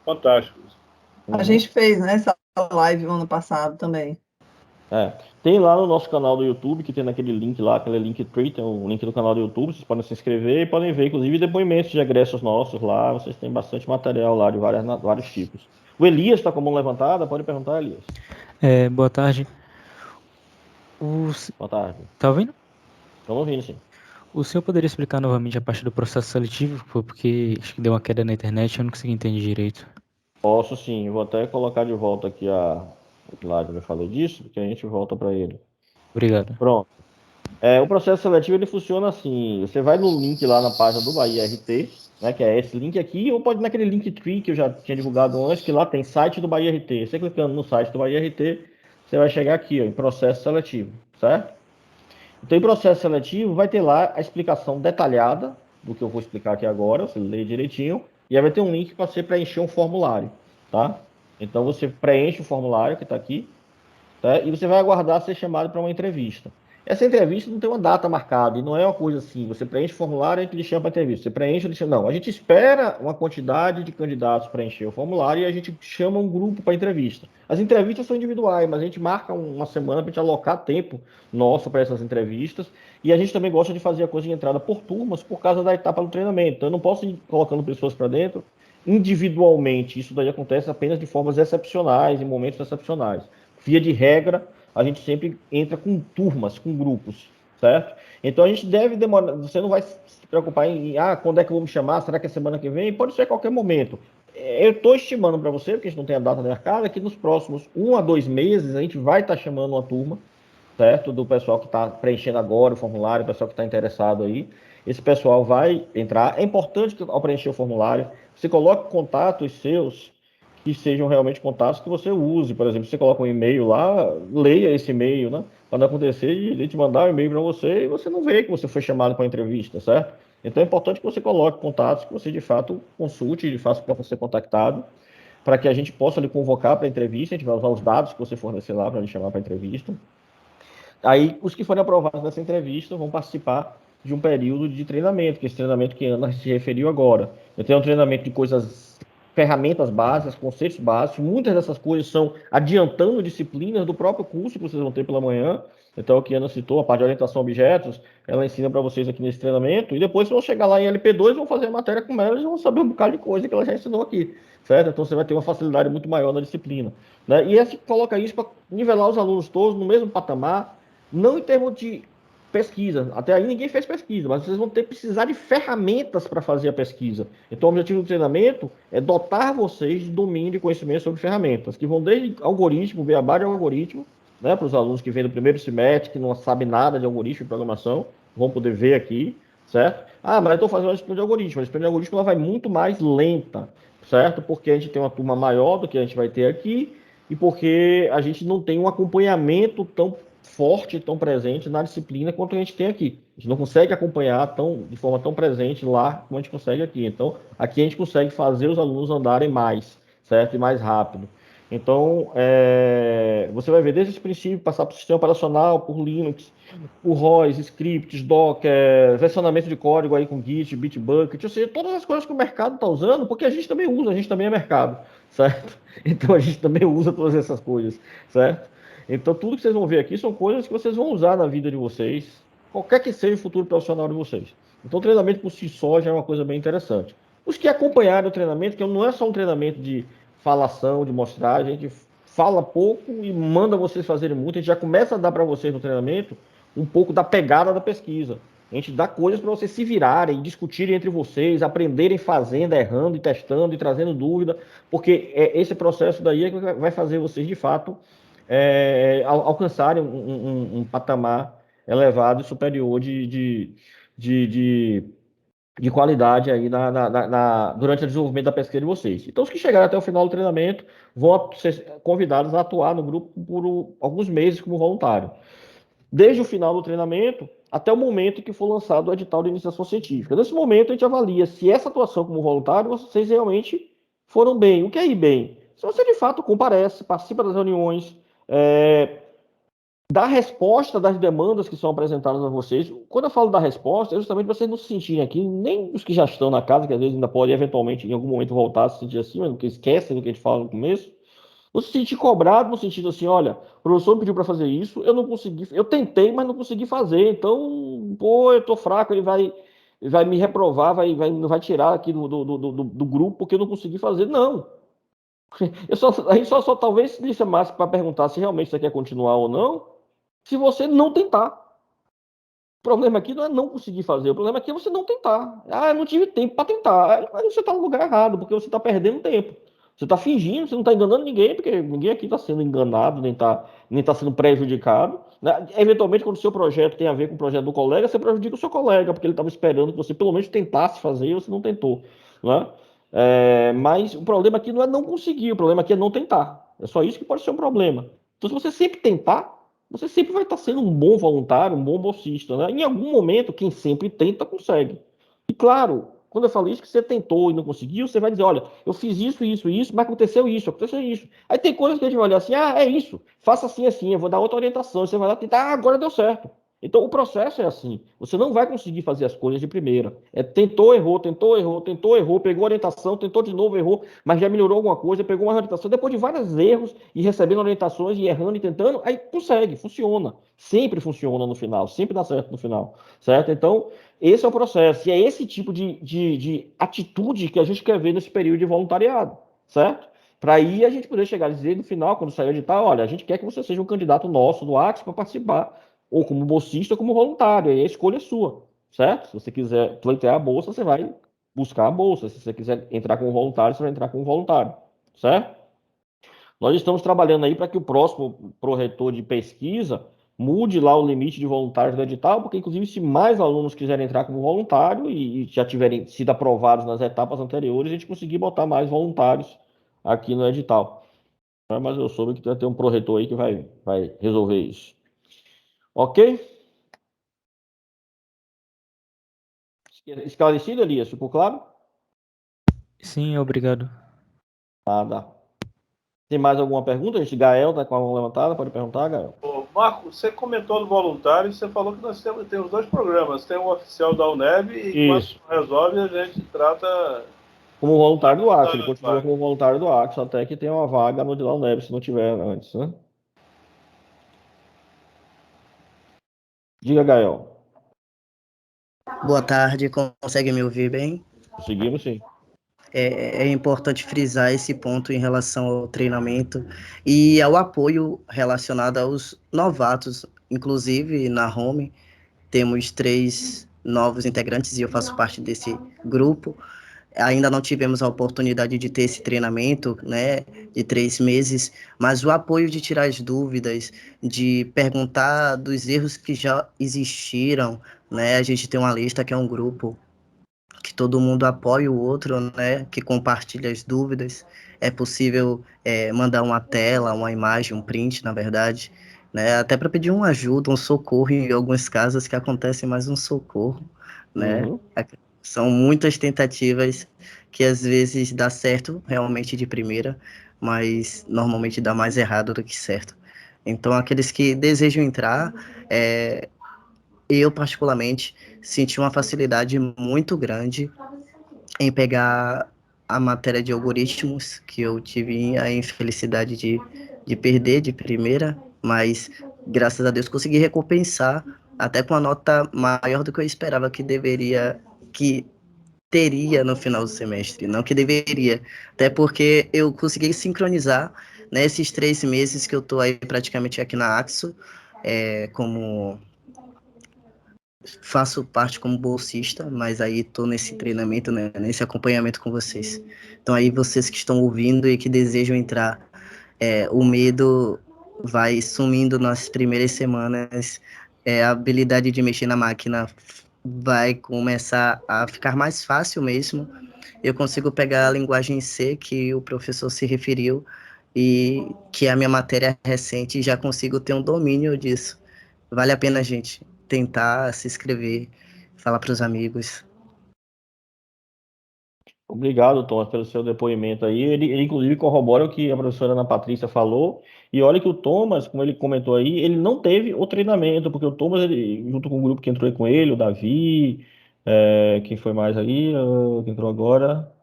fantásticos. A gente fez, né, essa live no ano passado também. Tem lá no nosso canal do YouTube, que tem naquele link lá, aquele Linktree, tem um link do canal do YouTube, vocês podem se inscrever e podem ver, inclusive, depoimentos de egressos nossos lá, vocês têm bastante material lá de vários tipos. O Elias está com a mão levantada, pode perguntar, Elias. Boa tarde. Boa tarde. Tá ouvindo? Estamos ouvindo, sim. O senhor poderia explicar novamente a parte do processo seletivo? Porque acho que deu uma queda na internet e eu não consegui entender direito. Posso sim, vou até colocar de volta aqui o slide que eu falei disso, porque a gente volta para ele. Obrigado. Pronto. O processo seletivo ele funciona assim: você vai no link lá na página do Bahia RT, né, que é esse link aqui, ou pode ir naquele Linktree que eu já tinha divulgado antes, que lá tem site do Bahia RT. Você clicando no site do Bahia RT, você vai chegar aqui, ó, em processo seletivo, certo? Então, em processo seletivo, vai ter lá a explicação detalhada do que eu vou explicar aqui agora, você lê direitinho, e aí vai ter um link para você preencher um formulário, tá? Então, você preenche o formulário que está aqui, tá? E você vai aguardar ser chamado para uma entrevista. Essa entrevista não tem uma data marcada, e não é uma coisa assim, você preenche o formulário e a gente lhe chama para entrevista. Você preenche e não. A gente espera uma quantidade de candidatos preencher o formulário e a gente chama um grupo para entrevista. As entrevistas são individuais, mas a gente marca uma semana para a gente alocar tempo nosso para essas entrevistas. E a gente também gosta de fazer a coisa de entrada por turmas por causa da etapa do treinamento. Então eu não posso ir colocando pessoas para dentro individualmente. Isso daí acontece apenas de formas excepcionais, em momentos excepcionais. Via de regra, a gente sempre entra com turmas, com grupos, certo? Então a gente deve demorar, você não vai se preocupar em quando é que eu vou me chamar, será que é semana que vem? Pode ser a qualquer momento. Eu estou estimando para você, porque a gente não tem a data marcada, que nos próximos 1 a 2 meses a gente vai estar chamando uma turma, certo? Do pessoal que está preenchendo agora o formulário, o pessoal que está interessado aí. Esse pessoal vai entrar. É importante que ao preencher o formulário, você coloque contatos seus que sejam realmente contatos que você use. Por exemplo, você coloca um e-mail lá, leia esse e-mail, né? Quando acontecer, ele te mandar um e-mail para você e você não vê que você foi chamado para uma entrevista, certo? Então é importante que você coloque contatos, que você de fato consulte, de fato possa ser contactado, para que a gente possa lhe convocar para a entrevista. A gente vai usar os dados que você fornecer lá para lhe chamar para a entrevista. Aí, os que forem aprovados nessa entrevista vão participar de um período de treinamento, que é esse treinamento que a Ana se referiu agora. Eu tenho um treinamento de coisas, ferramentas básicas, conceitos básicos. Muitas dessas coisas são adiantando disciplinas do próprio curso que vocês vão ter pela manhã. Então, o que a Ana citou, a parte de orientação a objetos, ela ensina para vocês aqui nesse treinamento. E depois, vão chegar lá em LP2, vão fazer a matéria com ela e vão saber um bocado de coisa que ela já ensinou aqui, certo? Então, você vai ter uma facilidade muito maior na disciplina, né? E esse coloca isso para nivelar os alunos todos no mesmo patamar, não em termos de pesquisa, até aí ninguém fez pesquisa, mas vocês vão ter que precisar de ferramentas para fazer a pesquisa. Então, o objetivo do treinamento é dotar vocês de domínio de conhecimento sobre ferramentas, que vão desde algoritmo, beabá de algoritmo, né, para os alunos que vêm do primeiro semestre, que não sabem nada de algoritmo e programação, vão poder ver aqui, certo? Ah, mas eu estou fazendo uma disciplina de algoritmo. A disciplina de algoritmo ela vai muito mais lenta, certo? Porque a gente tem uma turma maior do que a gente vai ter aqui, e porque a gente não tem um acompanhamento tão forte, tão presente na disciplina quanto a gente tem aqui. A gente não consegue acompanhar de forma tão presente lá como a gente consegue aqui. Então, aqui a gente consegue fazer os alunos andarem mais, certo? E mais rápido. Então, você vai ver desde esse princípio, passar para o sistema operacional, por Linux, por ROS, scripts, Docker, versionamento de código aí com Git, Bitbucket, ou seja, todas as coisas que o mercado está usando, porque a gente também usa, a gente também é mercado, certo? Então, a gente também usa todas essas coisas, certo? Então, tudo que vocês vão ver aqui são coisas que vocês vão usar na vida de vocês, qualquer que seja o futuro profissional de vocês. Então, o treinamento por si só já é uma coisa bem interessante. Os que acompanharam o treinamento, que não é só um treinamento de falação, de mostrar, a gente fala pouco e manda vocês fazerem muito, a gente já começa a dar para vocês no treinamento um pouco da pegada da pesquisa. A gente dá coisas para vocês se virarem, discutirem entre vocês, aprenderem fazendo, errando e testando e trazendo dúvida, porque esse processo daí é que vai fazer vocês, de fato, alcançarem um patamar elevado e superior de qualidade aí durante o desenvolvimento da pesquisa de vocês. Então, os que chegarem até o final do treinamento vão ser convidados a atuar no grupo por alguns meses como voluntário. Desde o final do treinamento até o momento em que for lançado o edital de iniciação científica. Nesse momento, a gente avalia se essa atuação como voluntário, vocês realmente foram bem. O que é ir bem? Se você, de fato, comparece, participa das reuniões, dá resposta das demandas que são apresentadas a vocês. Quando eu falo da resposta, é justamente para vocês não se sentirem aqui, nem os que já estão na casa, que às vezes ainda podem, eventualmente, em algum momento, voltar a se sentir assim, mas porque esquecem do que a gente fala no começo. Não se sentir cobrado no sentido assim, olha, o professor me pediu para fazer isso, eu não consegui, eu tentei, mas não consegui fazer, então, pô, eu tô fraco, ele vai me reprovar, não vai tirar aqui do grupo porque eu não consegui fazer. Não. A gente só talvez lhe chamasse para perguntar se realmente você quer continuar ou não, se você não tentar. O problema aqui não é não conseguir fazer, o problema aqui é você não tentar. Ah, eu não tive tempo para tentar. Aí você está no lugar errado, porque você está perdendo tempo. Você está fingindo, você não está enganando ninguém, porque ninguém aqui está sendo enganado, nem tá sendo prejudicado. Né? Eventualmente, quando o seu projeto tem a ver com o projeto do colega, você prejudica o seu colega, porque ele estava esperando que você pelo menos tentasse fazer e você não tentou. Né? Mas o problema aqui não é não conseguir, o problema aqui é não tentar. É só isso que pode ser um problema. Então, se você sempre tentar, você sempre vai estar sendo um bom voluntário, um bom bolsista. Né? Em algum momento, quem sempre tenta, consegue. E claro, quando eu falo isso, que você tentou e não conseguiu, você vai dizer, olha, eu fiz isso, mas aconteceu isso. Aí tem coisas que a gente vai olhar assim, é isso, faça assim, assim, eu vou dar outra orientação. Você vai lá tentar, agora deu certo. Então, o processo é assim. Você não vai conseguir fazer as coisas de primeira. Tentou, errou, pegou orientação, tentou de novo, errou, mas já melhorou alguma coisa, pegou uma orientação. Depois de vários erros e recebendo orientações e errando e tentando, aí consegue, funciona. Sempre funciona no final, sempre dá certo no final, certo? Então, esse é o processo. E é esse tipo de atitude que a gente quer ver nesse período de voluntariado, certo? Para aí a gente poder chegar e dizer no final, quando sair o edital, olha, a gente quer que você seja um candidato nosso do Axis para participar, ou como bolsista ou como voluntário, aí a escolha é sua, certo? Se você quiser pleitear a bolsa, você vai buscar a bolsa. Se você quiser entrar como voluntário, você vai entrar como voluntário, certo? Nós estamos trabalhando aí para que o próximo proretor de pesquisa mude lá o limite de voluntários do edital, porque inclusive se mais alunos quiserem entrar como voluntário e já tiverem sido aprovados nas etapas anteriores, a gente conseguir botar mais voluntários aqui no edital. Mas eu soube que vai ter um proretor aí que vai resolver isso. Ok? Esclarecido, Elias? Ficou claro? Sim, obrigado. Tá. Tem mais alguma pergunta, gente? Gael tá com a mão levantada, pode perguntar, Gael. Ô, Marco, você comentou do voluntário, você falou que nós temos dois programas. Tem um oficial da UNEB e Isso. quando resolve a gente trata... Como voluntário do Axo, ele continua como voluntário do Axo, até que tenha uma vaga no de La UNEB, se não tiver antes, né? Diga, Gael. Boa tarde, consegue me ouvir bem? Conseguimos, sim. É importante frisar esse ponto em relação ao treinamento e ao apoio relacionado aos novatos. Inclusive, na Home, temos 3 novos integrantes e eu faço parte desse grupo. Ainda não tivemos a oportunidade de ter esse treinamento, né, de 3 meses, mas o apoio de tirar as dúvidas, de perguntar dos erros que já existiram, né, a gente tem uma lista que é um grupo que todo mundo apoia o outro, né, que compartilha as dúvidas. É possível mandar uma tela, uma imagem, um print, na verdade, né, até para pedir uma ajuda, um socorro, em alguns casos que acontece mais um socorro, né. Uhum. São muitas tentativas que às vezes dá certo realmente de primeira, mas normalmente dá mais errado do que certo. Então, aqueles que desejam entrar, eu particularmente senti uma facilidade muito grande em pegar a matéria de algoritmos, que eu tive a infelicidade de perder de primeira, mas graças a Deus consegui recompensar até com a nota maior do que eu esperava que teria no final do semestre, não que deveria, até porque eu consegui sincronizar nesses 3 meses que eu estou aí praticamente aqui na Axo, como faço parte como bolsista, mas aí estou nesse treinamento, né, nesse acompanhamento com vocês. Então aí vocês que estão ouvindo e que desejam entrar, o medo vai sumindo nas primeiras semanas, a habilidade de mexer na máquina vai começar a ficar mais fácil mesmo. Eu consigo pegar a linguagem C que o professor se referiu e que é a minha matéria recente, e já consigo ter um domínio disso. Vale a pena, gente, tentar se inscrever, falar para os amigos. Obrigado, Thomas, pelo seu depoimento aí. Ele, inclusive, corrobora o que a professora Ana Patrícia falou. E olha que o Thomas, como ele comentou aí, ele não teve o treinamento, porque o Thomas, ele, junto com o grupo que entrou aí com ele, o Davi, quem foi mais aí, que entrou agora,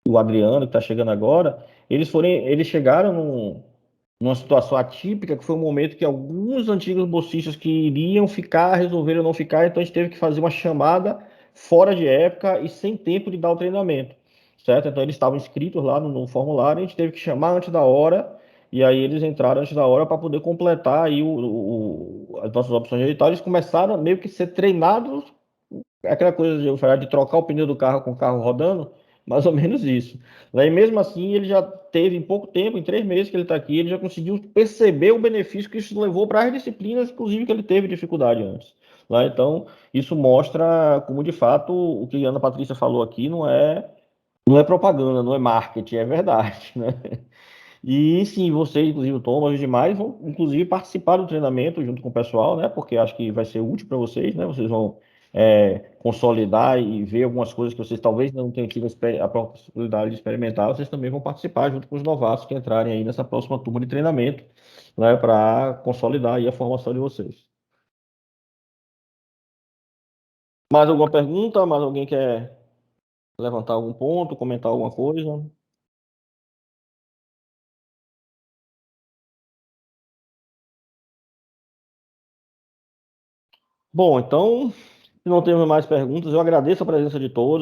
o Adriano, que está chegando agora, eles chegaram numa situação atípica, que foi um momento que alguns antigos bolsistas que iriam ficar, resolveram não ficar, então a gente teve que fazer uma chamada fora de época e sem tempo de dar o treinamento, certo? Então eles estavam inscritos lá no formulário, a gente teve que chamar antes da hora, e aí eles entraram antes da hora para poder completar aí as nossas opções de edital. Eles começaram a meio que ser treinados, aquela coisa de eu falar de trocar o pneu do carro com o carro rodando, mais ou menos isso. Daí mesmo assim, ele já teve em pouco tempo, em 3 meses que ele está aqui, ele já conseguiu perceber o benefício que isso levou para as disciplinas, inclusive que ele teve dificuldade antes. Lá, então, isso mostra como de fato o que a Ana Patrícia falou aqui não é propaganda, não é marketing, é verdade, né? E sim, você, inclusive o Thomas e os demais, vão inclusive participar do treinamento junto com o pessoal, né? Porque acho que vai ser útil para vocês, né? Vocês vão consolidar e ver algumas coisas que vocês talvez não tenham tido a possibilidade de experimentar. Vocês também vão participar junto com os novatos que entrarem aí nessa próxima turma de treinamento, né? Para consolidar aí a formação de vocês. Mais alguma pergunta? Mais alguém quer levantar algum ponto, comentar alguma coisa? Bom, então, se não temos mais perguntas, eu agradeço a presença de todos.